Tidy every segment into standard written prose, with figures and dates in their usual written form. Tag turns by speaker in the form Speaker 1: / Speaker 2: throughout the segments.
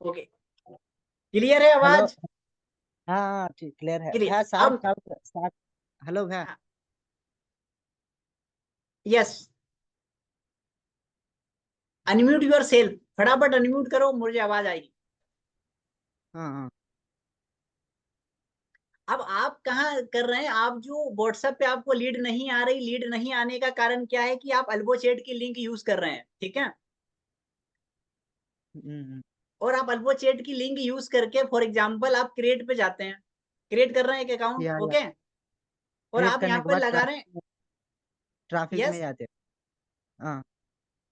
Speaker 1: Okay, clear है
Speaker 2: hello.
Speaker 1: आवाज?
Speaker 2: हाँ हाँ, ठीक, क्लियर है
Speaker 1: क्लियर
Speaker 2: भैया। साउंड
Speaker 1: अब।
Speaker 2: Sound sound. हेलो भैया।
Speaker 1: यस, अनम्यूट योर सेल्फ, फटाफट अनम्यूट करो, मुझे आवाज आएगी।
Speaker 2: हाँ हाँ।
Speaker 1: अब आप कहाँ कर रहे हैं, आप जो व्हाट्सएप पे आपको लीड नहीं आ रही, लीड नहीं आने का कारण क्या है कि आप अल्बो चैट की लिंक यूज कर रहे हैं, ठीक है।
Speaker 2: हम्म।
Speaker 1: और आप अल्बो चैट की लिंक यूज करके फॉर एग्जांपल आप क्रिएट पे जाते हैं, क्रिएट कर रहे हैं एक अकाउंट,
Speaker 2: या
Speaker 1: ओके। और
Speaker 2: क्रिएट
Speaker 1: आप यहाँ
Speaker 2: करने के
Speaker 1: पे
Speaker 2: बाद
Speaker 1: लगा रहे हैं।
Speaker 2: ट्रैफिक में
Speaker 1: यस,
Speaker 2: जाते हैं। हाँ,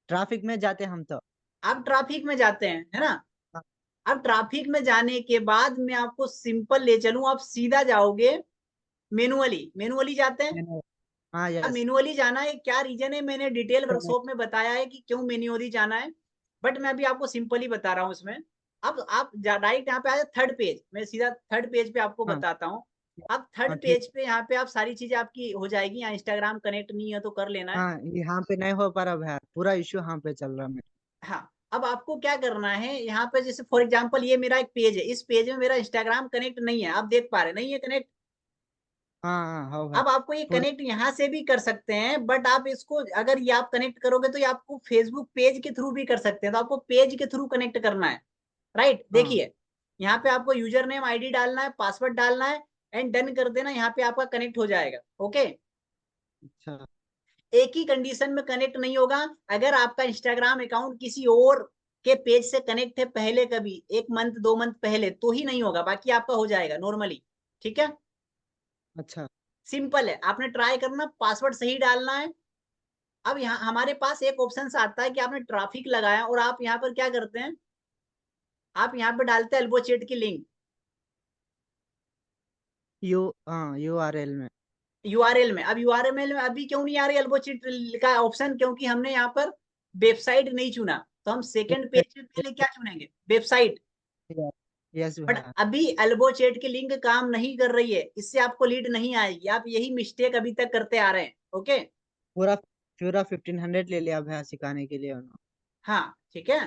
Speaker 2: ट्रैफिक में जाते हैं हम तो।
Speaker 1: आप ट्रैफिक में जाते हैं, है ना।
Speaker 2: हाँ,
Speaker 1: अब ट्रैफिक में जाने के बाद मैं आपको सिंपल ले चलूं, आप सीधा जाओगे मैनुअली, मैनुअली जाते हैं।
Speaker 2: मैंने हाँ
Speaker 1: अब
Speaker 2: यस।
Speaker 1: मैनुअली जाना है, क्या रीजन है, मैंने डिटेल वर्कशॉप में बताया है कि क्यों मैन्युअली जाना है, बट मैं अभी आपको सिंपली बता रहा हूँ इसमें। अब आप डायरेक्ट यहाँ पे आ जाए थर्ड पेज, मैं सीधा थर्ड पेज पे आपको
Speaker 2: हाँ
Speaker 1: बताता हूँ। अब थर्ड
Speaker 2: हाँ ठीक।
Speaker 1: पेज पे यहाँ पे आप सारी चीजें आपकी हो जाएगी, यहाँ इंस्टाग्राम कनेक्ट नहीं है तो कर लेना है।
Speaker 2: हाँ, यहाँ पे नहीं हो पा रहा भैया, पूरा इश्यू यहाँ पे चल रहा है मेरा।
Speaker 1: हाँ, अब आपको क्या करना है, यहाँ पे जैसे फॉर एग्जांपल ये मेरा एक पेज है, इस पेज में मेरा इंस्टाग्राम कनेक्ट नहीं है, आप देख पा रहे नहीं है कनेक्ट।
Speaker 2: हाँ हाँ हो भैया।
Speaker 1: अब आपको ये
Speaker 2: पूरा।
Speaker 1: कनेक्ट यहाँ से भी कर सकते हैं, बट आप इसको अगर ये आप कनेक्ट करोगे तो ये आपको फेसबुक पेज के थ्रू भी कर सकते हैं, तो आपको पेज के थ्रू कनेक्ट करना है। राइट,
Speaker 2: हाँ।
Speaker 1: देखिए यहाँ पे आपको यूजर नेम आईडी डालना है, पासवर्ड डालना है, एंड डन कर देना, यहाँ पे आपका कनेक्ट हो जाएगा, ओके।
Speaker 2: अच्छा।
Speaker 1: एक ही कंडीशन में कनेक्ट नहीं होगा, अगर आपका इंस्टाग्राम अकाउंट किसी और के पेज से कनेक्ट है पहले, कभी 1 मंथ 2 मंथ पहले, तो ही नहीं होगा, बाकी आपका हो जाएगा नॉर्मली, ठीक है।
Speaker 2: अच्छा।
Speaker 1: सिंपल है, आपने ट्राई करना, पासवर्ड सही डालना है। अब यहाँ हमारे पास एक ऑप्शन आता है कि आपने ट्रैफिक लगाया और आप यहाँ पर क्या करते हैं, आप यहाँ पे डालते हैं एल्बो चैट की लिंक
Speaker 2: हाँ URL में।
Speaker 1: यूआरएल में। अब यूआरएल में अभी क्यों नहीं आ रही एल्बो चैट का ऑप्शन, क्योंकि हमने यहाँ पर वेबसाइट नहीं चुना, तो हम सेकंड पेज पे पहले क्या चुनेंगे, वेबसाइट।
Speaker 2: यस
Speaker 1: बट
Speaker 2: भैया।
Speaker 1: अभी एल्बो चैट की लिंक काम नहीं कर रही है, इससे आपको लीड नहीं आएगी, आप यही मिस्टेक अभी तक करते आ रहे हैं, ओके।
Speaker 2: पूरा पूरा 1500 ले लिया भैया सिखाने के लिए उन्होंने।
Speaker 1: हाँ, ठीक है।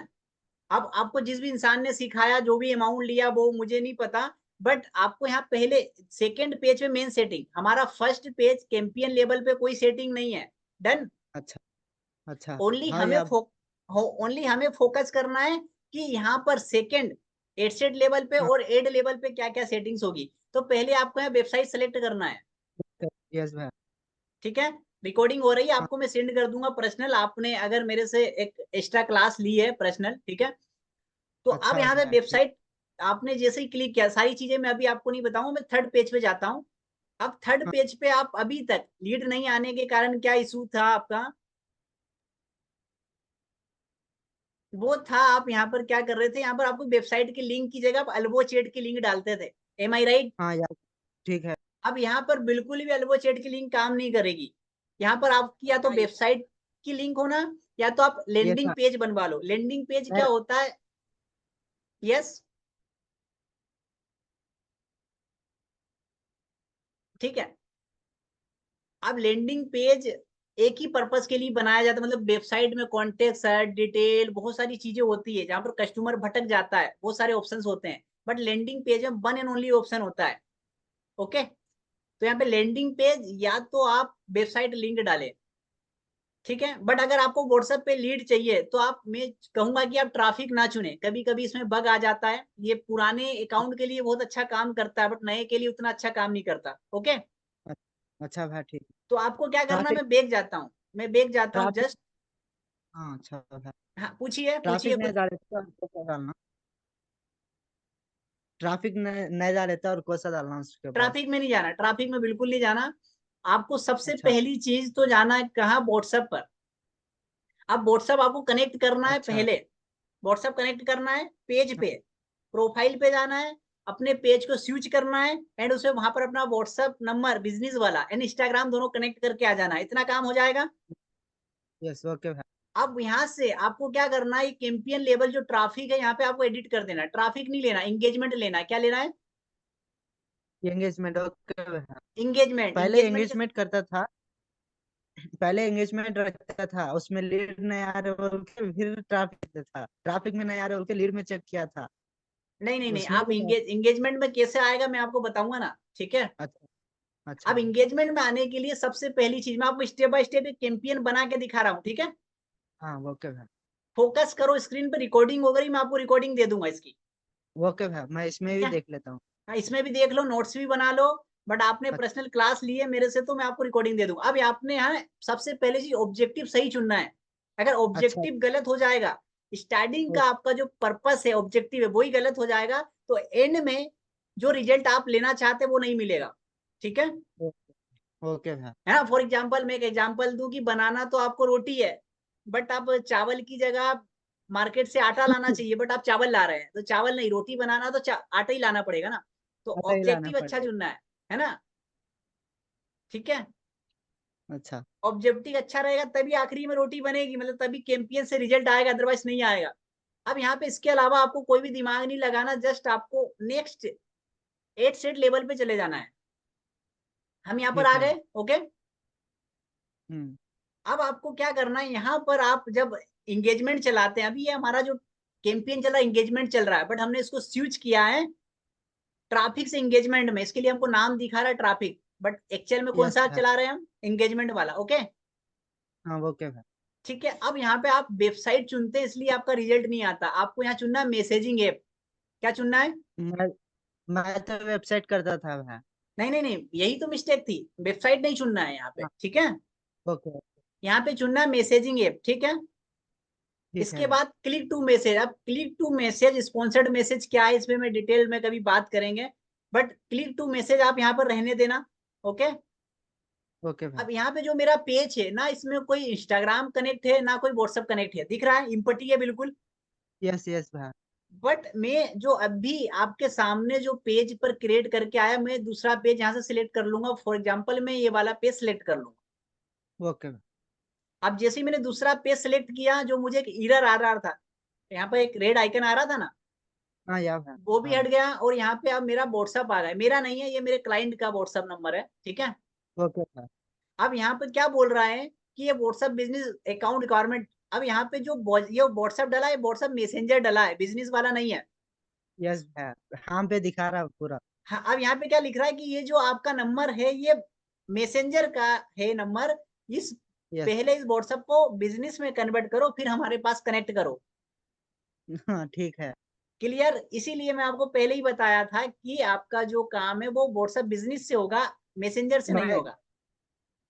Speaker 1: अब आपको जिस भी इंसान ने सिखाया, जो भी अमाउंट लिया, वो मुझे नहीं पता, बट आपको यहाँ पहले सेकंड पेज पे मेन सेटिंग, हमारा फर्स्ट पेज कैंपियन लेवल पे कोई सेटिंग नहीं है, डन।
Speaker 2: अच्छा। अच्छा।
Speaker 1: ओनली
Speaker 2: हाँ
Speaker 1: हमें
Speaker 2: या।
Speaker 1: ओनली हमें फोकस करना है कि यहाँ पर सेकंड एडसेट लेवल पे
Speaker 2: हाँ
Speaker 1: और एड लेवल पे क्या क्या सेटिंग्स होगी। तो पहले आपको यहाँ वेबसाइट सेलेक्ट करना है,
Speaker 2: यस भैया।
Speaker 1: ठीक है। रिकॉर्डिंग हो रही है,
Speaker 2: हाँ
Speaker 1: आपको मैं सेंड कर दूंगा पर्सनल, आपने अगर मेरे से एक एक्स्ट्रा क्लास ली है पर्सनल, ठीक है। तो अब
Speaker 2: अच्छा
Speaker 1: यहाँ पे
Speaker 2: भैया ठीक।
Speaker 1: वेबसाइट आपने जैसे ही क्लिक किया, सारी चीजें मैं अभी आपको नहीं बताऊंगा, मैं थर्ड पेज पे जाता हूँ। अब थर्ड
Speaker 2: हाँ
Speaker 1: पेज पे आप अभी तक लीड नहीं आने के कारण क्या इशू था आपका, वो था आप यहाँ पर क्या कर रहे थे, यहाँ पर आपको वेबसाइट की लिंक की जगह आप अल्बो चैट की लिंक डालते थे, एम आई राइट।
Speaker 2: हाँ यार ठीक है।
Speaker 1: अब यहाँ पर बिल्कुल भी अल्बो चैट की लिंक काम नहीं करेगी, यहाँ पर आपकी या तो
Speaker 2: हाँ
Speaker 1: वेबसाइट की लिंक होना, या तो आप
Speaker 2: ये
Speaker 1: लैंडिंग
Speaker 2: था।
Speaker 1: पेज बनवा लो। लैंडिंग पेज क्या
Speaker 2: मैं
Speaker 1: होता है, यस, ठीक है। अब लैंडिंग पेज एक ही पर्पस के लिए बनाया जाता है, मतलब वेबसाइट में कॉन्टेक्ट है, डिटेल, बहुत सारी चीजें होती है, जहां पर कस्टमर भटक जाता है, बहुत सारे ऑप्शंस होते हैं, बट लैंडिंग पेज में वन एंड ओनली ऑप्शन होता है, ओके। तो यहाँ पे लैंडिंग पेज या तो आप वेबसाइट लिंक डालें, ठीक है, बट अगर आपको व्हाट्सएप पे लीड चाहिए तो आप, मैं कहूंगा कि आप ट्रैफिक ना चुने, कभी कभी इसमें बग आ जाता है, ये पुराने अकाउंट के लिए बहुत अच्छा काम करता है, बट नए के लिए उतना अच्छा काम नहीं करता, ओके।
Speaker 2: अच्छा भैया ठीक।
Speaker 1: तो आपको क्या करना,
Speaker 2: ट्रैफिक
Speaker 1: मैं बैक जाता हूँ, मैं बैक जाता हूँ
Speaker 2: ट्रैफिक।
Speaker 1: जस्ट।
Speaker 2: हाँ अच्छा भैया।
Speaker 1: हाँ, पूछिए पूछिए
Speaker 2: ट्रैफिक नहीं
Speaker 1: कुछ।
Speaker 2: जा रहे थे और कैसा डालना। ट्रैफिक नहीं जा रहे थे और कैसा डालना उसके बाद।
Speaker 1: ट्रैफिक में नहीं जाना, ट्रैफिक में बिल्कुल नहीं जाना। आपको सबसे
Speaker 2: अच्छा।
Speaker 1: पहली चीज तो जाना है कहाँ, व्हाट्सएप पर। अब व्हाट्सएप आपको कनेक्ट करना है
Speaker 2: अच्छा।
Speaker 1: पहले, व्हाट्सएप कनेक्ट करना है पेज पे, प्रोफाइल पे जाना है, अपने पेज को स्विच करना है, एंड उसे वहां पर अपना व्हाट्सएप नंबर बिजनेस वाला एंड इंस्टाग्राम दोनों कनेक्ट करके आ जाना है, इतना काम हो जाएगा।
Speaker 2: यस ओके भैया।
Speaker 1: अब यहाँ से आपको क्या करना है, कैंपियन लेवल जो ट्रैफिक है यहाँ पे आपको एडिट कर देना है, ट्रैफिक नहीं लेना, एंगेजमेंट लेना है, क्या लेना है,
Speaker 2: एंगेजमेंट ओके भैया।
Speaker 1: एंगेजमेंट,
Speaker 2: पहले
Speaker 1: एंगेजमेंट के।
Speaker 2: एंगेजमेंट करता था। पहले एंगेजमेंट रखता था, उसमें लीड नहीं आ रहे बोल के फिर ट्रैफिक था, ट्रैफिक में नहीं आ रहे बोल के लीड में चेक किया था।
Speaker 1: नहीं नहीं नहीं,
Speaker 2: उसमें
Speaker 1: आप
Speaker 2: भी
Speaker 1: एंगेजमेंट में कैसे आएगा मैं आपको बताऊंगा ना, ठीक है।
Speaker 2: अच्छा अच्छा
Speaker 1: अब एंगेजमेंट में आने के लिए सबसे पहली चीज मैं आपको स्टेप बाय स्टेप एक कैंपेन बना के दिखा रहा हूँ, ठीक है।
Speaker 2: हाँ ओके भाई।
Speaker 1: फोकस करो, स्क्रीन पे रिकॉर्डिंग हो गई, मैं आपको रिकॉर्डिंग दे दूंगा इसकी,
Speaker 2: ओके भाई, मैं इसमें
Speaker 1: ठीक
Speaker 2: भी
Speaker 1: है।
Speaker 2: देख लेता हूँ।
Speaker 1: हाँ, इसमें भी देख लो, नोट्स भी बना लो। बट आपने
Speaker 2: अच्छा
Speaker 1: पर्सनल क्लास ली है मेरे से तो मैं आपको रिकॉर्डिंग दे दूंगा। अब आपने यहाँ सबसे पहले चीज ऑब्जेक्टिव सही चुनना है। अगर
Speaker 2: अच्छा।
Speaker 1: ऑब्जेक्टिव गलत हो जाएगा, स्टार्टिंग
Speaker 2: ओ,
Speaker 1: का आपका जो पर्पस है, ऑब्जेक्टिव है, वही गलत हो जाएगा, तो एंड में जो रिजल्ट आप लेना चाहते हैं वो नहीं मिलेगा, ठीक है।
Speaker 2: ओ, ओके भाई।
Speaker 1: है ना। फॉर एग्जाम्पल मैं एक एग्जाम्पल दूं कि बनाना तो आपको रोटी है, बट आप चावल की जगह आप मार्केट से आटा लाना चाहिए, बट आप चावल ला रहे हैं, तो चावल नहीं, रोटी बनाना तो आटा ही लाना पड़ेगा ना। तो
Speaker 2: पता ही लाना
Speaker 1: ऑब्जेक्टिव अच्छा
Speaker 2: पड़ेगा।
Speaker 1: चुनना है ना, ठीक है।
Speaker 2: अच्छा
Speaker 1: ऑब्जेक्टिव अच्छा रहेगा तभी आखिरी में रोटी बनेगी, मतलब तभी कैंपियन से रिजल्ट आएगा, अदरवाइज नहीं आएगा। अब यहाँ पे इसके अलावा आपको कोई भी दिमाग नहीं लगाना, जस्ट आपको नेक्स्ट 8 सेट लेवल पे चले जाना है। हम यहाँ पर
Speaker 2: ठीक
Speaker 1: आ
Speaker 2: है।
Speaker 1: गए, ओके।
Speaker 2: हम्म।
Speaker 1: अब आपको क्या करना है, यहाँ पर आप जब इंगेजमेंट चलाते हैं, अभी ये हमारा जो कैंपेन चल रहा है इंगेजमेंट चल रहा है, बट हमने इसको स्विच किया है ट्रैफिक से इंगेजमेंट में, इसके लिए हमको नाम दिखा रहा है ट्रैफिक, बट एक्चुअल में कौन
Speaker 2: यस
Speaker 1: सा
Speaker 2: भाई।
Speaker 1: चला रहे हैं हम, इंगेजमेंट वाला, ओके।
Speaker 2: हाँ ओके भाई।
Speaker 1: ठीक है, अब यहाँ पे आप वेबसाइट चुनते हैं इसलिए आपका रिजल्ट नहीं आता, आपको यहाँ चुनना है मैसेजिंग ऐप। क्या चुनना है?
Speaker 2: मैं मैं तो वेबसाइट करता था भाई।
Speaker 1: नहीं नहीं नहीं, यही तो मिस्टेक थी, वेबसाइट नहीं चुनना है यहाँ पे,
Speaker 2: हाँ
Speaker 1: ठीक है।
Speaker 2: ओके।
Speaker 1: यहाँ पे चुनना है मैसेजिंग ऐप, ठीक है।
Speaker 2: ठीक है
Speaker 1: इसके
Speaker 2: भाई।
Speaker 1: बाद क्लिक टू मैसेज। अब click to message sponsored message क्या है इसमें मैं डिटेल में कभी बात करेंगे, बट क्लिक टू मैसेज आप यहाँ पर रहने देना, ओके।
Speaker 2: ओके भाई।
Speaker 1: अब यहाँ पे जो मेरा पेज है ना, इसमें कोई इंस्टाग्राम कनेक्ट है ना कोई व्हाट्सअप कनेक्ट है, दिख रहा है इम्पटी है बिल्कुल।
Speaker 2: यस यस भाई।
Speaker 1: बट मैं जो अभी आपके सामने जो पेज पर क्रिएट करके आया, मैं दूसरा पेज यहाँ से सिलेक्ट कर लूंगा, फॉर एग्जाम्पल मैं ये वाला पेज सिलेक्ट कर लूंगा।
Speaker 2: ओके भाई।
Speaker 1: अब जैसे ही मैंने दूसरा पेज सिलेक्ट किया, जो मुझे एक एरर आ रहा था, यहाँ पर एक रेड आइकन आ रहा था ना,
Speaker 2: हाँ या भाई।
Speaker 1: वो भी
Speaker 2: हाँ
Speaker 1: हट गया, और यहाँ पे अब मेरा व्हाट्सअप आ गया, मेरा नहीं है, ये मेरे क्लाइंट का व्हाट्सअप नंबर है, ठीक है।
Speaker 2: ओके भाई।
Speaker 1: अब यहाँ पे क्या बोल रहा है कि ये व्हाट्सअप बिजनेस अकाउंट रिक्वायरमेंट। अब यहाँ पे जो ये व्हाट्सअप डला है, व्हाट्सअप मैसेंजर डला है, बिजनेस वाला नहीं है।
Speaker 2: यस भाई, हाँ पे दिखा रहा पूरा।
Speaker 1: हाँ, अब यहाँ पे क्या लिख रहा है कि ये जो आपका नंबर है ये मैसेंजर का है नंबर, इस
Speaker 2: यस।
Speaker 1: पहले इस व्हाट्सएप को बिजनेस में कन्वर्ट करो, फिर हमारे पास कनेक्ट करो।
Speaker 2: हाँ ठीक है।
Speaker 1: क्लियर, इसीलिए मैं आपको पहले ही बताया था कि आपका जो काम है वो व्हाट्सएप बिजनेस से होगा, मैसेंजर से नहीं
Speaker 2: मैं
Speaker 1: होगा।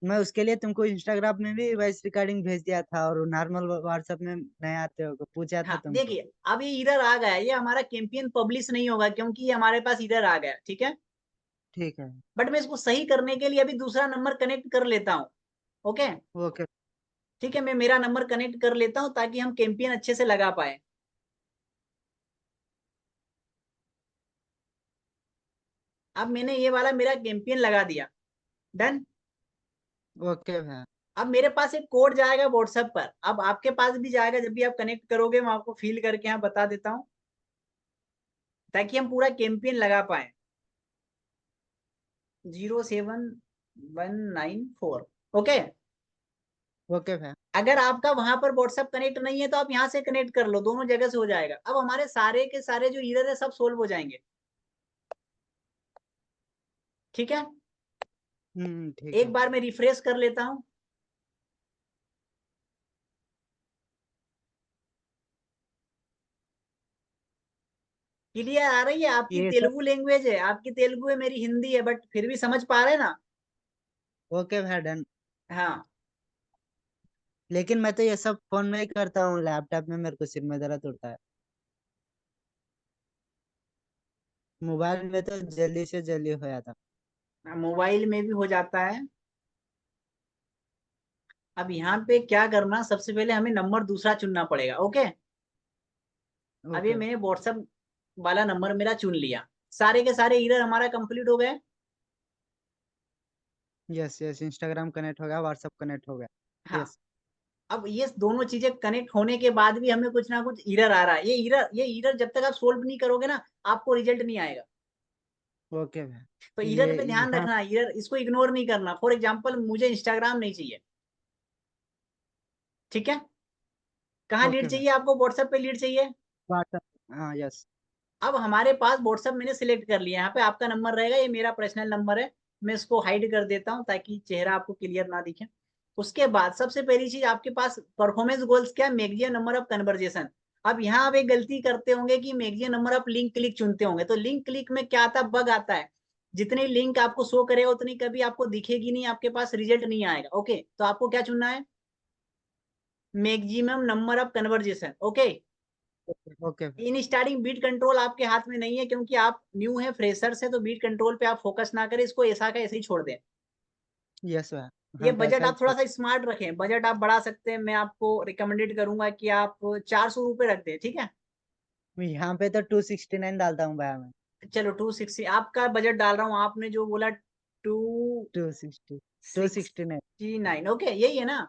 Speaker 2: मैं उसके लिए तुमको इंस्टाग्राम में भी वॉइस रिकॉर्डिंग भेज दिया था, और नॉर्मल व्हाट्सएप में नहीं आते हो पूछा था
Speaker 1: हाँ
Speaker 2: तुमको।
Speaker 1: देखिए, अब ये इधर आ गया, ये हमारा कैंपेन पब्लिश नहीं होगा क्योंकि ये हमारे पास इधर आ गया, ठीक है।
Speaker 2: ठीक है।
Speaker 1: बट मैं इसको सही करने के लिए अभी दूसरा नंबर कनेक्ट कर लेता हूँ, ओके।
Speaker 2: ओके।
Speaker 1: ठीक है, मैं मेरा नंबर कनेक्ट कर लेता हूँ ताकि हम कैंपेन अच्छे से लगा पाए। अब मैंने ये वाला मेरा कैंपेन लगा दिया, डन।
Speaker 2: ओके भाई।
Speaker 1: अब मेरे पास एक कोड जाएगा व्हाट्सएप पर, अब आपके पास भी जाएगा, जब भी आप कनेक्ट करोगे मैं आपको फील करके यहाँ बता देता हूँ ताकि हम पूरा कैंपेन लगा पाए। 07194, ओके।
Speaker 2: ओके भाई।
Speaker 1: अगर आपका वहां पर व्हाट्सएप कनेक्ट नहीं है तो आप यहाँ से कनेक्ट कर लो, दोनों जगह से हो जाएगा। अब हमारे सारे के सारे जो एरर है सब सोल्व हो जाएंगे, ठीक है।
Speaker 2: ठीक
Speaker 1: एक
Speaker 2: है।
Speaker 1: बार मैं रिफ्रेश कर लेता हूँ। क्लियर आ रही है? आपकी
Speaker 2: ये सब।
Speaker 1: तेलुगु लैंग्वेज है, आपकी तेलुगु है, मेरी हिंदी है, बट फिर भी समझ पा रहे हैं ना।
Speaker 2: ओके भाई डन।
Speaker 1: हाँ
Speaker 2: लेकिन मैं तो ये सब फोन में ही करता हूँ, लैपटॉप में मेरे को सिर में दर्द होता है। मोबाइल में तो जल्दी से जल्दी हो जाता।
Speaker 1: मोबाइल में भी हो जाता है। अब यहाँ पे क्या करना, सबसे पहले हमें नंबर दूसरा चुनना पड़ेगा, ओके। अब ये
Speaker 2: ओके।
Speaker 1: मैंने व्हाट्सएप वाला नंबर मेरा चुन लिया, सारे के सारे एरर हमारा कंप्लीट हो गए।
Speaker 2: यस यस, इंस्टाग्राम कनेक्ट हो गया, व्हाट्सएप कनेक्ट हो गया।
Speaker 1: हाँ,
Speaker 2: यस।
Speaker 1: अब ये दोनों चीजें कनेक्ट होने के बाद भी हमें कुछ ना कुछ एरर आ रहा है, ये एरर जब तक आप सोल्व नहीं करोगे ना, आपको रिजल्ट नहीं आएगा।
Speaker 2: ओके
Speaker 1: तो
Speaker 2: भाई।
Speaker 1: एरर
Speaker 2: ये
Speaker 1: पे ध्यान
Speaker 2: यहाँ।
Speaker 1: रखना, एरर इसको इग्नोर नहीं करना। फॉर एग्जाम्पल मुझे इंस्टाग्राम नहीं चाहिए, ठीक है। कहाँ लीड
Speaker 2: ओके भाई।
Speaker 1: चाहिए आपको? व्हाट्सएप पे लीड चाहिए।
Speaker 2: व्हाट्सएप। हाँ यस।
Speaker 1: अब हमारे पास व्हाट्सएप मैंने सिलेक्ट कर लिया, यहाँ पे आपका नंबर रहेगा, ये मेरा पर्सनल नंबर है, मैं इसको हाइड कर देता हूँ ताकि चेहरा आपको क्लियर ना दिखे। उसके बाद सबसे पहली चीज आपके पास परफॉर्मेंस गोल्स क्या, मैक्सिमम नंबर ऑफ कन्वर्जेशन। अब यहाँ आप एक गलती करते होंगे कि maximum number of link click चुनते होंगे, तो लिंक क्लिक में क्या आता है, बग आता है, जितनी लिंक आपको शो करेगा उतनी कभी आपको दिखेगी नहीं, आपके पास रिजल्ट नहीं आएगा। ओके, तो आपको क्या चुनना है, maximum number of conversion. Okay,
Speaker 2: okay भाई।
Speaker 1: इन स्टार्टिंग बीट कंट्रोल आपके हाथ में नहीं है, क्योंकि आप न्यू है, फ्रेशर्स है, तो बीट कंट्रोल पे आप फोकस ना करें, इसको ऐसा का ऐसे ही छोड़ दें।
Speaker 2: यस भाई,
Speaker 1: ये
Speaker 2: हम तो
Speaker 1: बजट
Speaker 2: ऐसा ही
Speaker 1: आप थोड़ा
Speaker 2: छोड़।
Speaker 1: सा स्मार्ट रखें, बजट आप बढ़ा सकते हैं, मैं आपको रिकमेंडेड करूंगा कि आप 400 रुपये रख दें, ठीक है।
Speaker 2: यहाँ पे तो 269 डालता हूँ भाई मैं।
Speaker 1: चलो 260 आपका बजट डाल रहा हूँ, आपने जो बोला टू
Speaker 2: 260, 269।
Speaker 1: सिक्सटी नाइन ओके, यही है ना।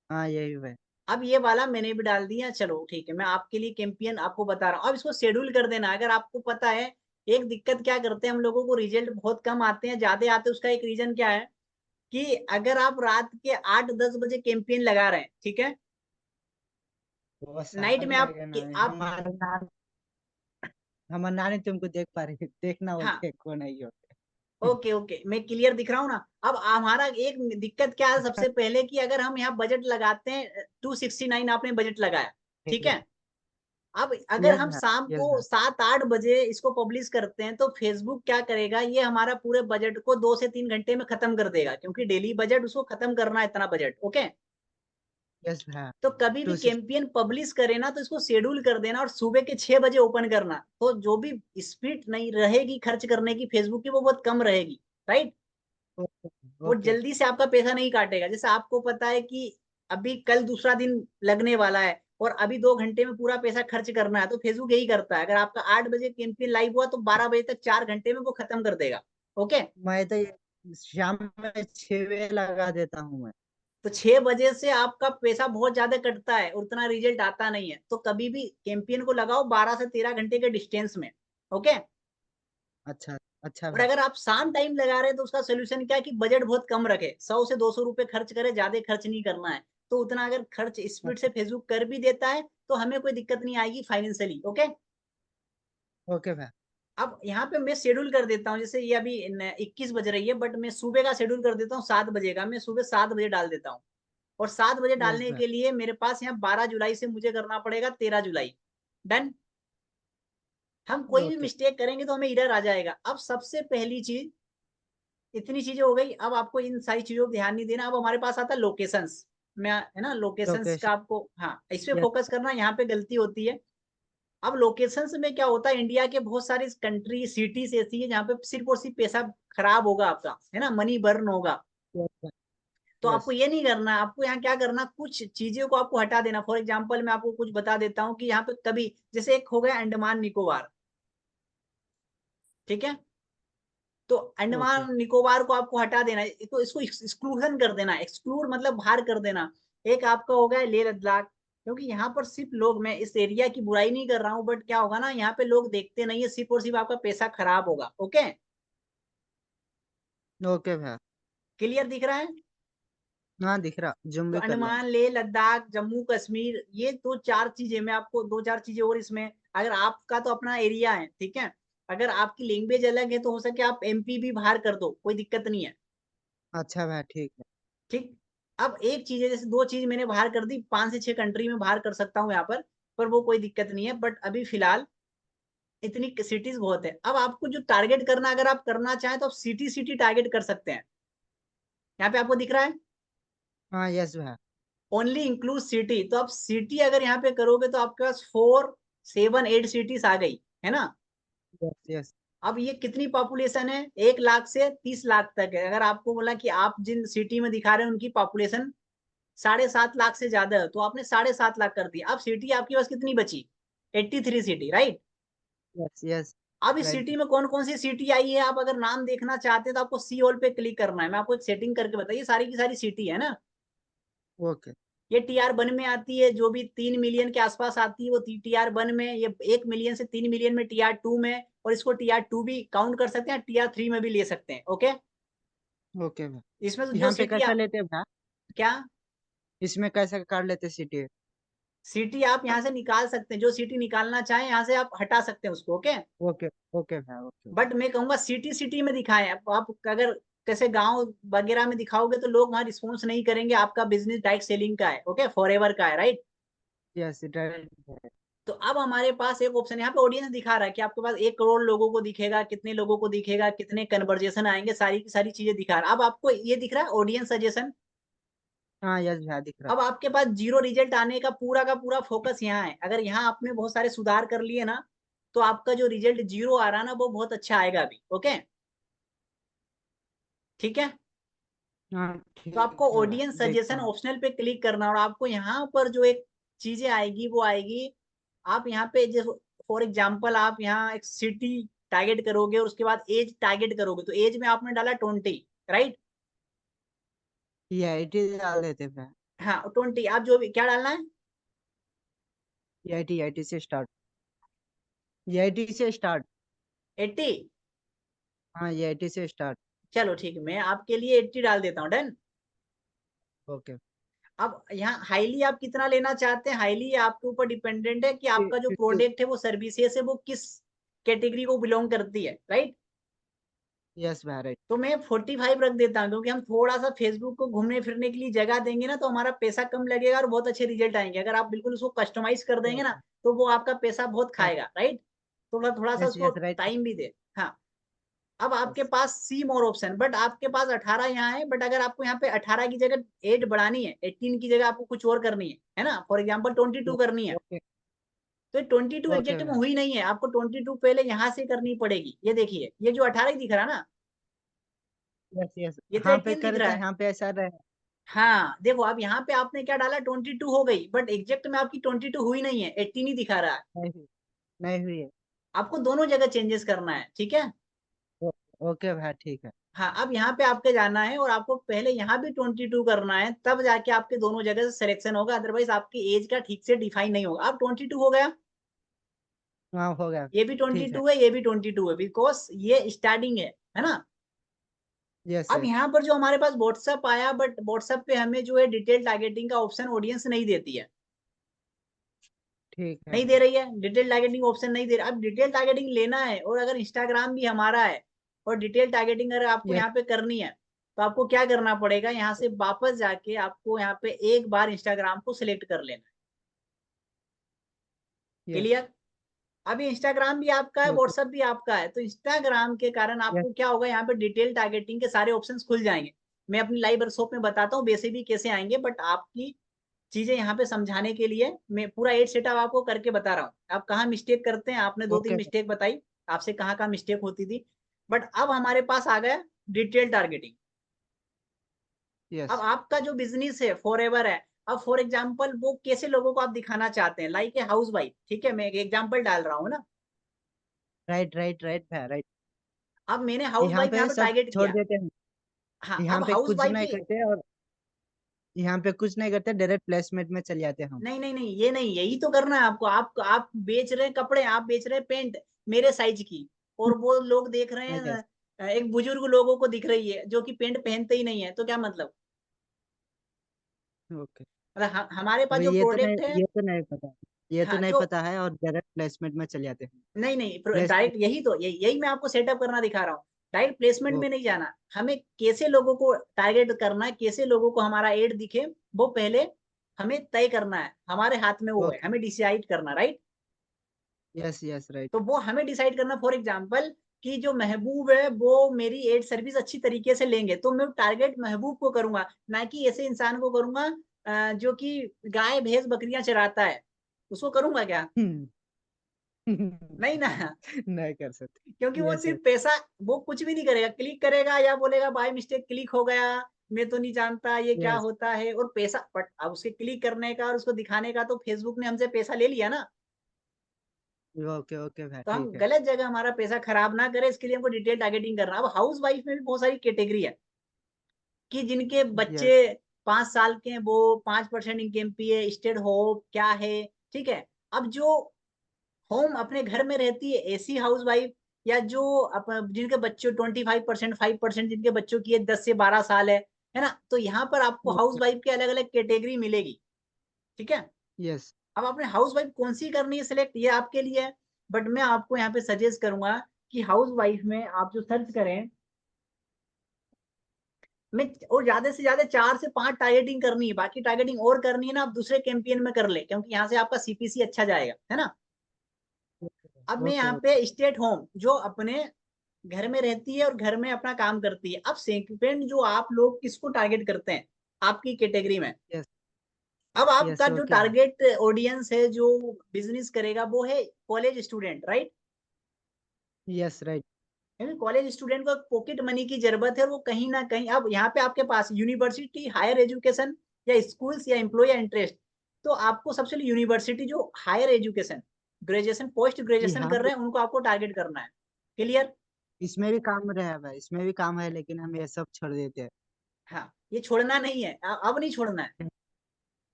Speaker 2: हाँ यही भाई।
Speaker 1: अब ये वाला मैंने भी डाल दिया, चलो ठीक है, मैं आपके लिए कैंपियन आपको बता रहा हूँ। अब इसको शेड्यूल कर देना, अगर आपको पता है एक दिक्कत क्या करते हैं हम लोगों को, रिजल्ट बहुत कम आते हैं, ज्यादा आते हैं, उसका एक रीजन क्या है कि अगर आप रात के 8-10 बजे कैंपेन लगा रहे हैं, ठीक है,
Speaker 2: वो
Speaker 1: नाइट
Speaker 2: समझ
Speaker 1: में
Speaker 2: रहे
Speaker 1: आप
Speaker 2: क्या नानी,
Speaker 1: आप
Speaker 2: हमारे नानी तुमको देख पा रही है, देखना
Speaker 1: हाँ
Speaker 2: बोलते हैं, कौन है ये।
Speaker 1: ओके ओके, मैं क्लियर दिख रहा हूँ ना। अब हमारा एक दिक्कत क्या है, सबसे पहले कि अगर हम यहाँ बजट लगाते हैं 269 आपने बजट लगाया, ठीक है, अब अगर
Speaker 2: यस
Speaker 1: हम
Speaker 2: भाई,
Speaker 1: शाम
Speaker 2: यस
Speaker 1: को
Speaker 2: भाई।
Speaker 1: 7-8 बजे इसको पब्लिश करते हैं, तो फेसबुक क्या करेगा, ये हमारा पूरे बजट को 2 से 3 घंटे में खत्म कर देगा, क्योंकि डेली बजट उसको खत्म करना है, इतना बजट। ओके,
Speaker 2: यस भाई।
Speaker 1: तो कभी भी
Speaker 2: 260।
Speaker 1: कैंपेन पब्लिश करे ना, तो इसको शेड्यूल कर देना और सुबह के 6 बजे ओपन करना, तो जो भी स्पीड नहीं रहेगी खर्च करने की फेसबुक की, वो बहुत कम रहेगी, राइट।
Speaker 2: ओके
Speaker 1: वो
Speaker 2: ओके।
Speaker 1: जल्दी से आपका पैसा नहीं काटेगा, जैसे आपको पता है कि अभी कल दूसरा दिन लगने वाला है और अभी 2 घंटे में पूरा पैसा खर्च करना है, तो फेसबुक यही करता है, अगर आपका 8 बजे कैंपेन लाइव हुआ तो 12 बजे तक 4 घंटे में वो खत्म कर देगा। ओके,
Speaker 2: मैं तो शाम में 6 बजे लगा देता हूँ मैं।
Speaker 1: तो 6 बजे से आपका पैसा बहुत ज्यादा कटता है, उतना रिजल्ट आता नहीं है, तो कभी भी कैंपेन को लगाओ 12 से 13 घंटे के डिस्टेंस में। ओके,
Speaker 2: अच्छा अच्छा
Speaker 1: और
Speaker 2: भाई।
Speaker 1: अगर आप शाम टाइम लगा रहे हैं तो उसका सोल्यूशन क्या है कि बजट बहुत कम रखे, 100 से 200 रुपए खर्च करे, ज्यादा खर्च नहीं करना है, तो उतना अगर खर्च स्पीड से फेसबुक कर भी देता है तो हमें कोई दिक्कत नहीं आएगी फाइनेंशियली। ओके,
Speaker 2: ओके भाई।
Speaker 1: अब यहाँ पे मैं शेड्यूल कर देता हूँ, जैसे ये अभी 21 बज रही है, बट मैं सुबह का शेड्यूल कर देता हूँ 7 बजे का, मैं सुबह 7 बजे डाल देता हूँ, और 7 बजे
Speaker 2: यस
Speaker 1: डालने
Speaker 2: भाई।
Speaker 1: के लिए मेरे पास यहाँ 12 जुलाई से मुझे करना पड़ेगा 13 जुलाई। डन। हम कोई भी
Speaker 2: ओके
Speaker 1: मिस्टेक करेंगे तो हमें इधर आ जाएगा। अब सबसे पहली चीज, इतनी चीजें हो गई, अब आपको इन सारी चीजों पर ध्यान नहीं देना, अब हमारे पास आता है लोकेशंस में, है ना, लोकेशंस का
Speaker 2: लोकेशन।
Speaker 1: आपको, हाँ इस पे
Speaker 2: यस।
Speaker 1: फोकस करना, यहाँ पे गलती होती है। अब लोकेशंस में क्या होता है, इंडिया के बहुत सारी कंट्री सिटीज ऐसी है जहाँ पे सिर्फ और सिर्फ पैसा खराब होगा आपका, है ना, मनी बर्न होगा।
Speaker 2: यस
Speaker 1: तो
Speaker 2: यस।
Speaker 1: आपको ये नहीं करना है, आपको यहाँ क्या करना, कुछ चीजों को आपको हटा देना। फॉर एग्जाम्पल मैं आपको कुछ बता देता हूँ कि यहाँ पे कभी, जैसे एक हो गया अंडमान निकोबार, ठीक है, तो
Speaker 2: ओके
Speaker 1: अंडमान निकोबार को आपको हटा देना है, तो इसको एक्सक्लूजन कर देना, एक्सक्लूड मतलब बाहर कर देना। एक आपका हो गया लेह लद्दाख, क्योंकि यहाँ पर सिर्फ लोग, मैं इस एरिया की बुराई नहीं कर रहा हूँ, बट क्या होगा ना, यहाँ पे लोग देखते नहीं है, सिर्फ और सिर्फ आपका पैसा खराब होगा। ओके,
Speaker 2: ओके भाई।
Speaker 1: क्लियर दिख रहा है।
Speaker 2: हाँ दिख रहा, जूम
Speaker 1: तो
Speaker 2: भी कर लो।
Speaker 1: अंडमान लेह लद्दाख जम्मू कश्मीर, ये दो चार चीजें, मैं आपको दो चार चीजें और इसमें, अगर आपका तो अपना एरिया है, ठीक है, अगर आपकी लैंग्वेज अलग है तो हो सके आप एमपी भी बाहर कर दो, कोई दिक्कत नहीं है।
Speaker 2: अच्छा भाई ठीक है।
Speaker 1: ठीक, अब एक चीज है, जैसे दो चीज मैंने बाहर कर दी, 5 से 6 कंट्री में बाहर कर सकता हूँ यहाँ पर वो कोई दिक्कत नहीं है, बट अभी फिलहाल इतनी सिटीज बहुत है। अब आपको जो टारगेट करना, अगर आप करना चाहें तो आप सिटी सिटी टारगेट कर सकते हैं। यहाँ पे आपको दिख रहा है
Speaker 2: हाँ यस भाई।
Speaker 1: ओनली इंक्लूड सिटी, तो आप सिटी अगर यहाँ पे करोगे तो आपके पास 4-7-8 सिटीज आ गई, है ना।
Speaker 2: Yes yes.
Speaker 1: अब ये कितनी पॉपुलेशन है, 1 लाख से 30 लाख तक है। अगर आपको बोला कि आप जिन सिटी में दिखा रहे हैं उनकी पॉपुलेशन 7.5 लाख से ज्यादा है, तो आपने 7.5 लाख कर दिया। अब सिटी आपके पास कितनी बची, 83 सिटी, राइट।
Speaker 2: Yes yes.
Speaker 1: अब इस
Speaker 2: राइट।
Speaker 1: सिटी में कौन कौन सी सिटी आई है, आप अगर नाम देखना चाहते हैं तो आपको सी ऑल पे क्लिक करना है, मैं आपको एक सेटिंग करके बताइए, सारी की सारी सिटी है ना।
Speaker 2: ओके
Speaker 1: ये TR1 में आती है, जो भी 3 मिलियन के आसपास आती है वो TR1 में, ये 1 मिलियन से 3 मिलियन में TR2 में, और इसको TR2 भी काउंट कर सकते हैं, TR3 में भी ले सकते हैं। ओके,
Speaker 2: ओके भाई।
Speaker 1: इसमें तो जो
Speaker 2: यहाँ पे
Speaker 1: सिटी
Speaker 2: कैसा लेते हैं भाई?
Speaker 1: क्या,
Speaker 2: इसमें कैसे कर लेते सिटी?
Speaker 1: सिटी आप यहाँ से निकाल सकते हैं, जो सिटी निकालना चाहें यहाँ से आप हटा सकते हैं उसको। ओके,
Speaker 2: ओके ओके भाई, ओके।
Speaker 1: बट मैं कहूंगा सिटी सिटी में दिखाएं। आप अगर कैसे गांव वगैरह में दिखाओगे तो लोग वहाँ रिस्पॉन्स नहीं करेंगे, आपका बिजनेस डायरेक्ट सेलिंग का है, ओके, फॉरएवर का है, राइट।
Speaker 2: Yes right.
Speaker 1: तो अब हमारे पास एक ऑप्शन यहाँ पे ऑडियंस दिखा रहा है कि आपके पास 1 करोड़ लोगों को दिखेगा, कितने लोगों को दिखेगा, कितने कन्वर्जेशन आएंगे, सारी की सारी चीजें दिखा रहा है। अब आपको ये दिख रहा है ऑडियंस सजेशन।
Speaker 2: हाँ यस भाई, दिख रहा
Speaker 1: अब आपके पास जीरो रिजल्ट आने का पूरा फोकस यहाँ है। अगर यहाँ आपने बहुत सारे सुधार कर लिए ना, तो आपका जो रिजल्ट जीरो आ रहा है ना, वो बहुत अच्छा आएगा अभी। ओके, ठीक है।
Speaker 2: है। हाँ
Speaker 1: तो
Speaker 2: ठीक
Speaker 1: आपको
Speaker 2: है भाई,
Speaker 1: ऑडियंस
Speaker 2: देखता
Speaker 1: सजेशन
Speaker 2: हूँ।
Speaker 1: ऑप्शनल पे क्लिक करना, और आपको यहाँ पर जो एक चीजें आएगी वो आएगी। आप यहाँ पे जो फॉर एग्जाम्पल आप यहाँ एक सिटी टारगेट करोगे और उसके बाद एज टारगेट करोगे, तो एज में आपने डाला 20, राइट।
Speaker 2: ये आईटी डाल देते भाई।
Speaker 1: हाँ 20, आप जो भी क्या डालना है।
Speaker 2: ये आईटी से स्टार्ट। ये आईटी से स्टार्ट।
Speaker 1: 80।
Speaker 2: हाँ ये आईटी से स्टार्ट।
Speaker 1: चलो ठीक है, मैं आपके लिए 80 डाल देता हूँ, डन।
Speaker 2: ओके।
Speaker 1: अब यहाँ हाईली आप कितना लेना चाहते हैं, हाईली आपके ऊपर डिपेंडेंट है कि आपका जो
Speaker 2: 50।
Speaker 1: प्रोडक्ट है वो सर्विसेज है वो किस कैटेगरी को बिलोंग करती है, राइट।
Speaker 2: यस भाई राइट।
Speaker 1: तो मैं 45 रख देता हूँ, क्योंकि हम थोड़ा सा फेसबुक को घूमने फिरने के लिए जगह देंगे ना, तो हमारा पैसा कम लगेगा और बहुत अच्छे रिजल्ट आएंगे। अगर आप बिल्कुल उसको कस्टमाइज कर देंगे ना,
Speaker 2: ओके।
Speaker 1: तो वो आपका पैसा बहुत खाएगा, राइट। थोड़ा थोड़ा सा
Speaker 2: यस
Speaker 1: उसको
Speaker 2: यस राइट।
Speaker 1: टाइम भी दे। हाँ, अब आपके
Speaker 2: यस।
Speaker 1: पास सी मोर ऑप्शन, बट आपके पास 18 यहाँ है, बट अगर आपको यहाँ पे 18 की जगह एज बढ़ानी है, 18 की जगह आपको कुछ और करनी है ना, फॉर एग्जाम्पल 22 करनी है,
Speaker 2: ओके
Speaker 1: तो 22
Speaker 2: ओके
Speaker 1: एग्जैक्ट में
Speaker 2: भाई।
Speaker 1: हुई नहीं है, आपको 22 पहले यहाँ से करनी पड़ेगी। ये देखिए, ये जो 18 दिख रहा है ना,
Speaker 2: यस यस।
Speaker 1: ये तो
Speaker 2: हाँ पे
Speaker 1: 18 दिख
Speaker 2: करे
Speaker 1: रहा
Speaker 2: तो
Speaker 1: है।
Speaker 2: यहाँ पे ऐसा रहे।
Speaker 1: हाँ देखो, अब यहाँ पे आपने क्या डाला, 22 हो गई, बट एग्जैक्ट में आपकी 22 हुई नहीं है, 18 ही दिखा रहा है।
Speaker 2: नहीं हुई। नहीं हुई है।
Speaker 1: आपको दोनों जगह चेंजेस करना है, ठीक है।
Speaker 2: ओ- ओके भाई ठीक है।
Speaker 1: हाँ, अब यहाँ पे आपके जाना है और आपको पहले यहाँ भी 22 करना है, तब जाके आपके दोनों जगह से सिलेक्शन होगा, अदरवाइज आपकी एज का ठीक से डिफाइन नहीं होगा। अब 22 हो गया,
Speaker 2: हाँ हो गया।
Speaker 1: ये भी
Speaker 2: ठीक है।
Speaker 1: 22 है, ये भी 22 है, बिकॉज ये स्टार्टिंग है ना।
Speaker 2: यस
Speaker 1: अब
Speaker 2: यस।
Speaker 1: यहाँ पर जो हमारे पास व्हाट्सअप आया, बट व्हाट्सअप पे हमें जो है डिटेल टारगेटिंग का ऑप्शन ऑडियंस नहीं देती है,
Speaker 2: ठीक है
Speaker 1: नहीं दे
Speaker 2: भाई।
Speaker 1: रही है, डिटेल टारगेटिंग ऑप्शन नहीं दे रहा। अब डिटेल टारगेटिंग लेना है, और अगर इंस्टाग्राम भी हमारा है और डिटेल टारगेटिंग अगर आपको
Speaker 2: यस
Speaker 1: यहाँ पे करनी है, तो आपको क्या करना पड़ेगा, यहाँ से वापस जाके आपको यहाँ पे एक बार इंस्टाग्राम को सिलेक्ट कर लेना है।
Speaker 2: यस।
Speaker 1: क्लियर। अभी इंस्टाग्राम भी आपका है,
Speaker 2: ओके।
Speaker 1: व्हाट्सएप भी आपका है, तो इंस्टाग्राम के कारण
Speaker 2: यस।
Speaker 1: आपको क्या होगा, यहाँ पे डिटेल टारगेटिंग के सारे ऑप्शंस खुल जाएंगे। मैं अपनी लाइव वर्कशॉप में बताता हूँ वैसे भी कैसे आएंगे, बट आपकी चीजें यहाँ पे समझाने के लिए मैं पूरा एड सेटअप आपको करके बता रहा हूँ। आप कहाँ मिस्टेक करते हैं, आपने दो तीन
Speaker 2: ओके।
Speaker 1: मिस्टेक बताई, आपसे कहाँ कहाँ मिस्टेक होती थी। बट अब हमारे पास आ गया डिटेल टारगेटिंग। अब
Speaker 2: यस।
Speaker 1: आपका जो बिजनेस है फॉरएवर है, अब फॉर एग्जाम्पल वो कैसे लोगों को आप दिखाना चाहते हैं, लाइक ए हाउस वाइफ, ठीक है, मैं एक एग्जाम्पल डाल रहा हूँ ना।
Speaker 2: राइट राइट राइट भाई राइट।
Speaker 1: अब मैंने हाउस
Speaker 2: यहाँ
Speaker 1: वाइफ यहाँ
Speaker 2: पे
Speaker 1: पे
Speaker 2: सब
Speaker 1: टारगेट
Speaker 2: छोड़
Speaker 1: किया।
Speaker 2: देते हैं।
Speaker 1: हाँ,
Speaker 2: यहाँ
Speaker 1: अब
Speaker 2: पे
Speaker 1: हाउस
Speaker 2: कुछ
Speaker 1: वाइफ
Speaker 2: नहीं
Speaker 1: भी,
Speaker 2: करते, और यहाँ पे कुछ नहीं करते, डायरेक्ट प्लेसमेंट में चले जाते हैं हम।
Speaker 1: नहीं नहीं नहीं, ये नहीं, यही तो करना है आपको। आप बेच रहे हैं कपड़े, आप बेच रहे हैं पेंट मेरे साइज की, और वो लोग देख रहे
Speaker 2: यस।
Speaker 1: हैं, एक बुजुर्ग लोगों को दिख रही है जो कि पेंट पहनते ही नहीं है, तो क्या मतलब।
Speaker 2: ओके।
Speaker 1: मतलब हमारे पास
Speaker 2: अभी
Speaker 1: जो प्रोडक्ट है,
Speaker 2: ये तो नहीं पता। ये तो
Speaker 1: हाँ
Speaker 2: नहीं
Speaker 1: जो,
Speaker 2: पता है, और डायरेक्ट प्लेसमेंट में चले जाते हैं।
Speaker 1: नहीं नहीं,
Speaker 2: प्लेसमेंट।
Speaker 1: डायरेक्ट यही तो, यही मैं आपको सेटअप करना दिखा रहा हूँ। डायरेक्ट प्लेसमेंट में
Speaker 2: ओके।
Speaker 1: नहीं जाना, हमें कैसे लोगों को टारगेट करना है, कैसे लोगों को हमारा एड दिखे, वो पहले हमें तय करना है, हमारे हाथ में वो है,
Speaker 2: ओके।
Speaker 1: हमें डिसाइड करना, राइट।
Speaker 2: यस यस
Speaker 1: तो
Speaker 2: राइट।
Speaker 1: वो हमें डिसाइड करना, फॉर एग्जाम्पल कि जो महबूब है वो मेरी एड सर्विस अच्छी तरीके से लेंगे, तो मैं टारगेट महबूब को करूंगा, ना कि ऐसे इंसान को करूंगा जो कि गाय भैंस बकरियां चराता है, उसको करूंगा क्या। नहीं ना,
Speaker 2: नहीं कर
Speaker 1: क्योंकि
Speaker 2: सकते।
Speaker 1: वो
Speaker 2: यस
Speaker 1: सिर्फ
Speaker 2: यस।
Speaker 1: पैसा, वो कुछ भी नहीं करेगा, क्लिक करेगा या बोलेगा बाय मिस्टेक क्लिक हो गया, मैं तो नहीं जानता ये क्या
Speaker 2: यस।
Speaker 1: होता है, और पैसा, बट अब उसके क्लिक करने का और उसको दिखाने का तो फेसबुक ने हमसे पैसा ले लिया ना।
Speaker 2: ओके ओके भाई
Speaker 1: तो हम
Speaker 2: ठीक है।
Speaker 1: गलत जगह हमारा पैसा खराब ना करें, इसके लिए हमको डिटेल टारगेटिंग करना। अब हाउस वाइफ में भी बहुत सारी कैटेगरी है, कि जिनके बच्चे
Speaker 2: यस।
Speaker 1: 5 साल के हैं, वो 5% इनकम पे है, स्टेट हो क्या है, ठीक है। अब जो होम अपने घर में रहती है ऐसी हाउस वाइफ, या जो जिनके बच्चे 25%, 5% जिनके बच्चों की 10 से 12 साल है ना, तो यहाँ पर आपको हाउस
Speaker 2: ओके।
Speaker 1: वाइफ के अलग अलग कैटेगरी मिलेगी, ठीक है।
Speaker 2: यस।
Speaker 1: अब आपने हाउस वाइफ कौन सी करनी है सिलेक्ट, ये आपके लिए है। बट मैं आपको यहाँ पे सजेस्ट करूंगा कि हाउस वाइफ में आप जो सर्च करें, में और ज्यादा से ज्यादा 4 से 5 टारगेटिंग करनी है, बाकी टारगेटिंग और करनी है ना आप दूसरे कैंपेन में कर ले, क्योंकि यहाँ से आपका सीपीसी अच्छा जाएगा, है ना। अब मैं
Speaker 2: ओके
Speaker 1: यहाँ
Speaker 2: ओके।
Speaker 1: पे स्टेट होम जो अपने घर में रहती है और घर में अपना काम करती है। अब सेकंड जो आप लोग किसको टारगेट करते हैं आपकी कैटेगरी में,
Speaker 2: यस
Speaker 1: अब आपका
Speaker 2: यस
Speaker 1: जो
Speaker 2: ओके भाई।
Speaker 1: टारगेट ऑडियंस है जो बिजनेस करेगा वो है college student, right.
Speaker 2: Yes right.
Speaker 1: क्योंकि कॉलेज स्टूडेंट को पॉकेट मनी की जरूरत है, वो कहीं ना कहीं, अब यहाँ पे आपके पास यूनिवर्सिटी, हायर एजुकेशन या स्कूल्स या एम्प्लॉय या इंटरेस्ट, तो आपको सबसे पहले यूनिवर्सिटी जो हायर एजुकेशन, ग्रेजुएशन पोस्ट
Speaker 2: जी
Speaker 1: ग्रेजुएशन
Speaker 2: हाँ,
Speaker 1: कर रहे हैं उनको आपको टारगेट करना है। क्लियर।
Speaker 2: इसमें भी काम रहा भाई, इसमें भी काम है, लेकिन हम ये सब छोड़ देते हैं।
Speaker 1: हाँ, ये छोड़ना नहीं है, अब नहीं छोड़ना है। ठीक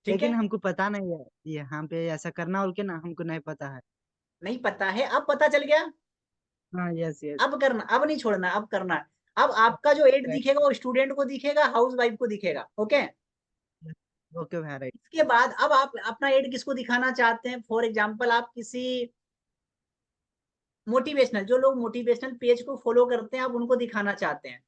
Speaker 2: लेकिन
Speaker 1: है,
Speaker 2: हमको पता नहीं है यहाँ पे ऐसा करना, और के ना हमको नहीं पता है।
Speaker 1: नहीं पता है, अब पता चल गया।
Speaker 2: हाँ यस यस।
Speaker 1: अब करना, अब नहीं छोड़ना, अब करना है। अब आपका जो एड
Speaker 2: राइट।
Speaker 1: दिखेगा वो स्टूडेंट को दिखेगा, हाउस वाइफ को दिखेगा, ओके।
Speaker 2: ओके भाई राइट।
Speaker 1: इसके बाद अब आप अपना एड किसको दिखाना चाहते हैं, फॉर एग्जाम्पल आप किसी मोटिवेशनल, जो लोग मोटिवेशनल पेज को फॉलो करते हैं आप उनको दिखाना चाहते हैं,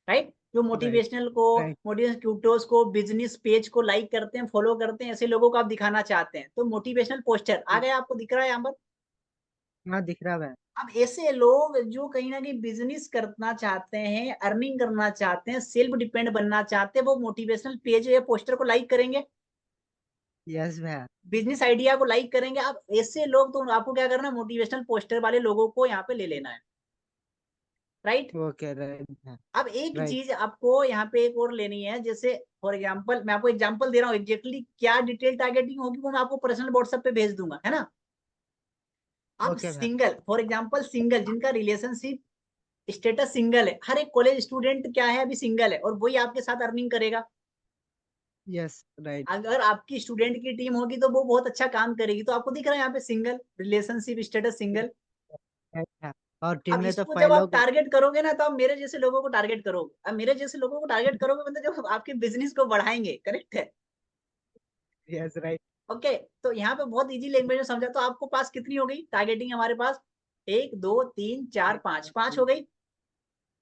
Speaker 1: राइट। जो
Speaker 2: राइट
Speaker 1: मोटिवेशनल को,
Speaker 2: राइट।
Speaker 1: मोटिवेशनल ट्यूटोर्स को, बिजनेस पेज को लाइक करते हैं, फॉलो करते हैं, ऐसे लोगों को आप दिखाना चाहते हैं, तो मोटिवेशनल पोस्टर आ गया, आपको दिख रहा है यहाँ पर।
Speaker 2: हाँ दिख रहा है।
Speaker 1: अब ऐसे लोग जो कहीं ना कहीं बिजनेस करना चाहते हैं, अर्निंग करना चाहते हैं, सेल्फ डिपेंड बनना चाहते हैं, वो मोटिवेशनल पेज या पोस्टर को लाइक करेंगे,
Speaker 2: यस भैया।
Speaker 1: बिजनेस आइडिया को लाइक करेंगे। अब ऐसे लोग, तो आपको क्या करना है, मोटिवेशनल पोस्टर वाले लोगों को यहाँ पे ले लेना है, राइट।
Speaker 2: ओके राइट भैया।
Speaker 1: अब एक
Speaker 2: राइट।
Speaker 1: चीज आपको यहाँ पे एक और लेनी है, जैसे फॉर एग्जाम्पल मैं आपको एग्जाम्पल दे रहा हूँ, एग्जैक्टली क्या डिटेल टारगेटिंग होगी वो मैं आपको पर्सनल व्हाट्सएप पे भेज दूंगा, है ना। अब
Speaker 2: ओके भैया।
Speaker 1: सिंगल, फॉर एग्जाम्पल सिंगल जिनका रिलेशनशिप स्टेटस सिंगल है, हर एक कॉलेज स्टूडेंट क्या है अभी सिंगल है, और वही आपके साथ अर्निंग करेगा।
Speaker 2: Yes right.
Speaker 1: अगर आपकी स्टूडेंट की टीम होगी तो वो बहुत अच्छा काम करेगी, तो आपको दिख रहा है यहाँ पे सिंगल रिलेशनशिप स्टेटस सिंगल।
Speaker 2: और टीम
Speaker 1: अब
Speaker 2: में तो
Speaker 1: इसको जब
Speaker 2: 5
Speaker 1: आप
Speaker 2: लोग।
Speaker 1: टारगेट करोगे ना, तो आप मेरे जैसे लोगों को टारगेट करोगे, अब मेरे जैसे लोगों को टारगेट करोगे मतलब जब आपके बिजनेस को बढ़ाएंगे, करेक्ट है।
Speaker 2: Yes right.
Speaker 1: ओके, तो यहाँ पे बहुत इजी लैंग्वेज में समझा, तो आपको पास कितनी हो गई टारगेटिंग हमारे पास, 1 2 3 4 5 हो गई।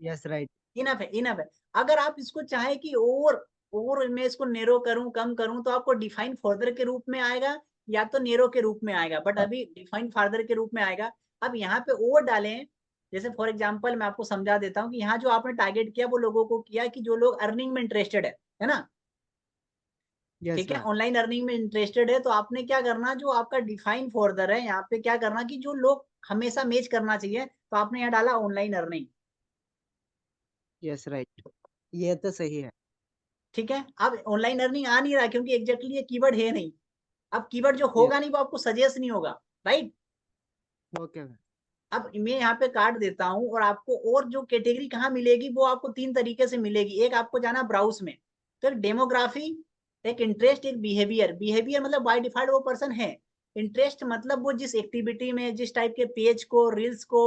Speaker 2: Yes right.
Speaker 1: इनफ है, इनफ है। अगर आप इसको चाहे कि और मैं इसको नेरो करूं, कम करूं, तो आपको डिफाइन फर्दर के रूप में आएगा या तो नेरो के रूप में आएगा, बट अभी डिफाइन फर्दर के रूप में आएगा। अब यहाँ पे और डालें, जैसे फॉर एग्जांपल मैं आपको समझा देता हूँ कि यहाँ जो आपने टारगेट किया वो लोगों को किया कि जो लोग अर्निंग में इंटरेस्टेड है ना।
Speaker 2: यस
Speaker 1: ठीक है,
Speaker 2: भैया।
Speaker 1: ऑनलाइन अर्निंग में इंटरेस्टेड है, तो आपने क्या करना, जो आपका डिफाइन फर्दर है यहाँ पे क्या करना कि जो लोग हमेशा मैच करना चाहिए, तो आपने यहाँ डाला ऑनलाइन अर्निंग।
Speaker 2: Yes right. ये तो सही है।
Speaker 1: ठीक है, अब ऑनलाइन अर्निंग आ नहीं रहा क्योंकि एग्जैक्टली ये कीवर्ड है नहीं। अब कीवर्ड जो
Speaker 2: यस।
Speaker 1: होगा नहीं वो आपको सजेस्ट नहीं होगा, राइट।
Speaker 2: ओके भैया।
Speaker 1: अब मैं यहाँ पे काट देता हूँ, और आपको और जो कैटेगरी कहाँ मिलेगी वो आपको 3 तरीके से मिलेगी। एक आपको जाना ब्राउज में, तो एक डेमोग्राफी, एक इंटरेस्ट, एक बिहेवियर। बिहेवियर मतलब बाय डिफॉल्ट वो पर्सन है, इंटरेस्ट मतलब वो जिस एक्टिविटी में, जिस टाइप के पेज को, रील्स को,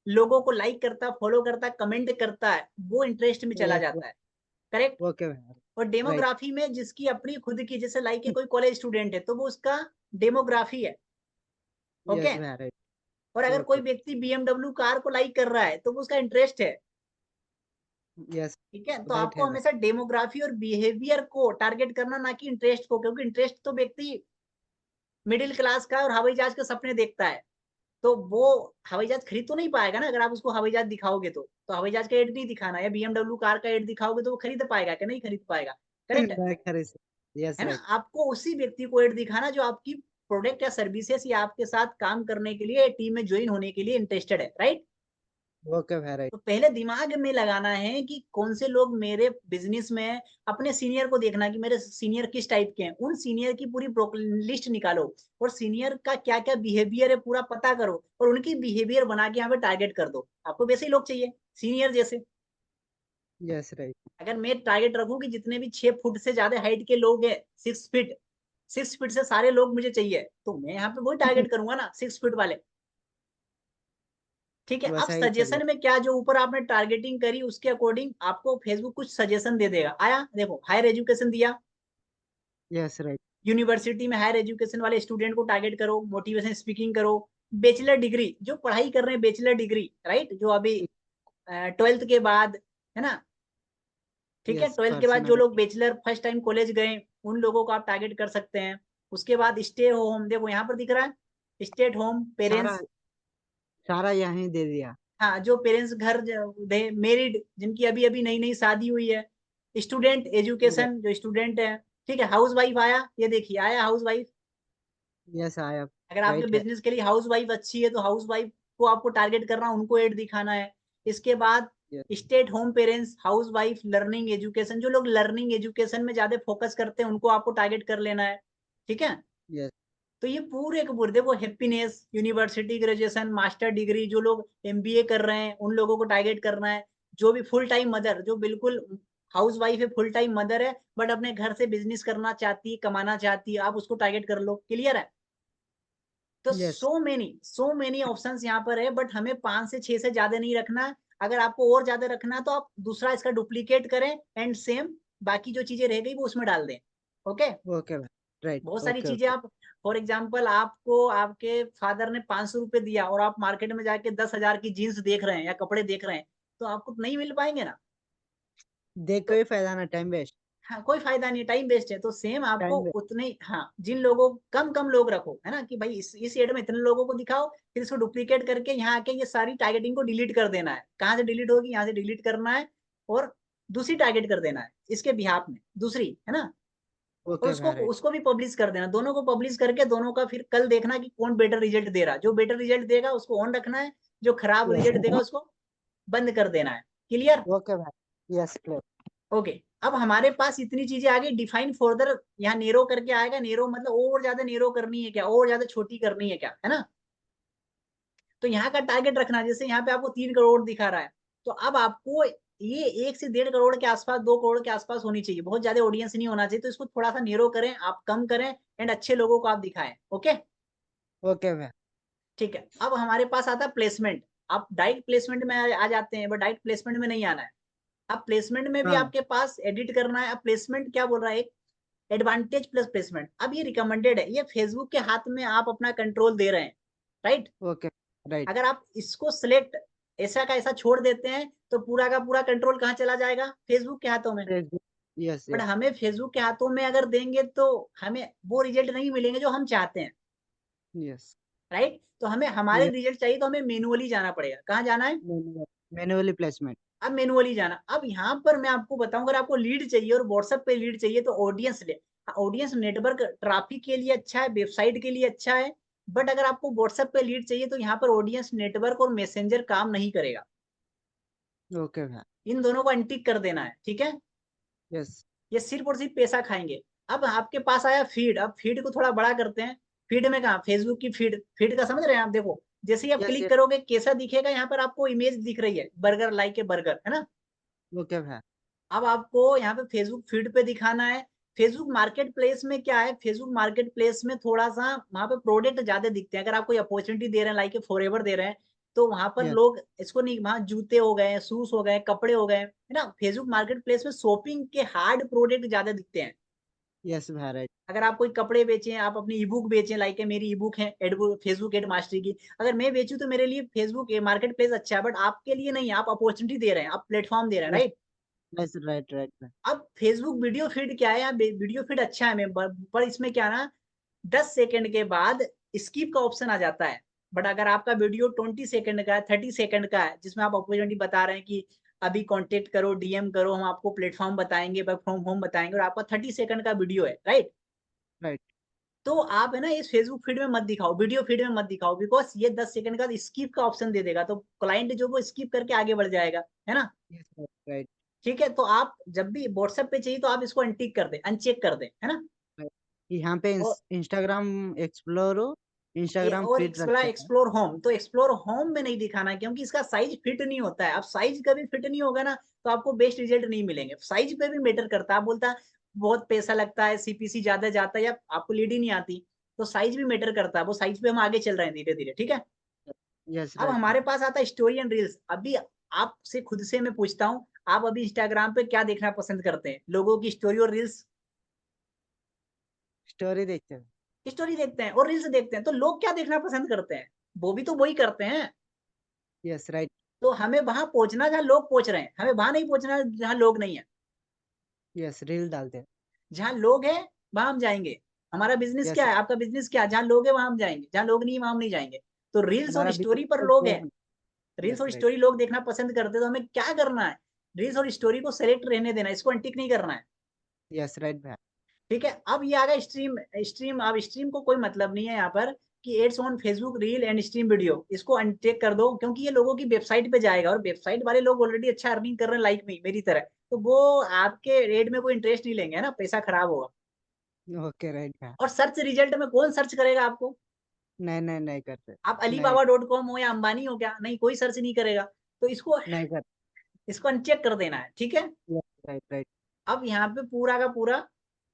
Speaker 1: लोगों को लाइक करता, फॉलो करता, कमेंट करता है, वो इंटरेस्ट में चला
Speaker 2: यस।
Speaker 1: जाता है, करेक्ट।
Speaker 2: ओके भैया।
Speaker 1: और
Speaker 2: राइट।
Speaker 1: डेमोग्राफी में जिसकी अपनी खुद की, जैसे लाइक के कोई कॉलेज स्टूडेंट है तो वो उसका डेमोग्राफी है, ओके।
Speaker 2: यस भैया राइट।
Speaker 1: और अगर कोई
Speaker 2: ओके।
Speaker 1: व्यक्ति बीएमडब्ल्यू कार को लाइक कर रहा है तो वो उसका इंटरेस्ट है,
Speaker 2: यस
Speaker 1: ठीक है। तो
Speaker 2: राइट
Speaker 1: आपको
Speaker 2: है भाई।
Speaker 1: हमेशा डेमोग्राफी और बिहेवियर को टारगेट करना, ना कि इंटरेस्ट को, क्योंकि इंटरेस्ट तो व्यक्ति मिडिल क्लास का और हवाई जहाज के सपने देखता है, तो वो हवाई जहाज खरीद तो नहीं पाएगा ना। अगर आप उसको हवाई जहाज दिखाओगे तो हवाई जहाज का एड नहीं दिखाना, या बीएमडब्ल्यू कार का एड दिखाओगे तो वो खरीद पाएगा कि नहीं खरीद पाएगा, करेक्ट है।
Speaker 2: मैं खरीद। यस
Speaker 1: है ना,
Speaker 2: राइट।
Speaker 1: आपको उसी व्यक्ति को एड दिखाना जो आपकी प्रोडक्ट या सर्विसेज या आपके साथ काम करने के लिए, टीम में ज्वाइन होने के लिए इंटरेस्टेड है, राइट।
Speaker 2: ओके भैया राइट।
Speaker 1: तो पहले दिमाग में लगाना है कि कौन से लोग मेरे बिजनेस में हैं। अपने सीनियर को देखना कि मेरे सीनियर किस टाइप के हैं, उन सीनियर की पूरी लिस्ट निकालो, और सीनियर का क्या क्या बिहेवियर है पूरा पता करो, और उनकी बिहेवियर बना के यहाँ पे टारगेट कर दो। आपको वैसे ही लोग चाहिए, सीनियर जैसे।
Speaker 2: Yes right.
Speaker 1: अगर मैं टारगेट रखूं कि जितने भी 6 फुट से ज्यादा हाइट के लोग हैं, 6 फीट, 6 फीट से सारे लोग मुझे चाहिए, तो मैं यहाँ पे वही टारगेट करूंगा ना, 6 फीट वाले। ठीक है, अब
Speaker 2: वैसा ही चलेगा।
Speaker 1: सजेशन में क्या, जो ऊपर आपने टारगेटिंग करी उसके अकॉर्डिंग आपको फेसबुक कुछ सजेशन दे देगा। आया देखो, हायर एजुकेशन दिया,
Speaker 2: यस राइट।
Speaker 1: यूनिवर्सिटी में हायर एजुकेशन वाले स्टूडेंट को टारगेट करो, मोटिवेशन स्पीकिंग करो, बैचलर डिग्री जो पढ़ाई कर रहे हैं, बैचलर डिग्री राइट, जो अभी 12th के बाद, है ना, ठीक है,
Speaker 2: यस
Speaker 1: 12th के बाद जो
Speaker 2: पर्सनल।
Speaker 1: लोग बैचलर फर्स्ट टाइम कॉलेज गए, उन लोगों को आप टारगेट कर सकते हैं। उसके बाद स्टे होम, देखो यहाँ पर दिख रहा है स्टेट होम
Speaker 2: सारा
Speaker 1: पेरेंट्स,
Speaker 2: सारा यहाँ दे दिया।
Speaker 1: हाँ जो पेरेंट्स घर मेरिड, जिनकी अभी अभी नई नई शादी हुई है, स्टूडेंट एजुकेशन जो स्टूडेंट है, ठीक है, हाउस वाइफ आया, ये देखिए आया house wife.
Speaker 2: Yes I am
Speaker 1: अगर आपके
Speaker 2: राइट है।
Speaker 1: बिजनेस के लिए हाउस वाइफ अच्छी है तो हाउस वाइफ को आपको टारगेट करना, उनको एड दिखाना है। इसके बाद
Speaker 2: yes
Speaker 1: state home parents, house wife, learning education, जो लोग लर्निंग एजुकेशन में ज्यादा फोकस करते हैं उनको आपको टारगेट कर लेना है, ठीक है।
Speaker 2: यस
Speaker 1: तो ये पूरे के पूरे देखो, happiness, university graduation, master degree, जो लोग एमबीए कर रहे हैं उन लोगों को टारगेट करना है। जो भी फुल टाइम मदर, जो बिल्कुल हाउस वाइफ है, फुल टाइम मदर है, बट अपने घर से बिजनेस करना चाहती है, कमाना चाहती है, आप उसको टारगेट कर लो। क्लियर है। तो
Speaker 2: यस
Speaker 1: सो मेनी ऑप्शंस यहाँ पर है, बट हमें 5 से 6 से ज्यादा नहीं रखना। अगर आपको और ज्यादा रखना तो आप दूसरा इसका डुप्लीकेट करें एंड सेम बाकी जो चीजें रह गई वो उसमें डाल दें। ओके।
Speaker 2: ओके भाई राइट
Speaker 1: बहुत सारी
Speaker 2: ओके
Speaker 1: चीजें
Speaker 2: ओके।
Speaker 1: आप, फॉर एग्जाम्पल आपको आपके फादर ने 500 रुपये दिया और आप मार्केट में जाके 10,000 की जीन्स देख रहे हैं या कपड़े देख रहे हैं, तो आपको नहीं मिल पाएंगे ना।
Speaker 2: देख
Speaker 1: तो
Speaker 2: कोई फायदा ना, टाइम वेस्ट।
Speaker 1: हाँ, कोई फायदा नहीं, टाइम वेस्ट है। तो सेम आपको
Speaker 2: टाइम वेस्ट।
Speaker 1: उतने हाँ, जिन लोगों, कम कम लोग रखो, है ना, कि भाई इस एड में इतने लोगों को दिखाओ, फिर इसको डुप्लीकेट करके यहाँ आके ये सारी टारगेटिंग को डिलीट कर देना है। कहाँ से डिलीट होगी, यहाँ से डिलीट करना है, और दूसरी टारगेट कर देना है इसके बिहाफ में, दूसरी, है ना। और
Speaker 2: ओके
Speaker 1: उसको
Speaker 2: भाई राइट।
Speaker 1: उसको भी पब्लिश कर देना, दोनों को पब्लिश करके दोनों का फिर कल देखना कि कौन बेटर रिजल्ट दे रहा है। जो बेटर रिजल्ट देगा उसको ऑन रखना है, जो खराब रिजल्ट देगा उसको बंद कर देना है। क्लियर।
Speaker 2: ओके भाई यस क्लियर।
Speaker 1: ओके। अब हमारे पास इतनी चीजें आ गई, डिफाइन फर्दर, यहाँ नेरो करके आएगा। नेरो मतलब और ज्यादा नेरो करनी है क्या, और ज्यादा छोटी करनी है क्या, है ना। तो यहाँ का टारगेट रखना, जैसे यहाँ पे आपको 3 करोड़ दिखा रहा है, तो अब आपको ये 1 से 1.5 करोड़ के आसपास, 2 करोड़ के आसपास होनी चाहिए, बहुत ज्यादा ऑडियंस नहीं होना चाहिए। तो इसको थोड़ा सा नेरो करें, आप कम करें, एंड अच्छे लोगों को आप दिखाएं। ओके।
Speaker 2: ओके भाई।
Speaker 1: ठीक है। अब हमारे पास आता है प्लेसमेंट। आप डायरेक्ट प्लेसमेंट में आ जाते हैं, बट डायरेक्ट प्लेसमेंट में नहीं आना है। अब प्लेसमेंट में भी
Speaker 2: हाँ
Speaker 1: आपके पास एडिट करना है। अब प्लेसमेंट क्या बोल रहा है, एडवांटेज प्लस प्लेसमेंट। अब ये रिकमेंडेड है, ये फेसबुक के हाथ में आप अपना कंट्रोल दे रहे हैं, राइट।
Speaker 2: Okay right.
Speaker 1: अगर आप इसको सिलेक्ट ऐसा का ऐसा छोड़ देते हैं तो पूरा का पूरा कंट्रोल कहाँ चला जाएगा, फेसबुक के हाथों में।
Speaker 2: फेसबुक। यस
Speaker 1: बट
Speaker 2: यस
Speaker 1: हमें फेसबुक के हाथों में अगर देंगे तो हमें वो रिजल्ट नहीं मिलेंगे जो हम चाहते हैं,
Speaker 2: यस।
Speaker 1: राइट। तो हमें हमारे
Speaker 2: ये
Speaker 1: रिजल्ट चाहिए तो हमें मैनुअली जाना पड़ेगा। कहाँ जाना है,
Speaker 2: मैनुअली प्लेसमेंट।
Speaker 1: अब मैनुअली जाना। अब यहाँ पर मैं आपको बताऊं, अगर आपको लीड चाहिए और व्हाट्सएप पे लीड चाहिए तो ऑडियंस ले, ऑडियंस नेटवर्क ट्रैफिक के लिए अच्छा है, वेबसाइट के लिए अच्छा है। बट अगर आपको व्हाट्सएप पे लीड चाहिए तो यहाँ पर ऑडियंस नेटवर्क और मैसेंजर काम नहीं करेगा।
Speaker 2: ओके भाई।
Speaker 1: इन दोनों को अनटिक कर देना है, ठीक है।
Speaker 2: यस
Speaker 1: ये सिर्फ और सिर्फ पैसा खाएंगे। अब आपके पास आया फीड, अब फीड को थोड़ा बड़ा करते हैं। फीड में कहा, फेसबुक की फीड, फीड का समझ रहे हैं आप, देखो जैसे ही आप
Speaker 2: यस
Speaker 1: क्लिक
Speaker 2: यस।
Speaker 1: करोगे कैसा दिखेगा, यहाँ पर आपको इमेज दिख रही है, बर्गर लाइक के बर्गर, है ना।
Speaker 2: ओके भाई।
Speaker 1: अब आपको यहाँ पे फेसबुक फीड पे दिखाना है। फेसबुक मार्केट प्लेस में क्या है, फेसबुक मार्केट प्लेस में थोड़ा सा वहां पे प्रोडक्ट ज्यादा दिखते हैं। अगर आप कोई अपॉर्चुनिटी दे रहे हैं, लाइक फॉरएवर दे रहे हैं, तो वहां पर
Speaker 2: यस
Speaker 1: लोग इसको नहीं, वहां जूते हो गए, शूज हो गए, कपड़े हो गए, है ना। फेसबुक मार्केट प्लेस में शॉपिंग के हार्ड प्रोडक्ट ज्यादा दिखते हैं।
Speaker 2: यस भाई राइट।
Speaker 1: अगर आप कोई कपड़े बेचें, आप अपनी ई बुक बेचें, लाइक मेरी ई बुक है फेसबुक एड मास्टरी की, अगर मैं बेचूं तो मेरे लिए फेसबुक मार्केट प्लेस अच्छा है, बट आपके लिए नहीं है। आप अपॉर्चुनिटी दे रहे हैं, आप प्लेटफॉर्म दे रहे हैं,
Speaker 2: yes
Speaker 1: right.
Speaker 2: Yes right right भाई।
Speaker 1: अब फेसबुक वीडियो फीड क्या है, वीडियो फीड अच्छा है मैं, पर इसमें क्या ना, 10 सेकंड के बाद स्किप का ऑप्शन आ जाता है। बट अगर आपका वीडियो 20 सेकंड का है, 30 सेकंड का है, जिसमें आप अपॉर्चुनिटी बता रहे हैं कि अभी कांटेक्ट करो, डीएम करो, हम आपको प्लेटफॉर्म बताएंगे, वर्क फ्रॉम होम बताएंगे, और आपका 30 सेकंड का वीडियो है, राइट।
Speaker 2: राइट।
Speaker 1: तो आप है ना इस फेसबुक फीड में मत दिखाओ, वीडियो फीड में मत दिखाओ, बिकॉज ये 10 सेकंड का स्किप का ऑप्शन दे देगा, तो क्लाइंट जो वो स्किप करके आगे बढ़ जाएगा, है ना।
Speaker 2: Yes right.
Speaker 1: ठीक है। तो आप जब भी व्हाट्सएप पे चाहिए तो आप इसको अनटिक कर दें, अनचेक कर दें, है ना।
Speaker 2: यहाँ पे
Speaker 1: और
Speaker 2: इंस्टाग्राम एक्सप्लोर हो, इंस्टाग्राम
Speaker 1: और
Speaker 2: फीड रख
Speaker 1: वाला
Speaker 2: सकते हैं।
Speaker 1: एक्सप्लोर होम, तो एक्सप्लोर होम में नहीं दिखाना है, क्योंकि इसका साइज फिट नहीं होता है। अब साइज कभी फिट नहीं होगा ना, तो आपको बेस्ट रिजल्ट नहीं मिलेंगे। साइज पे भी मैटर करता है। आप बोलता है बहुत पैसा लगता है, सीपीसी ज्यादा जाता है, या आपको लीड ही नहीं आती, तो साइज भी मैटर करता है। वो साइज पे हम आगे चल रहे हैं धीरे धीरे, ठीक है।
Speaker 2: यस
Speaker 1: अब
Speaker 2: राइट
Speaker 1: हमारे पास आता है स्टोरी एंड रील्स। अभी आपसे खुद से मैं पूछता हूँ, आप अभी इंस्टाग्राम पे क्या देखना पसंद करते हैं, लोगों की स्टोरी और रील्स।
Speaker 2: स्टोरी देखते हैं।
Speaker 1: स्टोरी देखते हैं और रील्स देखते हैं। तो लोग क्या देखना पसंद करते हैं? वो भी तो वही करते हैं।
Speaker 2: Yes right.
Speaker 1: तो हमें वहां पहुंचना जहां लोग पहुंच रहे हैं, हमें वहां नहीं पहुंचना जहां लोग नहीं है।
Speaker 2: यस रील डालते हैं।
Speaker 1: जहां लोग हैं वहां हम जाएंगे। हमारा बिजनेस
Speaker 2: यस
Speaker 1: क्या है, आपका बिजनेस क्या है? जहां लोग है वहां हम जाएंगे, जहां लोग नहीं है वहां हम नहीं जाएंगे। तो रील्स और
Speaker 2: हमारा
Speaker 1: स्टोरी पर
Speaker 2: बिजनेस
Speaker 1: लोग
Speaker 2: जो
Speaker 1: हैं।
Speaker 2: है।
Speaker 1: रील्स
Speaker 2: यस
Speaker 1: और
Speaker 2: राइट।
Speaker 1: स्टोरी लोग देखना पसंद करते हैं, तो हमें क्या करना है? रील्स और स्टोरी को सेलेक्ट रहने देना, इसको अनटिक नहीं करना है।
Speaker 2: यस राइट भैया।
Speaker 1: ठीक है, अब ये आ गया स्ट्रीम। स्ट्रीम, अब स्ट्रीम को कोई मतलब नहीं है यहाँ पर कि ads on Facebook reel and stream video, इसको अनचेक कर दो, क्योंकि ये लोगों की वेबसाइट पे जाएगा और वेबसाइट वाले लोग ऑलरेडी अच्छा अर्निंग कर रहे हैं, लाइक मी मेरी तरह। तो वो आपके एड में कोई इंटरेस्ट नहीं लेंगे, है ना, पैसा खराब होगा।
Speaker 2: ओके राइट भैया।
Speaker 1: और सर्च रिजल्ट में कौन सर्च करेगा आपको?
Speaker 2: नहीं नहीं नहीं करते।
Speaker 1: आप
Speaker 2: नहीं
Speaker 1: alibaba.com हो या अंबानी हो क्या, नहीं, कोई सर्च नहीं करेगा। तो इसको
Speaker 2: नहीं करते।
Speaker 1: इसको अनचेक कर देना है, ठीक है।
Speaker 2: Yes right right.
Speaker 1: अब यहाँ पे पूरा का पूरा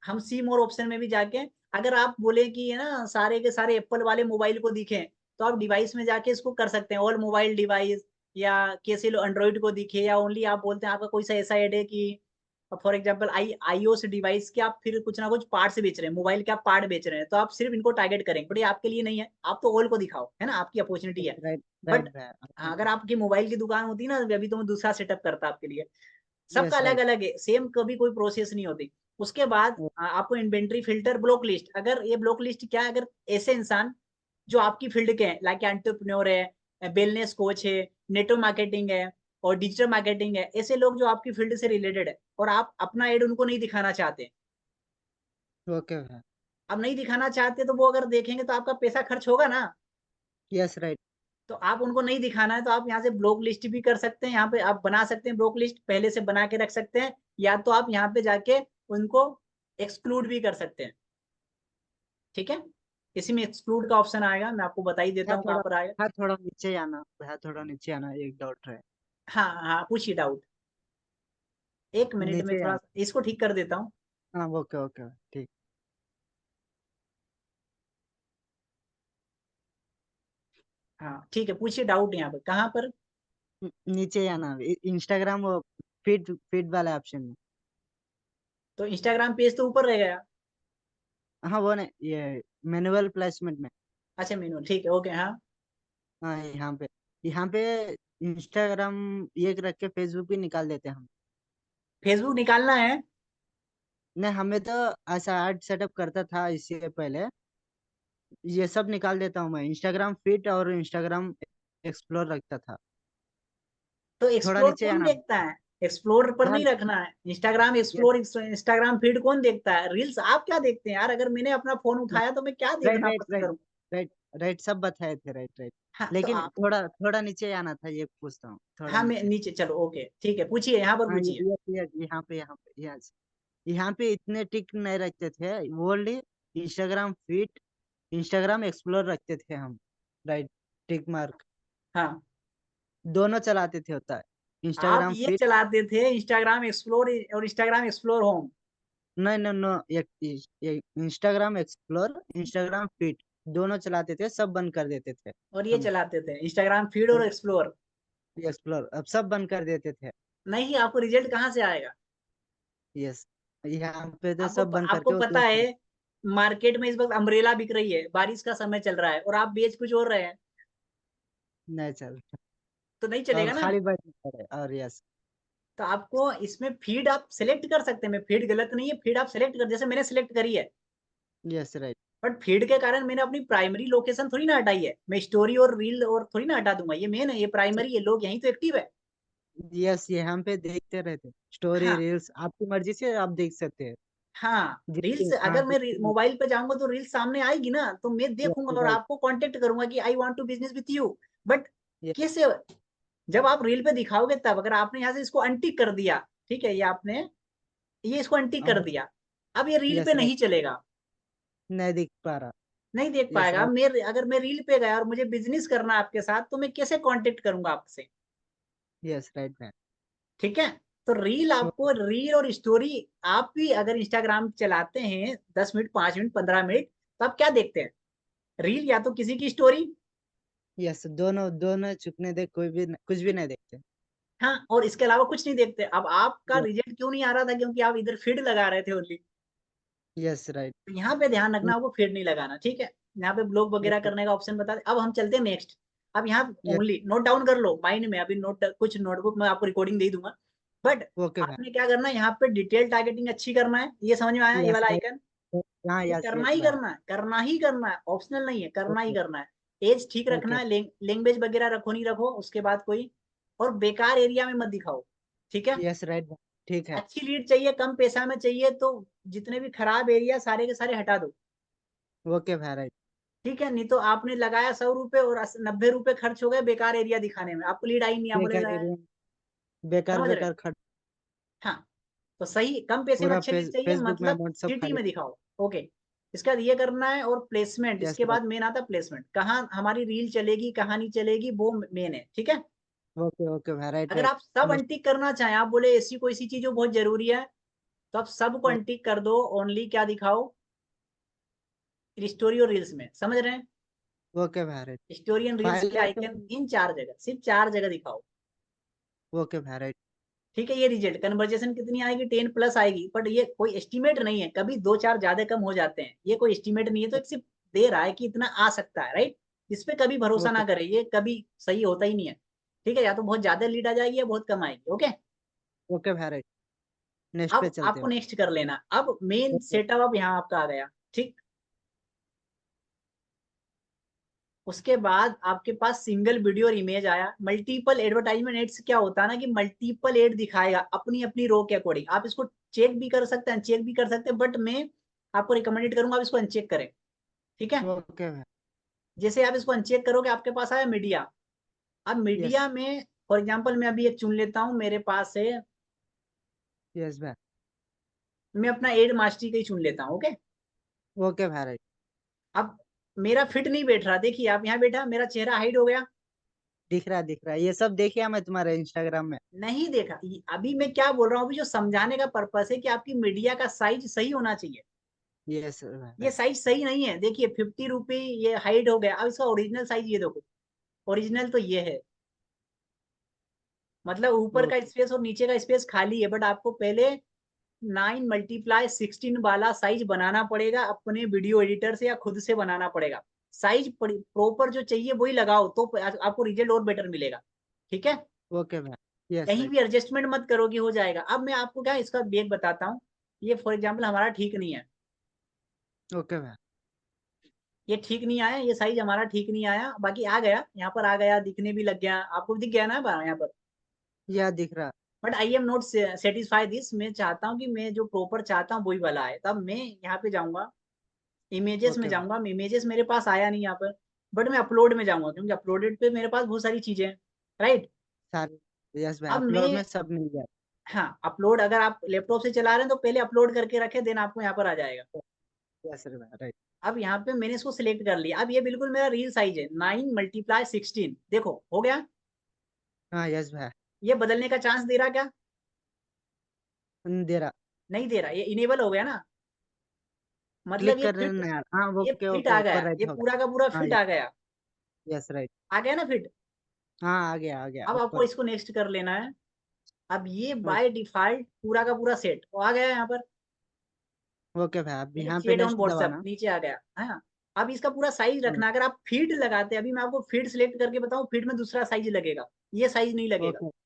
Speaker 1: हम सी मोर ऑप्शन में भी जाके, अगर आप बोले कि है ना सारे के सारे एप्पल वाले मोबाइल को दिखे, तो आप डिवाइस में जाके इसको कर सकते हैं, ऑल मोबाइल डिवाइस, या कैसे लो एंड्रॉइड को दिखे, या ओनली आप बोलते हैं आपका कोई सा ऐसा ऐड है कि फॉर एग्जाम्पल आईओएस डिवाइस के आप फिर कुछ ना कुछ पार्ट्स बेच रहे हैं, मोबाइल के आप पार्ट बेच रहे हैं, तो आप सिर्फ इनको टारगेट करेंगे, बट ये आपके लिए नहीं है, आप तो ऑल को दिखाओ, है ना, आपकी अपॉर्चुनिटी
Speaker 2: यस
Speaker 1: है।
Speaker 2: राइट
Speaker 1: बट
Speaker 2: राइट भैया।
Speaker 1: अगर आपकी मोबाइल की दुकान होती ना, अभी तो मैं दूसरा सेटअप करता आपके लिए। सबका
Speaker 2: यस
Speaker 1: अलग
Speaker 2: राइट।
Speaker 1: अलग है, सेम कभी कोई प्रोसेस नहीं होती। उसके बाद आपको इन्वेंट्री फिल्टर, ब्लॉक लिस्ट, अगर ये ब्लॉक लिस्ट क्या है, अगर ऐसे इंसान जो आपकी फील्ड के हैं, लाइक एंटरप्रेन्योर है, वेलनेस कोच है, नेटवर्क मार्केटिंग है और डिजिटल मार्केटिंग है, ऐसे लोग जो आपकी फील्ड से रिलेटेड है और आप अपना एड उनको नहीं दिखाना चाहते,
Speaker 2: ओके भैया।
Speaker 1: अब नहीं दिखाना चाहते, तो वो अगर देखेंगे तो आपका पैसा खर्च होगा ना।
Speaker 2: Yes right.
Speaker 1: तो आप उनको नहीं दिखाना है, तो आप यहाँ से ब्लॉक लिस्ट भी कर सकते हैं, यहाँ पे आप बना सकते हैं ब्लॉक लिस्ट, पहले से बना के रख सकते हैं, या तो आप यहाँ पे जाके उनको एक्सक्लूड भी कर सकते हैं। ठीक है, इसी में एक्सक्लूड का ऑप्शन आएगा, मैं आपको बता ही देता
Speaker 2: भैया
Speaker 1: हूँ कहाँ
Speaker 2: थोड़ा।
Speaker 1: पर आएगा।
Speaker 2: हाँ थोड़ा नीचे आना भैया, थोड़ा नीचे आना, एक डाउट है।
Speaker 1: हाँ हाँ, पूछिए डाउट। एक मिनट में
Speaker 2: नीचे
Speaker 1: थोड़ा
Speaker 2: आना।
Speaker 1: सा इसको ठीक कर देता हूँ।
Speaker 2: हाँ ओके ओके ठीक।
Speaker 1: हाँ ठीक है, पूछिए डाउट यहाँ पर कहाँ पर।
Speaker 2: नीचे आना, इंस्टाग्राम वो फीड फीड वाला ऑप्शन में।
Speaker 1: तो इंस्टाग्राम पेज तो ऊपर रह गया।
Speaker 2: हाँ वो नहीं, ये मैनुअल प्लेसमेंट में।
Speaker 1: अच्छा मेनू, ठीक है, ओके, हाँ।
Speaker 2: हाँ यहाँ पे इंस्टाग्राम ये रख के फेसबुक भी निकाल देते हैं हम।
Speaker 1: फेसबुक निकालना है?
Speaker 2: नहीं हमें तो ऐसा ऐड सेटअप करता था इससे पहले। ये सब निकाल देता हूँ मैं, इंस्टाग्राम फीड और इंस्टाग्राम एक्सप्लोर रखता था।
Speaker 1: तो
Speaker 2: थोड़ा
Speaker 1: एक्सप्लोर
Speaker 2: नीचे
Speaker 1: कौन
Speaker 2: आना।
Speaker 1: देखता है? एक्सप्लोर पर
Speaker 2: हाँ
Speaker 1: नहीं रखना है, इंस्टाग्राम एक्सप्लोर, इंस्टाग्राम फीड कौन देखता है? रील्स आप क्या देखते हैं यार? अगर मैंने अपना फोन उठाया तो मैं क्या
Speaker 2: राइट
Speaker 1: देखना
Speaker 2: राइट
Speaker 1: पसंद
Speaker 2: राइट
Speaker 1: करूँ?
Speaker 2: राइट राइट सब बताए थे राइट राइट।
Speaker 1: हाँ तो
Speaker 2: लेकिन
Speaker 1: आप,
Speaker 2: थोड़ा थोड़ा नीचे आना था, ये पूछता हूँ थोड़ा
Speaker 1: हाँ मैं
Speaker 2: नीचे।
Speaker 1: नीचे, चलो ओके ठीक है, पूछिए यहाँ पर
Speaker 2: हाँ
Speaker 1: पूछिए।
Speaker 2: यहाँ पे इतने टिक नहीं रखते थे, only Instagram feed Instagram explore रखते थे हम। राइट। टिक मार्क
Speaker 1: हाँ,
Speaker 2: दोनों चलाते थे होता है।
Speaker 1: आप
Speaker 2: इंस्टाग्राम
Speaker 1: ये
Speaker 2: फीड।
Speaker 1: चलाते थे इंस्टाग्राम एक्सप्लोर और इंस्टाग्राम एक्सप्लोर होम,
Speaker 2: नहीं नहीं नो, ये इंस्टाग्राम एक्सप्लोर इंस्टाग्राम फीड दोनों चलाते थे, सब बंद कर देते थे
Speaker 1: और ये
Speaker 2: हम।
Speaker 1: चलाते थे इंस्टाग्राम फीड और एक्सप्लोर?
Speaker 2: एक्सप्लोर अब सब बंद कर देते थे।
Speaker 1: नहीं, आपको रिजल्ट कहाँ से आएगा?
Speaker 2: यस। यहाँ पे तो
Speaker 1: आपको
Speaker 2: सब बंद
Speaker 1: आपको
Speaker 2: करके वो
Speaker 1: पता
Speaker 2: क्लोज कर।
Speaker 1: है मार्केट में इस वक्त अम्ब्रेला बिक रही है, बारिश का समय चल रहा है और आप बेच कुछ और रहे हैं,
Speaker 2: नहीं चल।
Speaker 1: तो नहीं
Speaker 2: और
Speaker 1: चलेगा ना।
Speaker 2: खाली बैठ पड़े और यस।
Speaker 1: तो आपको इसमें फीड आप सिलेक्ट कर सकते हैं, मैं फीड गलत नहीं है, फीड आप सिलेक्ट कर, जैसे मैंने सिलेक्ट करी है।
Speaker 2: Yes right.
Speaker 1: बट फीड के कारण मैंने अपनी प्राइमरी लोकेशन थोड़ी ना हटाई है, मैं स्टोरी और रील और थोड़ी ना हटा दूंगा, ये मेन है, ये प्राइमरी है, लोग यहीं तो एक्टिव है।
Speaker 2: यस ये हम पे देखते रहते, स्टोरी
Speaker 1: हाँ
Speaker 2: रील्स आपकी मर्जी से आप देख सकते हैं।
Speaker 1: हाँ, रील्स
Speaker 2: जितने हाँ
Speaker 1: अगर मैं
Speaker 2: जितने।
Speaker 1: मोबाइल पे जाऊंगा तो रील्स सामने आएगी ना, तो मैं देखूंगा
Speaker 2: यस
Speaker 1: और
Speaker 2: राइट।
Speaker 1: आपको कांटेक्ट करूंगा कि I want to business with you. But
Speaker 2: yes.
Speaker 1: कैसे? जब आप रील पे दिखाओगे तब, अगर आपने यहाँ से इसको अनटिक कर दिया, ठीक है, ये आपने ये इसको अनटिक कर
Speaker 2: और
Speaker 1: दिया, अब ये रील पे
Speaker 2: यस राइट।
Speaker 1: नहीं चलेगा,
Speaker 2: नहीं दिख पा रहा।
Speaker 1: नहीं देख
Speaker 2: यस
Speaker 1: पाएगा।
Speaker 2: राइट।
Speaker 1: अगर मैं रील पे गया और मुझे बिजनेस करना है आपके साथ, तो मैं कैसे कांटेक्ट करूंगा आपसे?
Speaker 2: Yes right ma'am.
Speaker 1: ठीक है, तो रील, आपको रील और स्टोरी, आप भी अगर इंस्टाग्राम चलाते हैं 10 मिनट, 5 मिनट, 15 मिनट, तो आप क्या देखते हैं? रील या तो किसी की स्टोरी।
Speaker 2: यस दोनों दोनों चुकने दे, कोई भी कुछ भी नहीं देखते।
Speaker 1: हाँ, और इसके अलावा कुछ नहीं देखते। अब आपका
Speaker 2: यस।
Speaker 1: रिजल्ट क्यों नहीं आ रहा था? क्योंकि आप इधर फीड लगा रहे थे ओनली।
Speaker 2: Yes right.
Speaker 1: तो यहाँ पे ध्यान रखना, आपको फेड नहीं लगाना, ठीक है। यहाँ पे ब्लॉग वगैरह
Speaker 2: ओके।
Speaker 1: करने का ऑप्शन बता दे। अब हम चलते हैं नेक्स्ट। अब यहाँ
Speaker 2: यस।
Speaker 1: ओनली नोट डाउन कर लो माइंड में, अभी नोट कुछ नोटबुक में आपको रिकॉर्डिंग दे दूंगा। बट
Speaker 2: ओके भाई।
Speaker 1: आपने क्या करना है, यहाँ पे डिटेल टारगेटिंग अच्छी करना है, ये समझ में आया, ये
Speaker 2: यस
Speaker 1: वाला
Speaker 2: राइट।
Speaker 1: आइकन।
Speaker 2: हाँ
Speaker 1: ये
Speaker 2: यस
Speaker 1: करना
Speaker 2: यस
Speaker 1: ही
Speaker 2: भाई।
Speaker 1: करना है, करना ही करना है, ऑप्शनल नहीं है, करना ही
Speaker 2: ओके।
Speaker 1: करना है। एज ठीक रखना
Speaker 2: ओके।
Speaker 1: है, लैंग्वेज वगैरह रखो नहीं रखो उसके बाद कोई, और बेकार एरिया में मत दिखाओ, ठीक है।
Speaker 2: यस राइट भाई। ठीक है।
Speaker 1: अच्छी लीड चाहिए, कम पैसा में चाहिए, तो जितने भी खराब एरिया सारे के सारे हटा दो,
Speaker 2: ओके भाई राइट।
Speaker 1: ठीक है। नहीं तो आपने लगाया 100 रुपए और 90 रुपए खर्च हो गए बेकार एरिया दिखाने में, आपको लीड आई नहीं, आप
Speaker 2: बेकार
Speaker 1: बोले
Speaker 2: एरिया, बेकार
Speaker 1: समझ रहे।
Speaker 2: बेकार खट,
Speaker 1: हाँ, तो सही कम पैसे में
Speaker 2: पूरा
Speaker 1: अच्छे लीड चाहिए,
Speaker 2: फेसबुक में
Speaker 1: मतलब
Speaker 2: अमाउंट सब
Speaker 1: सिटी
Speaker 2: खाली।
Speaker 1: में दिखाओ। ओके, इसका बाद ये करना है, और प्लेसमेंट
Speaker 2: यस
Speaker 1: इसके
Speaker 2: राइट।
Speaker 1: बाद मेन आता है प्लेसमेंट, कहाँ हमारी रील चलेगी कहाँ नहीं चलेगी वो मेन है, ठीक है।
Speaker 2: ओके ओके भाई राइट
Speaker 1: अगर
Speaker 2: राइट।
Speaker 1: आप सब
Speaker 2: नेक्स्ट।
Speaker 1: अनटिक करना चाहें, आप बोले ऐसी कोई सी चीज जो बहुत जरूरी है, तो आप सबको अनटिक कर दो, ओनली क्या दिखाओ, स्टोरी और रील्स में, समझ रहे हैं।
Speaker 2: ओके भाई right.
Speaker 1: Story and reels
Speaker 2: file
Speaker 1: के
Speaker 2: है तो।
Speaker 1: आइकन इन 4 जगह, सिर्फ 4 जगह दिखाओ,
Speaker 2: ओके भाई राइट।
Speaker 1: ठीक है। ये रिजल्ट कन्वर्जेशन कितनी आएगी, 10+ आएगी, बट ये कोई एस्टिमेट नहीं है, कभी 2-4 ज्यादा कम हो जाते हैं, ये कोई एस्टिमेट नहीं है, तो एक सिर्फ दे रहा है कि इतना आ सकता है, राइट। इस पे कभी भरोसा
Speaker 2: ओके।
Speaker 1: ना करें, ये कभी सही होता ही नहीं है, ठीक है। या तो बहुत ज्यादा लीड आ जाएगी या बहुत कम आएगी, ओके।
Speaker 2: ओके भाई राइट। नेक्स्ट पे
Speaker 1: अब
Speaker 2: चलते
Speaker 1: आपको
Speaker 2: हैं।
Speaker 1: नेक्स्ट कर लेना, अब मेन
Speaker 2: ओके।
Speaker 1: सेटअप अब यहाँ आपका आ गया, ठीक। उसके बाद आपके पास सिंगल वीडियो और इमेज आया। मल्टीपल एडवर्टाइजमेंट एड्स क्या होता है ना, कि मल्टीपल एड दिखाएगा अपनी अपनी रो के अकॉर्डिंग, आप इसको चेक भी कर सकते हैं, चेक भी कर सकते हैं, बट मैं आपको रिकमेंडेड करूंगा आप इसको अनचेक करें, ठीक है।
Speaker 2: ओके भाई।
Speaker 1: जैसे आप इसको अनचेक करोगे, आपके पास आया मीडिया। अब
Speaker 2: यस।
Speaker 1: मीडिया में फॉर एग्जाम्पल मैं अभी एक चुन लेता हूँ, मेरे पास है,
Speaker 2: यस भाई।
Speaker 1: मैं अपना एड मास्टरी का ही चुन लेता हूँ, ओके।
Speaker 2: ओके भाई राइट।
Speaker 1: अब मेरा फिट नहीं बैठ रहा, देखिए आप यहाँ बैठा, मेरा चेहरा हाइड हो गया,
Speaker 2: दिख रहा है, ये सब देखिए मैं तुम्हारे इंस्टाग्राम में।
Speaker 1: नहीं देखा। अभी मैं क्या बोल रहा हूँ, अभी जो समझाने का पर्पस है कि आपकी मीडिया का साइज सही होना चाहिए।
Speaker 2: यस भाई
Speaker 1: ये
Speaker 2: राइट।
Speaker 1: साइज सही नहीं है, देखिए 50 रुपये ये हाइड हो गया। अब इसका ओरिजिनल साइज ये देखो, ओरिजिनल तो ये है, मतलब ऊपर का
Speaker 2: ओके।
Speaker 1: स्पेस और नीचे का स्पेस खाली है, बट आपको पहले 9x16 वाला साइज बनाना पड़ेगा अपने वीडियो एडिटर से, या खुद से बनाना पड़ेगा। साइज प्रॉपर जो चाहिए वही लगाओ, तो आपको रिजल्ट और बेटर मिलेगा, ठीक है।
Speaker 2: ओके भाई। यस
Speaker 1: कहीं
Speaker 2: राइट।
Speaker 1: भी एडजस्टमेंट मत करो कि हो जाएगा। अब मैं आपको क्या इसका बेग बताता हूँ, ये फॉर एग्जाम्पल हमारा ठीक नहीं है,
Speaker 2: ओके भाई।
Speaker 1: ये ठीक नहीं आया, ये साइज हमारा ठीक नहीं आया, बाकी आ गया, यहाँ पर आ गया, दिखने भी लग गया, आपको दिख गया ना यहाँ पर।
Speaker 2: यह दिख रहा।
Speaker 1: But I am not satisfy this, मैं चाहता हूँ कि मैं जो प्रॉपर चाहता हूँ वही वाला आए, तब मैं यहाँ पे जाऊंगा, इमेजेस में
Speaker 2: ओके भाई।
Speaker 1: जाऊंगा, इमेजेस मेरे पास आया नहीं यहाँ पर, बट मैं अपलोड में जाऊंगा, क्योंकि अपलोडेड पे मेरे पास बहुत सारी चीजें हैं, राइट।
Speaker 2: सारे यस भाई,
Speaker 1: अब
Speaker 2: अपलोड में
Speaker 1: मैं,
Speaker 2: सब मिल जाए।
Speaker 1: हाँ अपलोड, अगर आप लैपटॉप से चला रहे हैं तो पहले अपलोड करके रखे, देन आपको यहाँ पर आ जाएगा।
Speaker 2: यस भाई राइट।
Speaker 1: अब यहाँ पे मैंने इसको सिलेक्ट कर लिया, अब ये बिल्कुल मेरा रील साइज है, 9x16, देखो हो गया।
Speaker 2: हाँ यस भाई।
Speaker 1: ये बदलने का चांस दे रहा क्या,
Speaker 2: दे रहा।
Speaker 1: नहीं दे रहा, ये इनेबल हो गया ना, मतलब
Speaker 2: क्लिक
Speaker 1: ये
Speaker 2: कर रहे हैं
Speaker 1: फिट,
Speaker 2: ना यार, हाँ
Speaker 1: ये
Speaker 2: ओके
Speaker 1: फिट
Speaker 2: ओके
Speaker 1: आ
Speaker 2: ऊपर
Speaker 1: गया, ये
Speaker 2: राइट होगा।
Speaker 1: पूरा का पूरा
Speaker 2: हाँ
Speaker 1: फिट आ गया,
Speaker 2: यस राइट।
Speaker 1: आ गया ना फिट।
Speaker 2: हाँ आ गया
Speaker 1: अब आपको
Speaker 2: ऊपर।
Speaker 1: इसको नेक्स्ट कर लेना है। अब ये बाय
Speaker 2: ओके।
Speaker 1: डिफॉल्ट पूरा का पूरा सेट आ गया यहाँ पर,
Speaker 2: ओके भाई, अब
Speaker 1: देखिए
Speaker 2: यहाँ पे
Speaker 1: चेट ऑन
Speaker 2: नेक्स्ट
Speaker 1: व्हाट्सएप
Speaker 2: दबाना।
Speaker 1: नीचे आ गया है ना। अब इसका पूरा साइज
Speaker 2: हाँ।
Speaker 1: रखना, अगर आप फीड लगाते हैं, अभी मैं आपको फीड सिलेक्ट करके बताऊं, फीड में दूसरा साइज लगेगा, ये साइज नहीं लगेगा,
Speaker 2: ओके।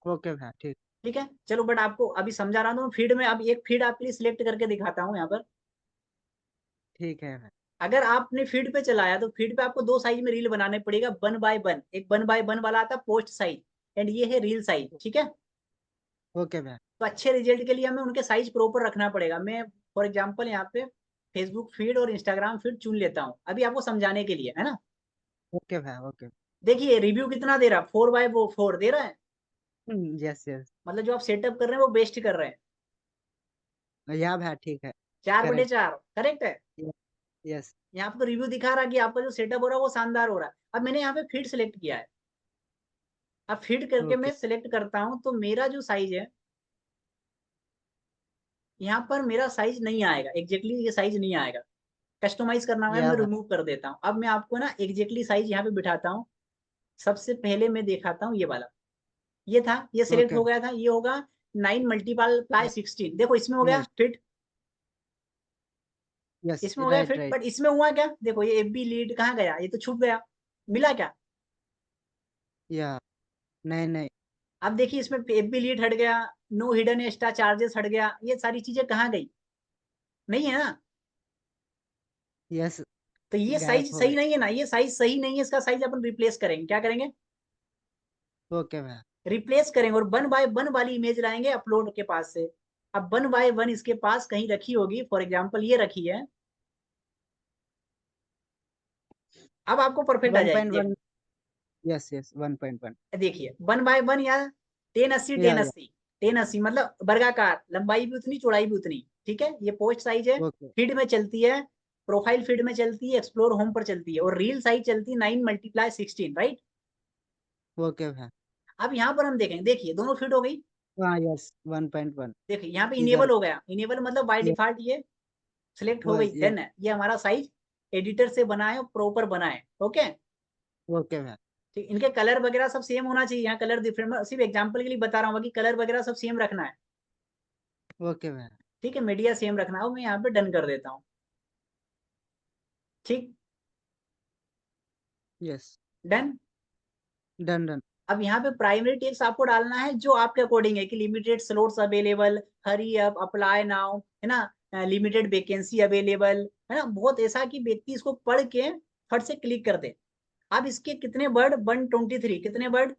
Speaker 2: ओके भाई ठीक।
Speaker 1: ठीक है। चलो, बट आपको अभी समझा रहा हूँ फीड में, अब एक फीड आपके लिए सिलेक्ट करके दिखाता हूँ यहाँ पर।
Speaker 2: ठीक है भाई।
Speaker 1: अगर आपने फीड पे चलाया तो फीड पे आपको 2 साइज में रील बनाने पड़ेगा, 1x1, एक 1x1 वाला आता है पोस्ट साइज, एंड ये है रील साइज, ठीक है।
Speaker 2: ओके भाई।
Speaker 1: तो अच्छे रिजल्ट के लिए हमें उनके साइज प्रॉपर रखना पड़ेगा। मैं फॉर एग्जाम्पल यहाँ पे फेसबुक फीड और इंस्टाग्राम फीड चुन लेता हूँ अभी आपको समझाने के लिए, है ना।
Speaker 2: ओके भाई। ओके।
Speaker 1: देखिए रिव्यू कितना दे रहा, 4x4 दे रहा है,
Speaker 2: यस यस।
Speaker 1: मतलब जो आप सेटअप कर रहे हैं वो बेस्ट कर रहे हैं।
Speaker 2: या भाई ठीक है।
Speaker 1: 4/4 करेक्ट है।
Speaker 2: यस।
Speaker 1: यहाँ आपको रिव्यू दिखा रहा है कि आपका जो सेटअप हो रहा है वो शानदार हो रहा है। अब मैंने यहाँ पे फीड सेलेक्ट किया है, अब फीड करके
Speaker 2: ओके।
Speaker 1: मैं सिलेक्ट करता हूँ, तो मेरा जो साइज है यहाँ पर, मेरा साइज नहीं आएगा एग्जैक्टली, ये साइज नहीं आएगा, कस्टमाइज करना है,
Speaker 2: या
Speaker 1: मैं
Speaker 2: भाई।
Speaker 1: रिमूव कर देता हूँ। अब मैं आपको ना एग्जैक्टली साइज यहाँ पे बिठाता हूँ। सबसे पहले मैं दिखाता हूँ ये वाला, ये था, ये सिलेक्ट
Speaker 2: ओके।
Speaker 1: हो गया था, ये होगा 9x16, देखो इसमें हो गया
Speaker 2: नेक्स्ट।
Speaker 1: फिट।
Speaker 2: यस,
Speaker 1: इसमें हो गया
Speaker 2: राइट
Speaker 1: फिट,
Speaker 2: राइट।
Speaker 1: बट इसमें हुआ क्या, देखो ये एफ बी लीड कहाँ गया, ये तो छूट गया, मिला क्या?
Speaker 2: या नहीं नहीं।
Speaker 1: अब देखिए इसमें एफ बी लीड हट गया, नो हिडन एक्स्ट्रा चार्जेस हट गया, ये सारी चीजें कहाँ गई, नहीं है ना।
Speaker 2: यस,
Speaker 1: तो ये
Speaker 2: गायब
Speaker 1: साइज
Speaker 2: हो
Speaker 1: सही
Speaker 2: गए।
Speaker 1: नहीं है ना, ये साइज सही नहीं है, इसका साइज अपन रिप्लेस करेंगे, क्या करेंगे,
Speaker 2: ओके भैया।
Speaker 1: रिप्लेस करेंगे और वन बाय वन वाली इमेज लाएंगे अपलोड के पास से। अब वन बाय वन इसके पास कहीं रखी होगी, फॉर एग्जाम्पल ये रखी है, अब आपको परफेक्ट आ
Speaker 2: वन
Speaker 1: जाएगी,
Speaker 2: पॉइंट
Speaker 1: देख
Speaker 2: वन यस यस, 1.1।
Speaker 1: देखिए वन बाय वन या 1080
Speaker 2: या
Speaker 1: 1080 1080 मतलब वर्गाकार, लंबाई भी उतनी चौड़ाई भी उतनी, ठीक है, ये पोस्ट साइज है,
Speaker 2: ओके
Speaker 1: फीड में चलती है, प्रोफाइल फीड में चलती है, एक्सप्लोर होम पर चलती है, और रील साइज चलती है 9 × 16, राइट।
Speaker 2: ओके भैया।
Speaker 1: अब यहाँ पर हम देखेंगे, देखिए दोनों फीड हो गई,
Speaker 2: हाँ यस, 1.1।
Speaker 1: देखिए यहाँ पे
Speaker 2: इधर।
Speaker 1: इनेबल हो गया, इनेबल मतलब बाय
Speaker 2: यस
Speaker 1: डिफॉल्ट ये सिलेक्ट हो गई,
Speaker 2: यस।
Speaker 1: डन है, ये हमारा साइज एडिटर से बना है, प्रॉपर बना है, ओके।
Speaker 2: ओके भैया।
Speaker 1: ठीक, इनके कलर वगैरह सब सेम होना चाहिए, यहाँ कलर डिफरेंट, सिर्फ एग्जांपल के लिए बता रहा हूँ, बाकी कलर वगैरह सब सेम रखना है,
Speaker 2: ओके भैया।
Speaker 1: ठीक है, मीडिया सेम रखना है, मैं यहाँ पे डन कर देता हूँ, ठीक,
Speaker 2: यस।
Speaker 1: डन।
Speaker 2: Done done.
Speaker 1: अब यहाँ पे प्राइमरी टेक्स्ट आपको डालना है जो आपके अकॉर्डिंग है, कि limited slots available, hurry up, apply now, है ना, लिमिटेड वैकेंसी अवेलेबल, है ना, बहुत ऐसा कि व्यक्ति इसको पढ़ के फट से क्लिक कर दे। अब इसके कितने वर्ड, 123, कितने वर्ड,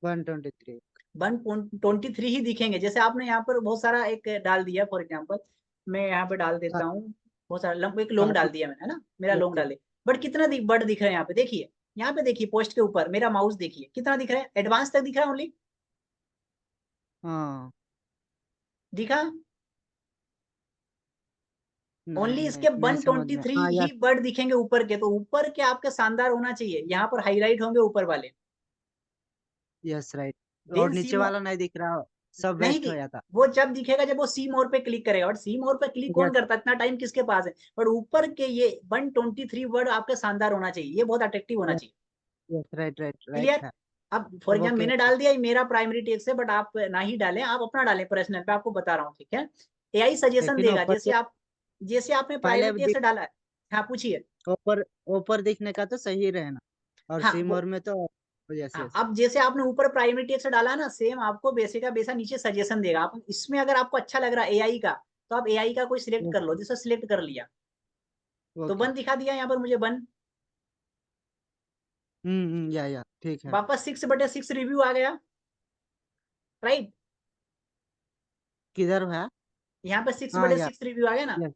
Speaker 2: 123।
Speaker 1: 123 ही दिखेंगे, जैसे आपने यहाँ पर बहुत सारा एक डाल दिया, फॉर एग्जाम्पल मैं यहाँ पे डाल देता हूँ, बहुत सारा एक लॉन्ग डाल
Speaker 2: काफी।
Speaker 1: दिया मैंने, है ना, मेरा लॉन्ग
Speaker 2: यस।
Speaker 1: डाल दिया, बट कितना वर्ड दिख रहे हैं यहाँ पे, देखिए यहाँ पे देखिए पोस्ट के ऊपर मेरा माउस देखिए कितना दिख रहा है, एडवांस तक दिख रहा है ओनली,
Speaker 2: हाँ।
Speaker 1: दिखा,
Speaker 2: नहीं
Speaker 1: ओनली
Speaker 2: नहीं
Speaker 1: इसके
Speaker 2: नहीं समझ में,
Speaker 1: 123
Speaker 2: हाँ
Speaker 1: ही
Speaker 2: यस।
Speaker 1: वर्ड दिखेंगे ऊपर के, तो ऊपर के आपके शानदार होना चाहिए, यहाँ पर हाईलाइट होंगे ऊपर वाले,
Speaker 2: यस राइट। और
Speaker 1: देन सी
Speaker 2: नीचे वाला नहीं दिख रहा, सब
Speaker 1: नहीं
Speaker 2: वेस्ट हो जाता।
Speaker 1: वो जब दिखेगा जब वो सी मोर पे क्लिक करेगा, और सी मोर पे क्लिक कौन
Speaker 2: यस
Speaker 1: करता है, इतना टाइम किसके पास है, पर ऊपर के ये 123 वर्ड आपके शानदार होना चाहिए, ये बहुत अट्रैक्टिव होना
Speaker 2: यस।
Speaker 1: चाहिए,
Speaker 2: yes right right right
Speaker 1: clear.
Speaker 2: है।
Speaker 1: अब फॉर एग्जाम्पल
Speaker 2: ओके।
Speaker 1: मैंने डाल दिया, ये मेरा प्राइमरी टेक्स्ट है, बट आप ना ही डालें, आप अपना डालें पर्सनल पे, आपको बता रहा हूँ, ठीक है, एआई सजेशन
Speaker 2: लेकिन
Speaker 1: देगा,
Speaker 2: ऊपर
Speaker 1: जैसे
Speaker 2: से
Speaker 1: आप, जैसे आपने
Speaker 2: पहले
Speaker 1: प्राइमरी टेक्स्ट डाला है, हाँ पूछिए,
Speaker 2: ऊपर ऊपर दिखने का तो सही रहना। और
Speaker 1: हाँ
Speaker 2: सिम
Speaker 1: वो,
Speaker 2: और में तो। यस
Speaker 1: हाँ
Speaker 2: यस।
Speaker 1: अब जैसे आपने ऊपर प्राइमरी टेक्स्ट डाला ना, सेम आपको बेसिक का बेसा नीचे सजेशन देगा, आप इसमें अगर आपको अच्छा लग रहा है एआई का, तो आप एआई का कोई सिलेक्ट कर लो, जैसे सिलेक्ट कर लिया, तो
Speaker 2: ओके।
Speaker 1: बन दिखा दिया यहाँ पर मुझे बन,
Speaker 2: या ठीक है।
Speaker 1: वापस 6/6 रिव्यू आ गया, राइट,
Speaker 2: किधर है?
Speaker 1: यहाँ पे सिक्स
Speaker 2: हाँ
Speaker 1: बटे
Speaker 2: या।
Speaker 1: सिक्स रिव्यू आ गया ना,
Speaker 2: यस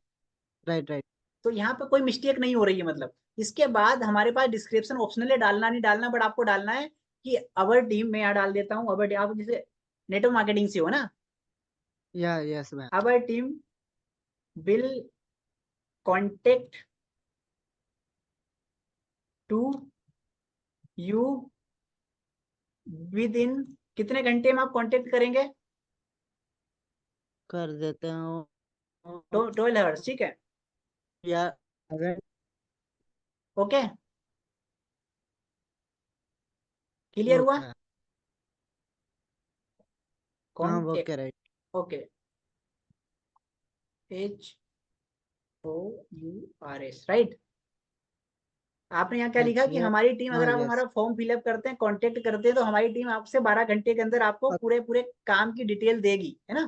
Speaker 2: राइट राइट।
Speaker 1: तो यहाँ पे कोई मिस्टेक नहीं हो रही है, मतलब इसके बाद हमारे पास डिस्क्रिप्शन ऑप्शनल है, डालना नहीं डालना, बट आपको डालना है कि अवर टीम, मैं यहाँ डाल देता हूँ, अवर आप जैसे नेटवर्क मार्केटिंग से हो ना,
Speaker 2: या yes ma'am.
Speaker 1: Our team will contact to you within, कितने घंटे में आप कांटेक्ट करेंगे,
Speaker 2: कर देते हो।
Speaker 1: 12 आवर्स, ठीक है,
Speaker 2: या अगर।
Speaker 1: ओके, क्लियर हुआ,
Speaker 2: ओके। हाँ
Speaker 1: contact,
Speaker 2: okay right.
Speaker 1: Okay, HOURS, right. आपने यहाँ क्या लिखा
Speaker 2: एच
Speaker 1: कि
Speaker 2: ओ।
Speaker 1: हमारी टीम, अगर
Speaker 2: हाँ
Speaker 1: आप
Speaker 2: यस।
Speaker 1: हमारा फॉर्म फिलअप करते हैं, कांटेक्ट करते हैं, तो हमारी टीम आपसे 12 घंटे के अंदर आपको पूरे पूरे काम की डिटेल देगी, है ना,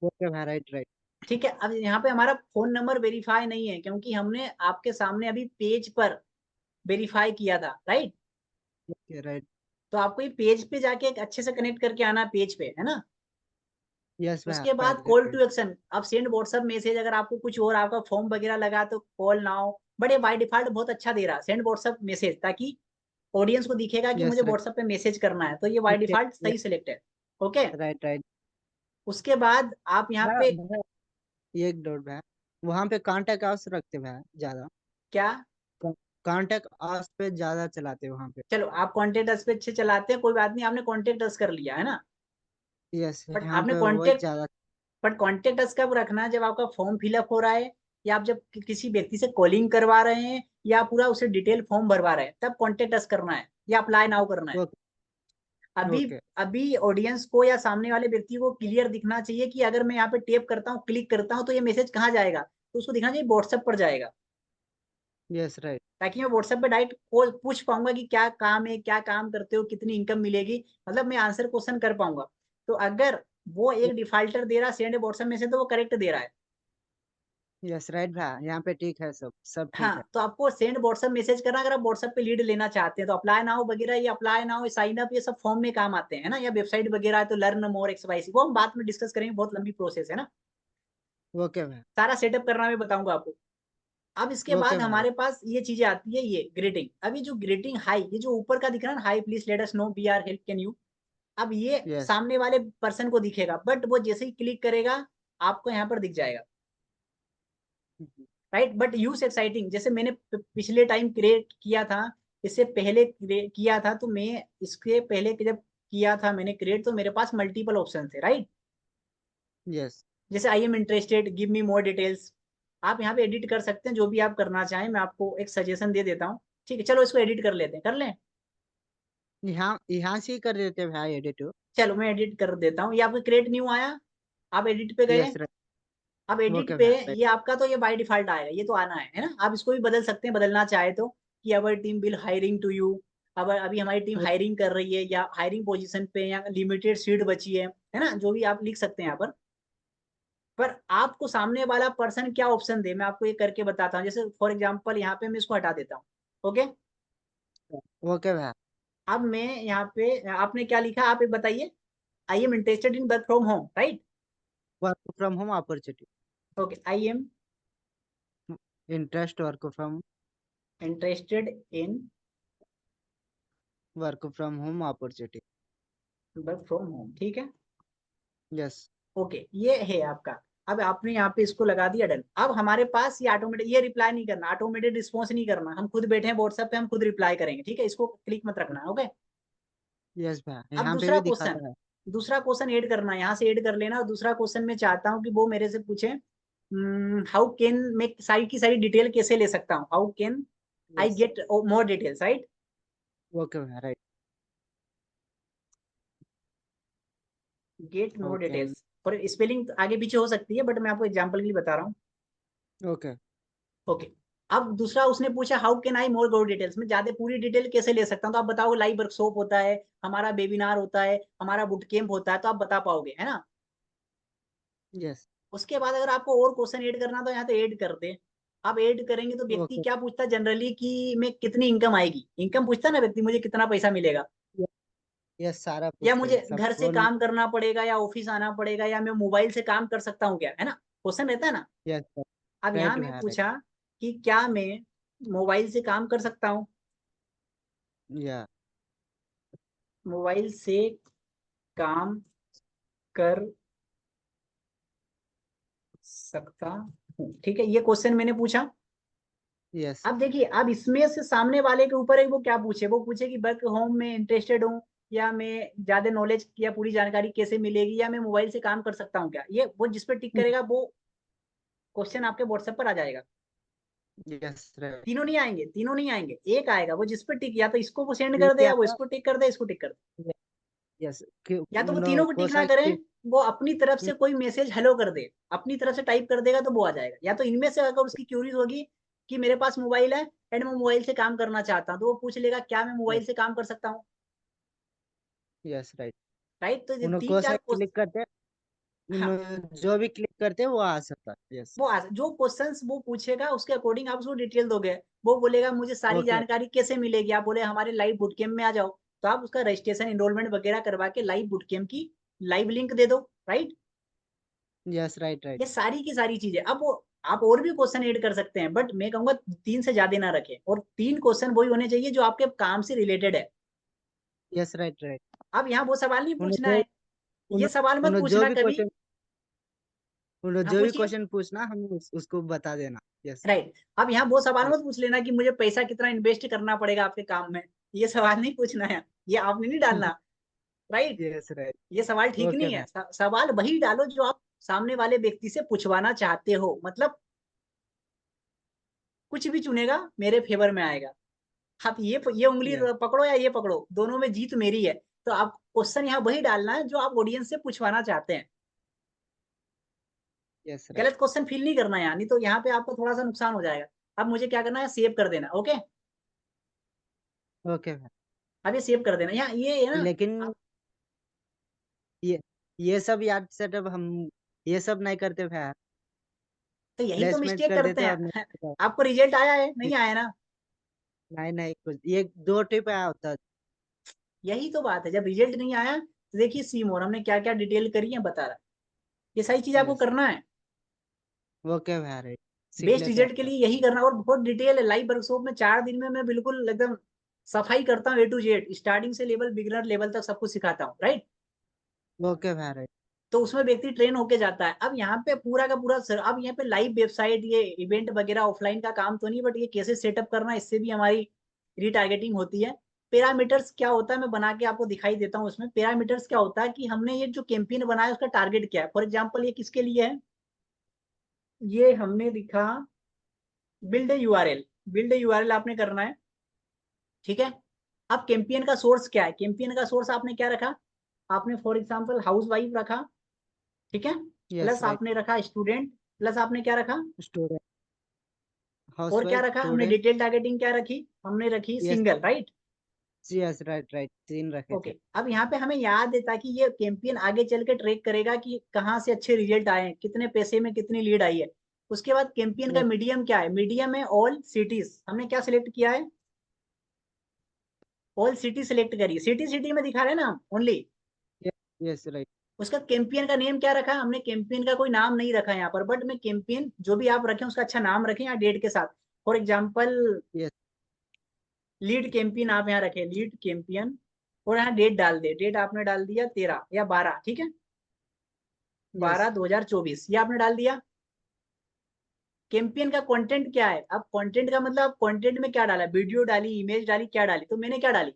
Speaker 2: ओके भाई राइट राइट।
Speaker 1: ठीक है। अब यहाँ पे हमारा फोन नंबर वेरीफाई नहीं है, क्योंकि हमने आपके सामने अभी पेज पर वेरीफाई किया था, राइट,
Speaker 2: ओके राइट।
Speaker 1: तो आपको ये पेज पे जाके एक अच्छे से कनेक्ट करके आना पेज पे, है ना।
Speaker 2: यस भाई
Speaker 1: उसके बाद कॉल
Speaker 2: करके।
Speaker 1: टू एक्शन, अब सेंड व्हाट्सएप मैसेज, अगर आपको कुछ और आपका फॉर्म वगैरह लगा तो कॉल नाउ, बड़े बाय डिफॉल्ट बहुत अच्छा दे रहा, सेंड व्हाट्सएप मैसेज, ताकि ऑडियंस को दिखेगा कि मुझे
Speaker 2: यस राइट।
Speaker 1: व्हाट्सएप पे मैसेज करना है, तो ये बाय डिफॉल्ट
Speaker 2: यस
Speaker 1: सही सिलेक्ट है, ओके।
Speaker 2: Right right.
Speaker 1: उसके बाद आप यहाँ पे
Speaker 2: भाई एक डॉट भाई, वहाँ पे कांटेक्ट आवर्स रखते भाई ज्यादा।
Speaker 1: क्या,
Speaker 2: कांटेक्ट आवर्स पे ज्यादा चलाते हैं वहाँ पे।
Speaker 1: चलो आप कॉन्टेक्ट अस पे अच्छे चलाते हैं, कोई बात नहीं, आपने कॉन्टेक्ट अस कर लिया है ना,
Speaker 2: यस
Speaker 1: बट
Speaker 2: यहाँ
Speaker 1: आपने
Speaker 2: पे वही
Speaker 1: कॉन्टेक्ट,
Speaker 2: ज्यादा।
Speaker 1: बट कॉन्टेक्ट अस कब रखना है, जब आपका फॉर्म फिलअप हो रहा है, या आप जब किसी व्यक्ति से कॉलिंग करवा रहे हैं, या पूरा उसे डिटेल फॉर्म भरवा रहे हैं, तब कॉन्टेक्ट अस करना है, या अप्लाई नाउ करना है।
Speaker 2: ओके
Speaker 1: अभी
Speaker 2: ओके।
Speaker 1: अभी ऑडियंस को या सामने वाले व्यक्ति को क्लियर दिखना चाहिए कि अगर मैं यहाँ पे टेप करता हूँ, क्लिक करता हूँ, तो ये मैसेज कहाँ जाएगा, तो उसको दिखाना चाहिए व्हाट्सएप पर जाएगा,
Speaker 2: यस राइट।
Speaker 1: ताकि मैं व्हाट्सएप पे डायरेक्ट पूछ पाऊंगा कि क्या काम है, क्या काम करते हो, कितनी इनकम मिलेगी, मतलब मैं आंसर क्वेश्चन कर पाऊंगा। तो अगर वो एक डिफाल्टर दे रहा सेंड व्हाट्सएप मैसेज, तो वो करेक्ट दे रहा है।
Speaker 2: यस राइट भाई, यहाँ पे ठीक है, सब सब ठीक है।
Speaker 1: हाँ, तो आपको सेंड व्हाट्सएप मैसेज करना, अगर आप व्हाट्सएप पे लीड लेना चाहते हैं तो अप्लाई नाउ वगैरह, ये अप्लाई नाउ, साइन अप, ये सब फॉर्म में काम आते हैं ना, या वेबसाइट वगैरह है तो लर्न मोर XYZ, वो हम बाद में डिस्कस करेंगे, बहुत लंबी प्रोसेस है ना,
Speaker 2: ओके भाई।
Speaker 1: सारा सेटअप करना मैं बताऊंगा आपको। अब इसके
Speaker 2: ओके
Speaker 1: बाद
Speaker 2: भाई।
Speaker 1: हमारे पास ये चीजें आती है, ये ग्रेटिंग। अभी जो ग्रेटिंग हाई, ये जो ऊपर का दिख रहा है ना, hi please let us know we are help can you, अब ये
Speaker 2: यस।
Speaker 1: सामने वाले पर्सन को दिखेगा, बट वो जैसे ही क्लिक करेगा आपको यहाँ पर दिख जाएगा, राइट। बट यूज एक्साइटिंग, जैसे मैंने पिछले टाइम क्रिएट किया था, इससे पहले किया था, तो मैं इसके पहले जब किया था मैंने क्रिएट, तो मेरे पास मल्टीपल ऑप्शन थे, राइट।
Speaker 2: यस।
Speaker 1: जैसे I am interested, give me more details, आप यहाँ पे एडिट कर सकते हैं जो भी आप करना चाहें, मैं आपको एक सजेशन दे देता हूँ। ठीक है, चलो इसको एडिट कर लेते हैं, कर लें।
Speaker 2: यहाँ यहाँ से ही कर देते भाई एडिट।
Speaker 1: चलो मैं एडिट कर देता हूँ, ये आपको क्रिएट न्यू आया, आप एडिट पे गए।
Speaker 2: Yes right.
Speaker 1: अब एडिट
Speaker 2: ओके
Speaker 1: पे,
Speaker 2: भाई।
Speaker 1: ये आपका तो ये बाय डिफॉल्ट आएगा, ये तो आना है ना, आप इसको भी बदल सकते हैं बदलना चाहे तो, कि our team will hiring to you, अब अभी हमारी टीम हायरिंग कर रही है, या हायरिंग पोजीशन पे, या लिमिटेड सीट बची है ना, जो भी आप लिख सकते हैं यहाँ पर आपको सामने वाला पर्सन क्या ऑप्शन दे, मैं आपको ये करके बताता हूँ। जैसे फॉर एग्जाम्पल यहाँ पे मैं इसको हटा देता हूँ, ओके।
Speaker 2: ओके भाई।
Speaker 1: अब मैं यहाँ पे, आपने क्या लिखा आप एक बताइए, I am interested in work from home, right.
Speaker 2: Work from home opportunity.
Speaker 1: Okay, I am
Speaker 2: interest work from.
Speaker 1: Interested in
Speaker 2: work from home opportunity.
Speaker 1: Work from home, ठीक है।
Speaker 2: यस।
Speaker 1: ओके, ये है आपका। अब आपने यहाँ पे इसको लगा दिया डन। अब हमारे पास ये ऑटोमेटेड, ये रिप्लाई नहीं करना, ऑटोमेटेड रिस्पॉन्स नहीं करना, हम खुद बैठे हैं व्हाट्सएप पे, हम खुद रिप्लाई करेंगे, ठीक है, इसको क्लिक मत रखना, ओके।
Speaker 2: यस भाई,
Speaker 1: अब
Speaker 2: यहाँ पे
Speaker 1: दूसरा
Speaker 2: भी
Speaker 1: क्वेश्चन,
Speaker 2: दिखाता है।
Speaker 1: दूसरा क्वेश्चन ऐड करना है, यहाँ से ऐड कर लेना। और दूसरा क्वेश्चन मैं चाहता हूँ कि वो मेरे से पूछे, हाउ कैन, मैं सारी की सारी डिटेल कैसे ले सकता हूँ, how can I
Speaker 2: yes.
Speaker 1: Get more details, right.
Speaker 2: Okay भाई right.
Speaker 1: Get more
Speaker 2: okay.
Speaker 1: Details, और स्पेलिंग आगे पीछे हो सकती है, बट मैं आपको एग्जाम्पल के लिए बता रहा हूँ,
Speaker 2: ओके।
Speaker 1: ओके। अब दूसरा उसने पूछा how can I more details, में ज्यादा पूरी डिटेल कैसे ले सकता हूँ, तो आप बताओ लाइव वर्कशॉप होता है, हमारा वेबिनार होता है, हमारा बुट कैंप होता है, तो आप बता पाओगे, है ना।
Speaker 2: यस।
Speaker 1: उसके बाद अगर आपको और क्वेश्चन ऐड करना तो यहाँ तो ऐड कर दे। अब ऐड करेंगे तो व्यक्ति
Speaker 2: ओके।
Speaker 1: क्या पूछता है जनरली, कि मैं कितनी इनकम आएगी, इनकम पूछता है ना व्यक्ति, मुझे कितना पैसा मिलेगा,
Speaker 2: यस सारा
Speaker 1: या
Speaker 2: पूछते
Speaker 1: मुझे
Speaker 2: हैं सब
Speaker 1: घर से
Speaker 2: फोन।
Speaker 1: काम करना पड़ेगा, या ऑफिस आना पड़ेगा, या मैं मोबाइल से काम कर सकता हूँ क्या, है ना, क्वेश्चन रहता है ना।
Speaker 2: यस
Speaker 1: अब यहाँ
Speaker 2: राइट
Speaker 1: मैं
Speaker 2: भाई राइट।
Speaker 1: पूछा कि क्या मैं मोबाइल से काम कर सकता हूँ,
Speaker 2: या।
Speaker 1: मोबाइल से काम कर सकता हूँ, ठीक है, ये क्वेश्चन मैंने पूछा।
Speaker 2: यस।
Speaker 1: अब देखिए, अब इसमें से सामने वाले के ऊपर है वो क्या पूछे, वो पूछे कि वर्क होम में इंटरेस्टेड हूँ, या मैं ज्यादा नॉलेज या पूरी जानकारी कैसे मिलेगी, या मैं मोबाइल से काम कर सकता हूँ क्या, ये वो जिस पे टिक करेगा वो क्वेश्चन आपके व्हाट्सएप पर आ जाएगा।
Speaker 2: Yes right.
Speaker 1: तीनों नहीं आएंगे, तीनों नहीं आएंगे, एक आएगा, वो जिस पे टिक, या तो इसको वो सेंड
Speaker 2: ठीक
Speaker 1: कर दे,
Speaker 2: है
Speaker 1: या वो
Speaker 2: था।
Speaker 1: इसको टिक कर दे, इसको टिक कर दे,
Speaker 2: यस।
Speaker 1: या तो वो
Speaker 2: नो
Speaker 1: तीनों को टिक ना
Speaker 2: क्वेश्चन।
Speaker 1: करें, वो अपनी तरफ से कोई मैसेज हेलो कर दे, अपनी तरफ से टाइप कर देगा तो वो आ जाएगा। या तो इनमें से अगर उसकी क्यूरीज होगी कि मेरे पास मोबाइल है एंड मैं मोबाइल से काम करना चाहता हूँ, तो वो पूछ लेगा क्या मैं मोबाइल
Speaker 2: यस।
Speaker 1: से काम कर सकता हूँ,
Speaker 2: यस राइट।
Speaker 1: राइट। तो ये
Speaker 2: उन
Speaker 1: तीन
Speaker 2: क्वेश्चन
Speaker 1: चार
Speaker 2: क्लिक
Speaker 1: क्वेश्चन,
Speaker 2: करते, उन
Speaker 1: हाँ,
Speaker 2: जो भी क्लिक करते हैं वो आ सकता है। यस।
Speaker 1: वो जो क्वेश्चंस वो पूछेगा उसके अकॉर्डिंग आप उसको डिटेल दोगे। वो बोलेगा मुझे सारी
Speaker 2: ओके।
Speaker 1: जानकारी कैसे मिलेगी, आप बोले हमारे लाइव बुट कैम्प में आ जाओ, तो आप उसका रजिस्ट्रेशन एनरोलमेंट वगैरह करवा के लाइव बुट कैम्प की लाइव लिंक दे दो, राइट।
Speaker 2: Yes right right.
Speaker 1: ये सारी की सारी चीजें। अब वो आप और भी क्वेश्चन ऐड कर सकते हैं, बट मैं कहूंगा तीन से ज्यादा ना रखें, और तीन क्वेश्चन वही होने चाहिए जो आपके काम से रिलेटेड है।
Speaker 2: Yes right right.
Speaker 1: अब यहाँ वो सवाल नहीं
Speaker 2: उन
Speaker 1: पूछना
Speaker 2: जो
Speaker 1: है,
Speaker 2: उन
Speaker 1: ये सवाल मत
Speaker 2: उन जो
Speaker 1: पूछना
Speaker 2: भी
Speaker 1: कभी।
Speaker 2: क्वेश्चन उन
Speaker 1: हाँ
Speaker 2: जो भी
Speaker 1: पूछिए,
Speaker 2: क्वेश्चन पूछना हम उसको बता देना। यस।
Speaker 1: राइट। अब यहाँ वो सवाल
Speaker 2: यस।
Speaker 1: मत पूछ लेना कि मुझे पैसा कितना इन्वेस्ट करना पड़ेगा आपके काम में, ये सवाल नहीं पूछना है, ये आपने नहीं डालना, राइट।
Speaker 2: Yes right.
Speaker 1: ये सवाल ठीक
Speaker 2: ओके
Speaker 1: नहीं है।
Speaker 2: भाई।
Speaker 1: सवाल वही डालो जो आप सामने वाले व्यक्ति से पूछवाना चाहते हो, मतलब कुछ भी चुनेगा मेरे फेवर में आएगा। आप ये उंगली
Speaker 2: यस।
Speaker 1: पकड़ो या ये पकड़ो, दोनों में जीत मेरी है। तो आप क्वेश्चन यहाँ वही डालना है जो आप ऑडियंस से पूछवाना चाहते हैं।
Speaker 2: Yes right.
Speaker 1: गलत क्वेश्चन फिल नहीं करना है यार, नहीं तो यहाँ पे आपको थोड़ा सा नुकसान हो जाएगा। अब मुझे क्या करना है, सेव कर देना। ओके,
Speaker 2: ओके भाई।
Speaker 1: अब ये सेव कर देना, यहाँ ये है ना।
Speaker 2: लेकिन
Speaker 1: आप
Speaker 2: ये ये सब याद सेटअप हम ये सब नहीं करते भाई।
Speaker 1: तो यही तो
Speaker 2: प्लेसमेंट
Speaker 1: मिस्टेक
Speaker 2: कर
Speaker 1: करते
Speaker 2: देते और
Speaker 1: हैं।
Speaker 2: नहीं।
Speaker 1: आपको रिजल्ट आया है, नहीं आया ना?
Speaker 2: नहीं नहीं, कुछ ये 2 टिप आया होता।
Speaker 1: यही तो बात है, जब रिजल्ट नहीं आया तो देखिए सी मोर हमने क्या क्या डिटेल करी है बता रहा, ये सारी चीज आपको
Speaker 2: यस।
Speaker 1: करना है।
Speaker 2: ओके भाई राइट। सीख
Speaker 1: बेस्ट
Speaker 2: लेते हैं
Speaker 1: रिजल्ट के
Speaker 2: अब।
Speaker 1: लिए यही करना, और बहुत डिटेल है लाइव वर्कशॉप में, 4 दिन में मैं बिल्कुल एकदम सफाई करता हूँ, A to Z स्टार्टिंग से लेवल बिगिनर लेवल तक सब कुछ सिखाता हूँ, राइट।
Speaker 2: ओके भाई राइट।
Speaker 1: तो उसमें व्यक्ति ट्रेन होके जाता है। अब यहाँ पे पूरा का पूरा सर, अब यहाँ पे लाइव वेबसाइट, ये इवेंट वगैरह ऑफलाइन का काम तो नहीं, बट ये कैसे सेटअप करना है, इससे भी हमारी रीटारगेटिंग होती है। पैरामीटर्स क्या होता है मैं बना के आपको दिखाई देता हूँ। उसमें पैरामीटर्स क्या होता है कि हमने ये जो कैंपेन बनाया उसका टारगेट क्या है। फॉर एग्जाम्पल ये किसके लिए है, ये हमने लिखा बिल्ड यूआरएल। बिल्ड यूआरएल आपने करना है, ठीक है। अब कैंपेन का सोर्स क्या है, कैंपेन का सोर्स आपने क्या रखा, आपने फॉर एग्जाम्पल हाउस वाइफ रखा, ठीक है।
Speaker 2: Yes
Speaker 1: plus
Speaker 2: right.
Speaker 1: आपने रखा स्टूडेंट, प्लस आपने क्या रखा,
Speaker 2: स्टूडेंट।
Speaker 1: और क्या
Speaker 2: हाउसवाइफ
Speaker 1: रखा हमने,
Speaker 2: स्टूडेंट।
Speaker 1: डिटेल टारगेटिंग क्या रखी, हमने रखी
Speaker 2: yes.
Speaker 1: Single, right.
Speaker 2: Yes right right, 3 रखे थे।
Speaker 1: ओके, अब यहाँ पे हमें याद है ताकि ये कैंपेन आगे चल के ट्रैक करेगा कि कहाँ से अच्छे रिजल्ट आए हैं, कितने पैसे में कितनी लीड आई है। उसके बाद कैंपेन का
Speaker 2: यस।
Speaker 1: मीडियम क्या है, मीडियम है ऑल सिटीज, हमने क्या सिलेक्ट किया है, ऑल सिटी सिलेक्ट करिए, सिटी सिटी में दिखा रहे हैं ना ओनली।
Speaker 2: Yes right.
Speaker 1: उसका कैंपेन का नेम क्या रखा, हमने कैंपेन का कोई नाम नहीं रखा यहाँ पर, बट मैं कैंपेन जो भी आप रखें उसका अच्छा नाम रखें यहाँ डेट के साथ। For example
Speaker 2: yes.
Speaker 1: Lead campaign आप यहाँ रखें, लीड कैंपेन, और यहाँ डेट डाल दे, डेट आपने डाल दिया 13 या 12, ठीक है,
Speaker 2: यस।
Speaker 1: 12/2024 ये आपने डाल दिया। कैंपेन का कंटेंट क्या है, अब कंटेंट का मतलब कंटेंट में क्या डाला, वीडियो डाली, इमेज डाली, क्या डाली, तो मैंने क्या डाली,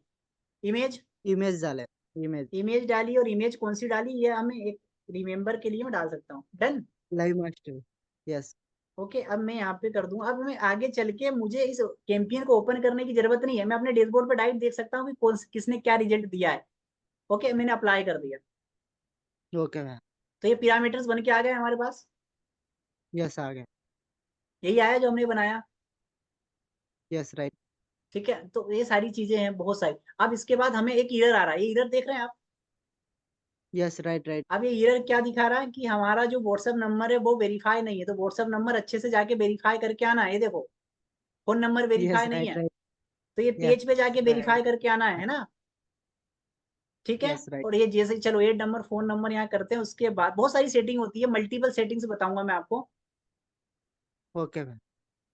Speaker 1: इमेज।
Speaker 2: इमेज डाले। इमेज।
Speaker 1: इमेज डाली, और इमेज कौन सी डाली, ये हमें एक रिमेंबर के लिए मैं डाल सकता हूँ, done.
Speaker 2: Live master. Yes.
Speaker 1: Okay, अब मैं यहाँ पे कर दूं, अब मैं आगे चल के मुझे इस कैंपेन को ओपन करने की जरूरत नहीं है, मैं अपने डैशबोर्ड पर डायरेक्ट देख सकता हूँ कि कौन किसने क्या रिजल्ट दिया है। ओके, मैंने अप्लाई कर दिया,
Speaker 2: ओके भाई।
Speaker 1: तो ये पैरामीटर्स बन के आ गए हमारे पास,
Speaker 2: यस आ गए।
Speaker 1: यही आया जो हमने बनाया,
Speaker 2: यस राइट।
Speaker 1: ठीक है। तो ये सारी चीजें हैं बहुत सारी। अब इसके बाद हमें एक एरर आ रहा है, ये एरर देख रहे हैं आप।
Speaker 2: Yes right right.
Speaker 1: अब ये एरर क्या दिखा रहा है कि हमारा जो व्हाट्सएप नंबर है वो वेरीफाई नहीं है, तो व्हाट्सएप नंबर अच्छे से जाके वेरीफाई करके आना है, ये देखो फोन नंबर
Speaker 2: यस
Speaker 1: वेरीफाई नहीं
Speaker 2: राइट
Speaker 1: है,
Speaker 2: राइट।
Speaker 1: तो ये
Speaker 2: यस
Speaker 1: पेज पे जाके
Speaker 2: राइट।
Speaker 1: वेरीफाई करके आना है ना, ठीक है।
Speaker 2: Yes right.
Speaker 1: और ये जैसे चलो 8 नंबर फोन नंबर यहाँ करते हैं, उसके बाद बहुत सारी सेटिंग होती है, मल्टीपल सेटिंग्स बताऊंगा मैं आपको,
Speaker 2: ओके भाई।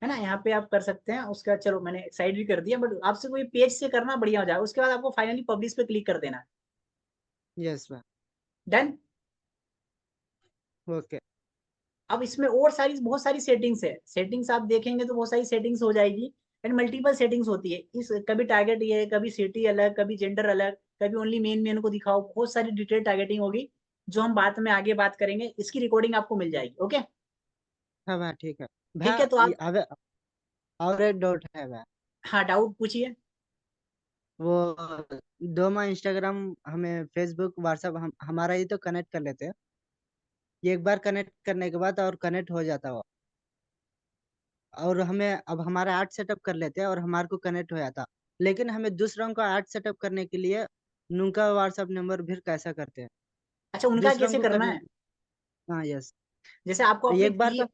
Speaker 1: है ना। यहाँ पे आप कर सकते हैं, उसका चलो मैंने साइड भी कर दिया, बट आपसे कोई पेज से करना बढ़िया हो जाएगा। उसके बाद आपको फाइनली पब्लिश पे क्लिक कर देना है,
Speaker 2: यस भाई।
Speaker 1: डन।
Speaker 2: ओके।
Speaker 1: अब इसमें और सारी बहुत सारी सेटिंग्स है, सेटिंग्स आप देखेंगे तो बहुत सारी सेटिंग्स हो जाएगी, एंड मल्टीपल सेटिंग्स होती है इस, कभी टारगेट ये, कभी सिटी अलग, कभी जेंडर अलग, कभी ओनली मेन मेन को दिखाओ, बहुत सारी डिटेल टारगेटिंग होगी जो हम बाद में आगे बात करेंगे, इसकी रिकॉर्डिंग आपको मिल जाएगी। ओके,
Speaker 2: हाँ भाई ठीक है।
Speaker 1: ठीक है, तो
Speaker 2: भाई
Speaker 1: आप,
Speaker 2: अब और एक डाउट है भाई।
Speaker 1: हाँ डाउट पूछिए।
Speaker 2: वो दोनों इंस्टाग्राम हमें फेसबुक व्हाट्सएप हमारा ही तो कनेक्ट कर लेते हैं। ये एक बार कनेक्ट करने के बाद और कनेक्ट हो जाता हो, और हमें अब हमारा ऐड सेटअप कर लेते हैं और हमारे को कनेक्ट हो जाता। लेकिन हमें दूसरों का ऐड सेटअप करने के लिए उनका व्हाट्सएप नंबर फिर कैसा करते हैं
Speaker 1: अच्छा, उनका
Speaker 2: दूसरों
Speaker 1: कैसे
Speaker 2: को
Speaker 1: करना
Speaker 2: करने।
Speaker 1: है,
Speaker 2: हाँ यस।
Speaker 1: जैसे आपको अपने
Speaker 2: एक बार तो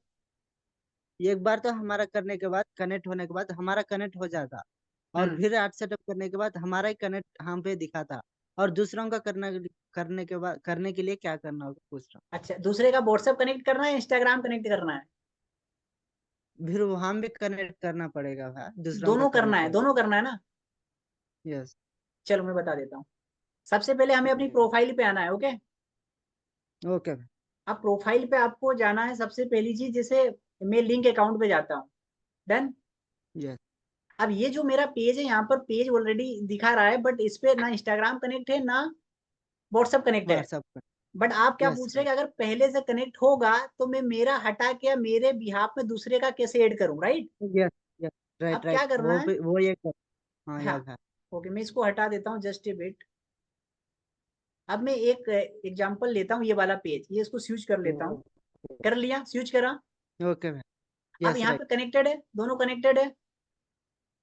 Speaker 2: एक बार तो हमारा करने के बाद कनेक्ट होने के बाद हमारा कनेक्ट हो जाता, और
Speaker 1: हम्म,
Speaker 2: फिर ऐड सेटअप करने के बाद हमारा ही कनेक्ट हम पे दिखाता। और दूसरों का करने के बाद करने के लिए क्या करना होगा पूछ रहा
Speaker 1: अच्छा दूसरे का व्हाट्सएप कनेक्ट करना है, इंस्टाग्राम कनेक्ट करना है,
Speaker 2: हूँ। फिर वहां भी कनेक्ट करना पड़ेगा भाई दूसरों का
Speaker 1: दोनों करना
Speaker 2: कनेक्ट
Speaker 1: है,
Speaker 2: होगा।
Speaker 1: दोनों करना है ना।
Speaker 2: यस।
Speaker 1: चलो मैं बता देता हूँ, सबसे पहले हमें अपनी प्रोफाइल पे आना है, ओके।
Speaker 2: ओके।
Speaker 1: अब प्रोफाइल पे आपको जाना है, सबसे पहली चीज जैसे मैं लिंक अकाउंट पे जाता हूँ, डन।
Speaker 2: यस।
Speaker 1: अब ये जो मेरा पेज है यहाँ पर पेज ऑलरेडी दिखा रहा है, बट इस पे ना इंस्टाग्राम कनेक्ट है ना व्हाट्सएप कनेक्ट है।
Speaker 2: व्हाट्सएप पर।
Speaker 1: बट आप क्या
Speaker 2: यस
Speaker 1: पूछ रहे हैं
Speaker 2: राइट।
Speaker 1: कि अगर पहले से कनेक्ट होगा तो मैं मेरा हटा के मेरे बिहाफ में दूसरे का कैसे ऐड करूँ, राइट।
Speaker 2: यस। यस राइट
Speaker 1: अब क्या
Speaker 2: राइट,
Speaker 1: करना है,
Speaker 2: वो ये कर। हाँ
Speaker 1: हाँ,
Speaker 2: याद है।
Speaker 1: ओके मैं इसको हटा देता हूँ, जस्ट ए बिट। अब मैं एक एग्जांपल लेता हूँ, ये वाला पेज, ये इसको स्विच कर लेता हूँ। कर लिया, स्विच करा।
Speaker 2: ओके भाई।
Speaker 1: अब
Speaker 2: यस
Speaker 1: यहाँ
Speaker 2: राइट।
Speaker 1: पे कनेक्टेड है, दोनों कनेक्टेड है।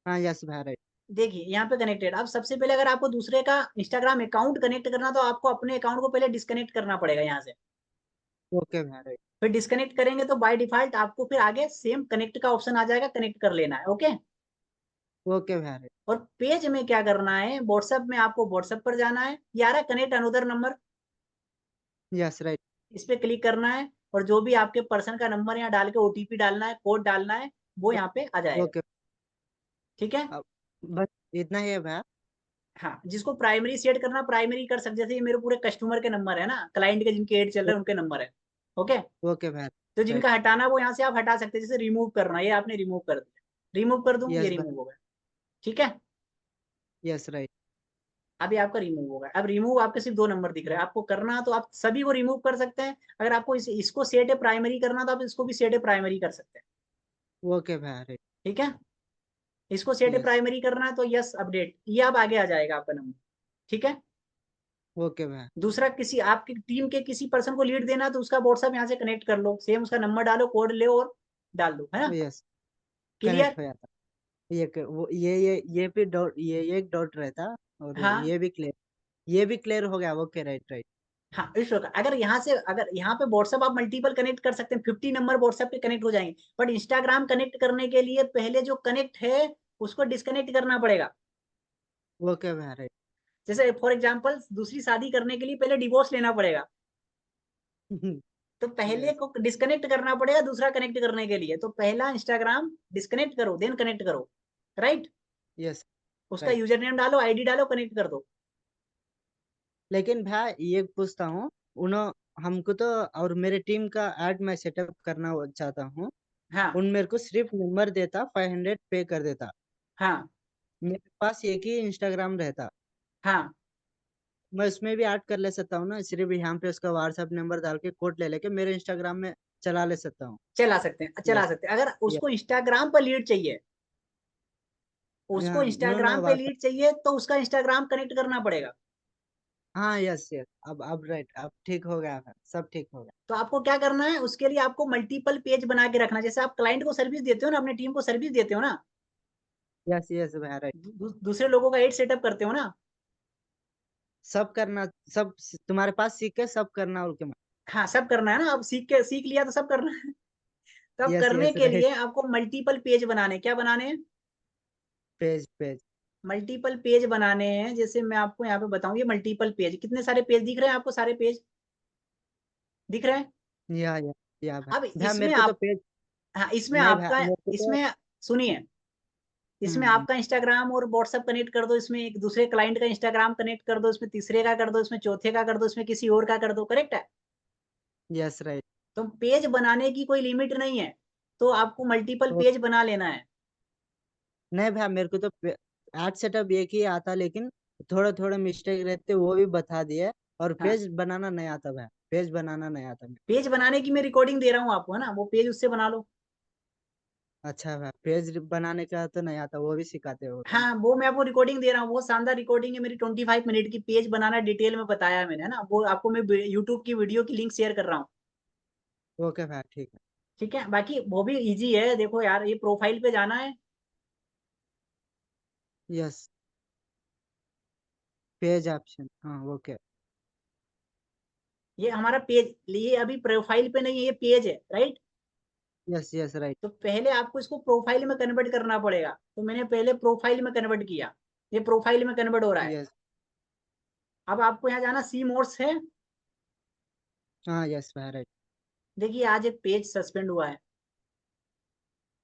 Speaker 2: हाँ यस भाई राइट।
Speaker 1: देखिए यहाँ पे कनेक्टेड। अब सबसे पहले अगर आपको दूसरे का इंस्टाग्राम अकाउंट कनेक्ट करना, तो आपको अपने अकाउंट को पहले डिस्कनेक्ट करना पड़ेगा यहाँ से।
Speaker 2: ओके भाई राइट।
Speaker 1: फिर डिस्कनेक्ट करेंगे तो बाय डिफॉल्ट आपको फिर आगे सेम कनेक्ट का ऑप्शन आ जाएगा, कनेक्ट कर लेना है। ओके।
Speaker 2: ओके भाई राइट।
Speaker 1: और पेज में क्या करना है, व्हाट्सएप में आपको व्हाट्सएप पर जाना है, यार connect another number,
Speaker 2: yes right.
Speaker 1: इस पे क्लिक करना है। और जो भी आपके पर्सन का नंबर यहाँ डाल के ओटीपी डालना है, कोड डालना है, वो यहाँ पे आ जाएगा।
Speaker 2: ओके।
Speaker 1: ठीक है।
Speaker 2: अब बस इतना ही है भाई।
Speaker 1: हाँ, जिसको प्राइमरी सेट करना प्राइमरी कर सकते, जैसे ये मेरे पूरे कस्टमर के नंबर है ना, क्लाइंट के जिनके एड चल रहे हैं उनके नंबर है। ओके।
Speaker 2: ओके भाई
Speaker 1: तो
Speaker 2: राइट।
Speaker 1: जिनका हटाना वो यहाँ से आप हटा सकते हैं, जैसे रिमूव करना, ये आपने रिमूव कर दिया, रिमूव कर दूं, ये
Speaker 2: यस भाई।
Speaker 1: रिमूव हो गया। ठीक है।
Speaker 2: Yes right.
Speaker 1: अभी आपका रिमूव होगा। अब रिमूव आपके सिर्फ दो नंबर दिख रहे हैं, आपको करना तो आप सभी को रिमूव कर सकते हैं। अगर आपको इसको सेट है प्राइमरी करना, तो आप इसको भी सेट है प्राइमरी कर सकते हैं।
Speaker 2: ओके भाई राइट।
Speaker 1: ठीक है। इसको सेट है
Speaker 2: यस।
Speaker 1: प्राइमरी करना है तो यस अपडेट, ये अब आगे आ जाएगा आपका नंबर। ठीक है।
Speaker 2: ओके भाई।
Speaker 1: दूसरा, किसी आपकी टीम के किसी पर्सन को लीड देना, तो उसका व्हाट्सएप यहाँ से कनेक्ट कर लो, सेम उसका नंबर डालो, कोड ले और डाल दो, है ना।
Speaker 2: यस।
Speaker 1: क्लियर।
Speaker 2: कनेक्ट हो जाता। वो ये भी डॉट, ये एक डॉट रहता। और
Speaker 1: हाँ
Speaker 2: ये भी क्लियर। ये भी क्लियर हो गया। Okay right right.
Speaker 1: हाँ, इस प्रकार अगर यहाँ से, अगर यहाँ पे व्हाट्सएप आप मल्टीपल कनेक्ट कर सकते हैं, 50 नंबर व्हाट्सएप पे कनेक्ट हो जाएंगे। बट इंस्टाग्राम कनेक्ट करने के लिए पहले जो कनेक्ट है उसको डिस्कनेक्ट करना पड़ेगा।
Speaker 2: ओके भाई राइट।
Speaker 1: जैसे फॉर एग्जाम्पल दूसरी शादी करने के लिए पहले डिवोर्स लेना पड़ेगा, तो पहले
Speaker 2: यस।
Speaker 1: को डिस्कनेक्ट करना पड़ेगा दूसरा कनेक्ट करने के लिए। तो पहला इंस्टाग्राम डिस्कनेक्ट करो, देन कनेक्ट करो। राइट।
Speaker 2: यस
Speaker 1: उसका
Speaker 2: राइट।
Speaker 1: यूजर नेम डालो, आईडी डालो, कनेक्ट कर दो।
Speaker 2: लेकिन भाई ये पूछता हूँ, उन्होंने हमको तो, और मेरे टीम का ऐड मैं सेटअप करना चाहता हूँ।
Speaker 1: हाँ
Speaker 2: उन मेरे को सिर्फ नंबर देता, 500 पे कर देता।
Speaker 1: हाँ
Speaker 2: मेरे पास एक ही इंस्टाग्राम रहता।
Speaker 1: हाँ,
Speaker 2: मैं उसमें भी ऐड कर ले सकता हूँ ना, सिर्फ यहाँ पे उसका व्हाट्सएप नंबर डाल के कोड ले लेके मेरे इंस्टाग्राम में चला ले सकता हूँ।
Speaker 1: चला सकते हैं, चला
Speaker 2: यस।
Speaker 1: सकते हैं। अगर
Speaker 2: यस।
Speaker 1: उसको इंस्टाग्राम पर लीड चाहिए, उसको
Speaker 2: नो नो
Speaker 1: इंस्टाग्राम पे
Speaker 2: व्हाट्सएप।
Speaker 1: लीड चाहिए, तो उसका इंस्टाग्राम कनेक्ट करना पड़ेगा।
Speaker 2: हाँ यस यस। अब राइट, अब ठीक हो गया है, सब ठीक हो गया।
Speaker 1: तो आपको क्या करना है, उसके लिए आपको मल्टीपल पेज बना के रखना। जैसे आप क्लाइंट को सर्विस देते हो ना, अपनी टीम को सर्विस देते हो ना,
Speaker 2: यस यस भाई राइट।
Speaker 1: दूसरे लोगों का एड सेटअप करते हो ना।
Speaker 2: सब करना, सब तुम्हारे पास सीख के सब करना उनके में।
Speaker 1: हाँ, सब करना है ना, अब सीख लिया तो सब करना है। तो अब
Speaker 2: यस
Speaker 1: करने
Speaker 2: यस
Speaker 1: के
Speaker 2: राइट।
Speaker 1: लिए आपको मल्टीपल पेज बनाने, क्या बनाने हैं,
Speaker 2: पेज पेज।
Speaker 1: मल्टीपल पेज बनाने हैं। जैसे मैं आपको यहाँ पे बताऊं, ये मल्टीपल पेज, कितने सारे पेज दिख रहे हैं आपको, सारे पेज दिख रहे हैं।
Speaker 2: या भाई।
Speaker 1: अब
Speaker 2: भाई
Speaker 1: इसमें
Speaker 2: मेरे को तो
Speaker 1: आप,
Speaker 2: पेज।
Speaker 1: हाँ इसमें
Speaker 2: नहीं भाई
Speaker 1: आपका,
Speaker 2: मेरे को तो।
Speaker 1: इसमें सुनिए, इसमें
Speaker 2: हम्म।
Speaker 1: आपका इंस्टाग्राम और व्हाट्सएप कनेक्ट कर दो, इसमें एक दूसरे क्लाइंट का इंस्टाग्राम कनेक्ट कर दो, इसमें तीसरे का कर दो, इसमें चौथे का कर दो, इसमें किसी और का कर दो। करेक्ट है।
Speaker 2: Yes right.
Speaker 1: तो पेज बनाने की कोई लिमिट नहीं है, तो आपको मल्टीपल
Speaker 2: तो
Speaker 1: पेज बना लेना है।
Speaker 2: नहीं भाई मेरे को तो एड सेटअप एक ही आता, लेकिन थोड़े थोड़े मिस्टेक रहते वो भी बता दिए। और
Speaker 1: हाँ,
Speaker 2: पेज बनाना नहीं आता भाई, पेज बनाना नहीं आता मेरे
Speaker 1: पेज बनाने की मैं रिकॉर्डिंग दे रहा हूँ आपको, है ना, वो पेज उससे बना लो।
Speaker 2: को। अच्छा भाई, पेज बनाने का तो नहीं आता, वो भी सिखाते हो तुम।
Speaker 1: हाँ, वो मैं आपको रिकॉर्डिंग दे रहा हूँ, बहुत शानदार रिकॉर्डिंग है मेरी, 25 मिनट की। पेज बनाना डिटेल में बताया है मैंने, है ना, वो आपको मैं यूट्यूब की वीडियो की लिंक शेयर कर रहा हूँ।
Speaker 2: ओके भाई ठीक है।
Speaker 1: ठीक है। बाकी वो भी इजी है, देखो यार, ये प्रोफाइल पे जाना है।
Speaker 2: यस। पेज ऑप्शन, हाँ ओके।
Speaker 1: ये हमारा पेज, ये अभी प्रोफाइल पे नहीं है, ये पेज है। राइट।
Speaker 2: Yes yes right.
Speaker 1: तो पहले आपको इसको प्रोफाइल में कन्वर्ट करना पड़ेगा, तो मैंने पहले प्रोफाइल में कन्वर्ट किया, ये प्रोफाइल में कन्वर्ट हो रहा है।
Speaker 2: यस।
Speaker 1: अब आपको यहाँ जाना, सी मोड्स है।
Speaker 2: हाँ यस भाई राइट।
Speaker 1: देखिए आज एक पेज सस्पेंड हुआ है,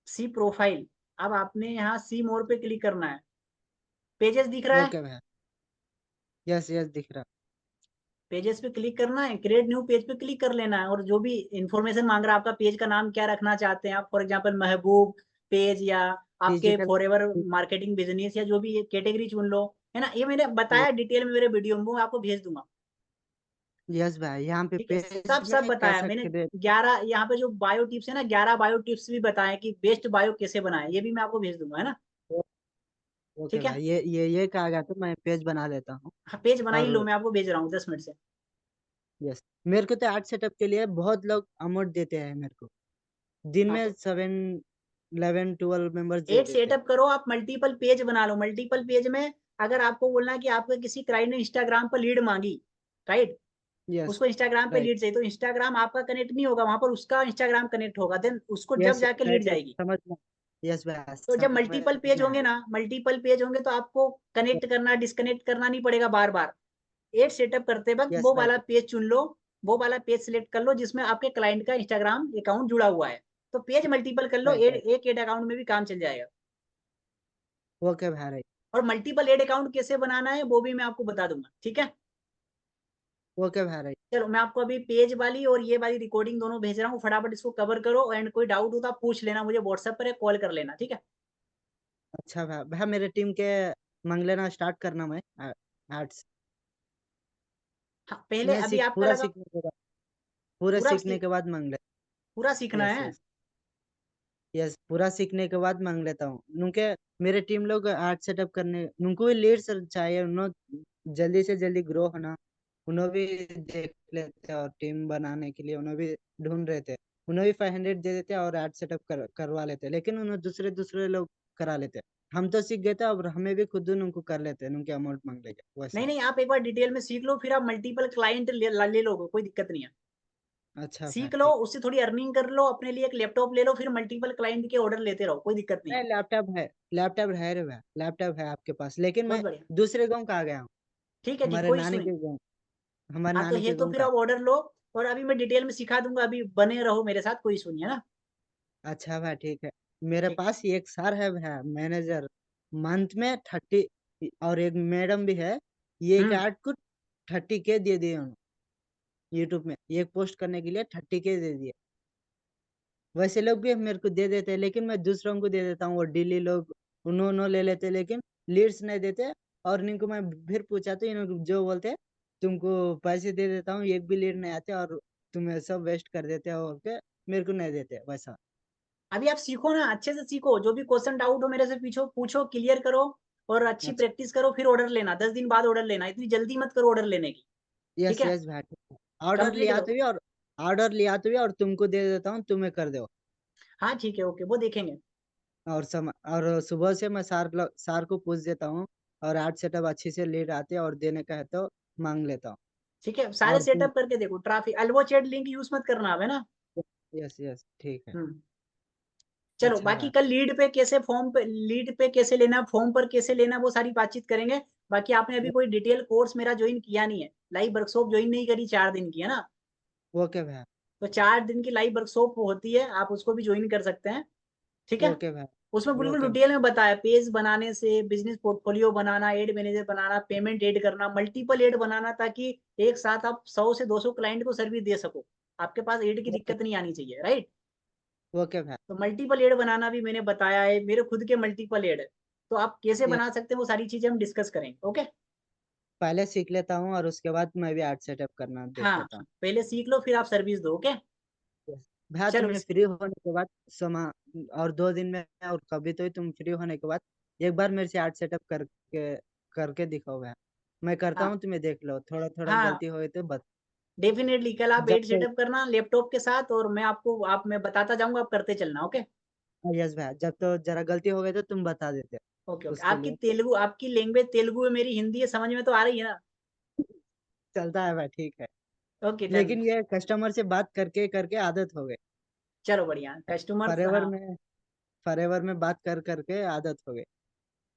Speaker 1: सी प्रोफाइल। अब आपने यहाँ सी मोर पे क्लिक करना है, पेजेस दिख रहा है,
Speaker 2: ओके भाई। यस यस दिख रहा।
Speaker 1: पेजेस पे क्लिक करना है, क्रिएट न्यू पेज पे क्लिक कर लेना है। और जो भी इंफॉर्मेशन मांग रहा है, आपका पेज का नाम क्या रखना चाहते हैं आप, फॉर एग्जांपल महबूब पेज, या आपके
Speaker 2: डिजिटल।
Speaker 1: फॉरएवर मार्केटिंग बिजनेस, या जो भी कैटेगरी चुन लो, है ना। ये मैंने बताया डिटेल में मेरे वीडियो में, वो आपको भेज दूंगा।
Speaker 2: यस भाई, यहाँ पे
Speaker 1: ठीक है,
Speaker 2: पेज
Speaker 1: सब
Speaker 2: में
Speaker 1: सब बताया
Speaker 2: कैसा
Speaker 1: मैंने।
Speaker 2: क्रिएट।
Speaker 1: 11 यहाँ पे जो बायो टिप्स है ना, 11 बायो टिप्स भी बताए कि बेस्ट बायो कैसे बनाए, ये भी मैं आपको भेज दूंगा, है ना।
Speaker 2: ओके
Speaker 1: ठीक है।
Speaker 2: भाई, ये कहा गया तो मैं पेज बना लेता हूँ।
Speaker 1: हाँ, पेज बना ही
Speaker 2: और
Speaker 1: लो, मैं आपको भेज रहा हूँ 10 मिनट से।
Speaker 2: यस, मेरे को तो एड सेटअप के लिए बहुत लोग अमाउंट देते हैं मेरे को, दिन
Speaker 1: हाँ
Speaker 2: में
Speaker 1: तो
Speaker 2: 7 11 12 मेंबर्स दे
Speaker 1: एड
Speaker 2: देते हैं।
Speaker 1: सेटअप करो, आप मल्टीपल पेज बना लो। मल्टीपल पेज में अगर आपको बोलना है कि आपके किसी क्लाइंट ने इंस्टाग्राम पर लीड मांगी, राइट,
Speaker 2: यस,
Speaker 1: उसको इंस्टाग्राम पे
Speaker 2: राइट।
Speaker 1: लीड चाहिए, तो इंस्टाग्राम आपका कनेक्ट नहीं होगा, वहां पर उसका इंस्टाग्राम कनेक्ट होगा, देन उसको जब
Speaker 2: यस,
Speaker 1: जाके लीड
Speaker 2: राइट,
Speaker 1: जाएगी।
Speaker 2: समझ में। यस भाई,
Speaker 1: तो जब
Speaker 2: समझ
Speaker 1: मल्टीपल पेज
Speaker 2: में
Speaker 1: होंगे
Speaker 2: आया।
Speaker 1: ना, मल्टीपल पेज होंगे तो आपको कनेक्ट करना डिस्कनेक्ट करना नहीं पड़ेगा बार बार। एड सेटअप करते वक्त
Speaker 2: यस
Speaker 1: वो
Speaker 2: भाई।
Speaker 1: वाला पेज चुन लो, वो वाला पेज सिलेक्ट कर लो जिसमें आपके क्लाइंट का इंस्टाग्राम अकाउंट जुड़ा हुआ है। तो पेज मल्टीपल कर लो,
Speaker 2: राइट,
Speaker 1: एड
Speaker 2: राइट।
Speaker 1: एक एड अकाउंट में भी काम चल जाएगा।
Speaker 2: ओके भाई, राइट।
Speaker 1: और मल्टीपल एड अकाउंट कैसे बनाना है वो भी मैं आपको बता दूंगा, ठीक है।
Speaker 2: ओके भाई, राइट।
Speaker 1: चलो मैं आपको अभी पेज वाली और ये वाली रिकॉर्डिंग दोनों भेज रहा हूँ, फटाफट इसको कवर करो, एंड कोई डाउट हो तो आप पूछ लेना मुझे व्हाट्सएप पर, कॉल कर लेना, ठीक है।
Speaker 2: अच्छा भाई, भाई मेरे टीम के मांग लेना स्टार्ट करना मैं एड्स।
Speaker 1: हाँ पहले
Speaker 2: नहीं,
Speaker 1: अभी आपका
Speaker 2: पूरा
Speaker 1: लगा।
Speaker 2: सीखने के बाद, पूरा
Speaker 1: पूरा
Speaker 2: सीखने के बाद मांग ले।
Speaker 1: पूरा सीखना
Speaker 2: यस,
Speaker 1: है।
Speaker 2: यस। यस, पूरा सीखने के बाद मांग लेता हूँ उनके। मेरे टीम लोग एड सेटअप करने उनको भी लीड्स चाहिए, उन्होंने जल्दी से जल्दी ग्रो होना। उन्होंने भी देख लेते हैं, और टीम बनाने के लिए उन्होंने भी ढूंढ रहे थे। उन्हें भी 500 दे देते और एड सेटअप करवा लेते, लेकिन उन्हें दूसरे दूसरे लोग करा लेते। हम तो सीख गए थे, अब हमें भी खुद उनको कर लेते हैं, उनके अमाउंट मांग लेंगे
Speaker 1: नहीं
Speaker 2: वैसा।
Speaker 1: नहीं, आप एक बार डिटेल में सीख लो, फिर आप मल्टीपल क्लाइंट ले लोगे, कोई दिक्कत नहीं है।
Speaker 2: अच्छा भाई,
Speaker 1: सीख लो,
Speaker 2: ठीक।
Speaker 1: उससे थोड़ी अर्निंग कर लो, अपने लिए एक लैपटॉप ले लो, फिर मल्टीपल क्लाइंट के ऑर्डर लेते रहो, कोई दिक्कत नहीं
Speaker 2: नहीं,
Speaker 1: है।
Speaker 2: लैपटॉप है रे भाई, लैपटॉप है आपके पास, लेकिन
Speaker 1: बहुत
Speaker 2: मैं
Speaker 1: बढ़िया।
Speaker 2: दूसरे गांव का आ गया हूँ।
Speaker 1: ठीक है ठीक,
Speaker 2: हमारे
Speaker 1: कोई इशू
Speaker 2: नानी
Speaker 1: नहीं।
Speaker 2: के गांव हमारे
Speaker 1: हाँ तो
Speaker 2: नानी
Speaker 1: ये
Speaker 2: के
Speaker 1: तो
Speaker 2: गांव
Speaker 1: फिर
Speaker 2: का।
Speaker 1: आप ऑर्डर लो, और अभी मैं डिटेल में सिखा दूंगा, अभी बने रहो मेरे साथ, कोई इशू नहीं है ना।
Speaker 2: अच्छा भाई, ठीक है। मेरे
Speaker 1: ठीक।
Speaker 2: पास एक सर है भाई, मैनेजर। मंथ में 30, और एक मैडम भी है। ये एक
Speaker 1: हम्म।
Speaker 2: आर्ट को 30K दे दिए उन्होंने। यूट्यूब में एक पोस्ट करने के लिए 30K दे दिए। वैसे लोग भी मेरे को दे देते हैं, लेकिन मैं दूसरों को दे देता हूँ, वो दिल्ली लोग उन्होंने ले लेते हैं, लेकिन लीड्स नहीं देते। और इनको मैं फिर पूछा तो इन्होंने जो बोलते हैं, तुमको पैसे दे देता हूँ, एक भी लीड नहीं आते, और तुम्हें सब वेस्ट कर देते हो के मेरे को नहीं देते वैसा।
Speaker 1: अभी आप सीखो ना, अच्छे से सीखो, जो भी क्वेश्चन डाउट हो मेरे से पूछो पूछो, क्लियर करो, और अच्छी
Speaker 2: अच्छा।
Speaker 1: प्रैक्टिस करो, फिर ऑर्डर लेना, 10 दिन बाद ऑर्डर लेना, इतनी जल्दी मत करो ऑर्डर लेने की। ठीक
Speaker 2: यस,
Speaker 1: है।
Speaker 2: यस भाई, ठीक है। ऑर्डर
Speaker 1: कंप्लीट
Speaker 2: लिया
Speaker 1: करो।
Speaker 2: तो भी, और ऑर्डर लिया तो भी, और तुमको दे देता हूँ, तुम्हें कर दो।
Speaker 1: हाँ ठीक है, ओके, वो देखेंगे।
Speaker 2: और सुबह से मैं सार को पूछ देता हूँ। और एड सेटअप अच्छी से लीड आते हैं, और देने का है तो मांग लेता हूँ।
Speaker 1: ठीक है, सारे
Speaker 2: और तुम।
Speaker 1: सेटअप करके देखो, ट्रैफिक अल्वो चैट लिंक यूज मत करना है ना।
Speaker 2: यस, यस, ठीक है।
Speaker 1: हम्म। चलो
Speaker 2: अच्छा
Speaker 1: बाकी
Speaker 2: भाई।
Speaker 1: कल लीड पे कैसे लेना, फॉर्म पर कैसे लेना, वो सारी बातचीत करेंगे। बाकी आपने अभी कोई डिटेल कोर्स मेरा ज्वाइन किया नहीं है, लाइव वर्कशॉप ज्वाइन नहीं करी, 4 दिन की है ना।
Speaker 2: ओके भाई।
Speaker 1: तो 4 दिन की लाइव वर्कशॉप होती है, आप उसको भी ज्वाइन कर सकते हैं। ठीक है।
Speaker 2: ओके भाई।
Speaker 1: उसमें बिल्कुल
Speaker 2: ओके भाई।
Speaker 1: डिटेल में बताया, पेज बनाने से बिजनेस पोर्टफोलियो बनाना, एड मैनेजर बनाना, पेमेंट एड करना, मल्टीपल एड बनाना, ताकि एक साथ आप 100 से 200 क्लाइंट को सर्विस दे सको, आपके पास एड की
Speaker 2: ओके।
Speaker 1: दिक्कत नहीं आनी चाहिए, राइट।
Speaker 2: ओके भाई।
Speaker 1: तो मल्टीपल एड बनाना भी मैंने बताया है, मेरे खुद के मल्टीपल एड है। तो आप कैसे
Speaker 2: यस,
Speaker 1: बना सकते हैं वो सारी चीजें हम डिस्कस करेंगे, ओके।
Speaker 2: पहले सीख लेता हूँ, और उसके बाद मैं भी एड सेटअप करना देख
Speaker 1: हाँ
Speaker 2: लेता हूँ।
Speaker 1: पहले सीख लो, फिर आप सर्विस दो, ओके।
Speaker 2: यस। भैया,
Speaker 1: चलो
Speaker 2: तुम्हें फ्री होने के बाद समा और 2 दिन में, और कभी तो ही तुम फ्री होने के बाद एक बार मेरे से एड सेटअप करके करके दिखाओ भैया। मैं करता
Speaker 1: हाँ
Speaker 2: हूँ, तुम्हें देख लो, थोड़ा थोड़ा
Speaker 1: हाँ,
Speaker 2: गलती हो तो बस।
Speaker 1: डेफिनेटली कल आप
Speaker 2: जब
Speaker 1: एड
Speaker 2: तो
Speaker 1: सेटअप करना लैपटॉप के साथ, और मैं बताता जाऊंगा, आप करते चलना, ओके।
Speaker 2: यस भैया, जब तो जरा गलती हो गई तो तुम बता देते।
Speaker 1: ओके ओके,
Speaker 2: उसके लिए तो
Speaker 1: आपकी लैंग्वेज तेलुगु है, मेरी हिंदी है, समझ में तो आ रही है ना।
Speaker 2: चलता है भाई, ठीक है।
Speaker 1: Okay done.
Speaker 2: लेकिन ये कस्टमर से बात करके करके आदत हो गई।
Speaker 1: चलो बढ़िया, कस्टमर्स,
Speaker 2: फॉरएवर
Speaker 1: हाँ।
Speaker 2: में फॉरएवर में बात कर करके आदत हो गई।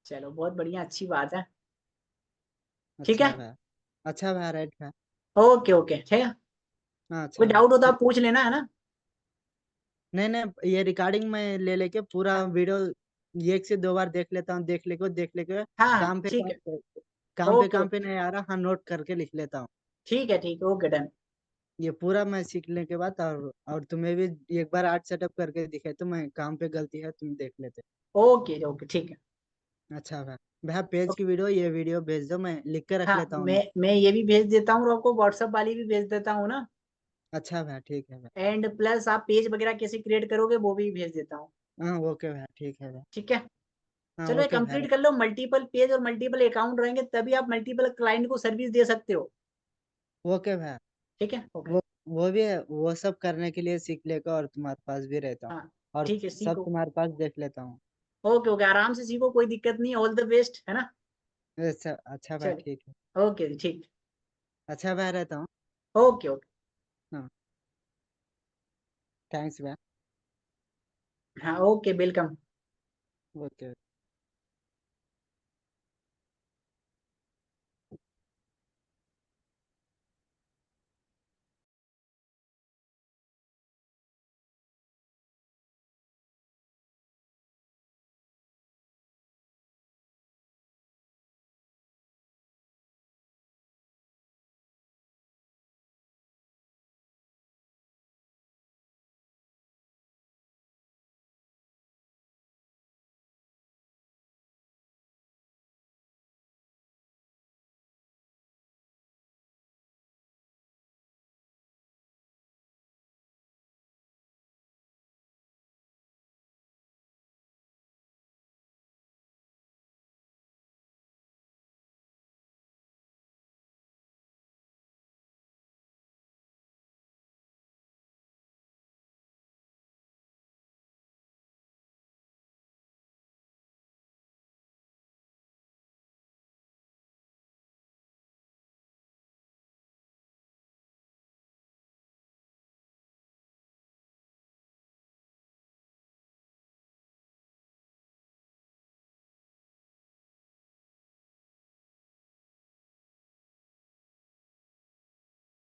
Speaker 1: चलो बहुत बढ़िया, अच्छी बात है। ठीक
Speaker 2: अच्छा
Speaker 1: है।
Speaker 2: भाई। अच्छा भाई, राइट भाई।
Speaker 1: ओके ओके, ठीक है।
Speaker 2: हाँ,
Speaker 1: कोई
Speaker 2: अच्छा भाई,
Speaker 1: डाउट हो तो
Speaker 2: ठीक।
Speaker 1: आप पूछ लेना, है ना।
Speaker 2: नहीं, नहीं, ये रिकॉर्डिंग में ले लेके पूरा
Speaker 1: हाँ
Speaker 2: वीडियो 1 से 2 बार देख लेके
Speaker 1: हाँ हाँ,
Speaker 2: काम पे
Speaker 1: ठीक
Speaker 2: काम
Speaker 1: है।
Speaker 2: पे काम पे
Speaker 1: ओके
Speaker 2: काम
Speaker 1: ओके,
Speaker 2: पे नहीं आ रहा, हाँ, नोट करके लिख लेता हूँ।
Speaker 1: ठीक है, ओके डन।
Speaker 2: ये पूरा मैं सीखने के बाद, और तुम्हें भी एक बार आर्ट सेटअप करके दिखे तो मैं काम पे गलती है तुम देख लेते।
Speaker 1: ओके ओके, ठीक है।
Speaker 2: अच्छा भाई। भाई, पेज की
Speaker 1: ओके।
Speaker 2: वीडियो, ये वीडियो भेज दो, मैं लिख के रख
Speaker 1: हाँ
Speaker 2: लेता हूँ
Speaker 1: मैं
Speaker 2: नोट।
Speaker 1: मैं ये भी भेज देता हूँ, और आपको व्हाट्सएप वाली भी भेज देता हूँ ना।
Speaker 2: अच्छा भाई, ठीक है भाई।
Speaker 1: एंड प्लस आप पेज वगैरह कैसे क्रिएट करोगे वो भी भेज देता हूँ।
Speaker 2: हाँ, ओके भाई, ठीक है भाई।
Speaker 1: ठीक है।
Speaker 2: हाँ,
Speaker 1: चलो ये
Speaker 2: ओके भाई।
Speaker 1: कंप्लीट कर लो, मल्टीपल पेज और मल्टीपल अकाउंट रहेंगे तभी आप मल्टीपल क्लाइंट को सर्विस दे सकते हो।
Speaker 2: ओके भाई।
Speaker 1: ठीक है, ओके।
Speaker 2: वो भी है, वो सब करने के लिए सीख लेगा और तुम्हारे पास भी रहता हूँ,
Speaker 1: हाँ
Speaker 2: और
Speaker 1: ठीक है,
Speaker 2: सब
Speaker 1: सीखो।
Speaker 2: तुम्हारे पास देख लेता हूँ।
Speaker 1: ओके ओके, आराम से सीखो, कोई दिक्कत नहीं, ऑल द बेस्ट, है ना।
Speaker 2: अच्छा अच्छा भाई,
Speaker 1: चलिए,
Speaker 2: ठीक है।
Speaker 1: ओके जी, ठीक।
Speaker 2: अच्छा भाई, रहता हूँ।
Speaker 1: Okay okay.
Speaker 2: हाँ, थैंक्स भाई।
Speaker 1: हाँ ओके, वेलकम।
Speaker 2: ओके।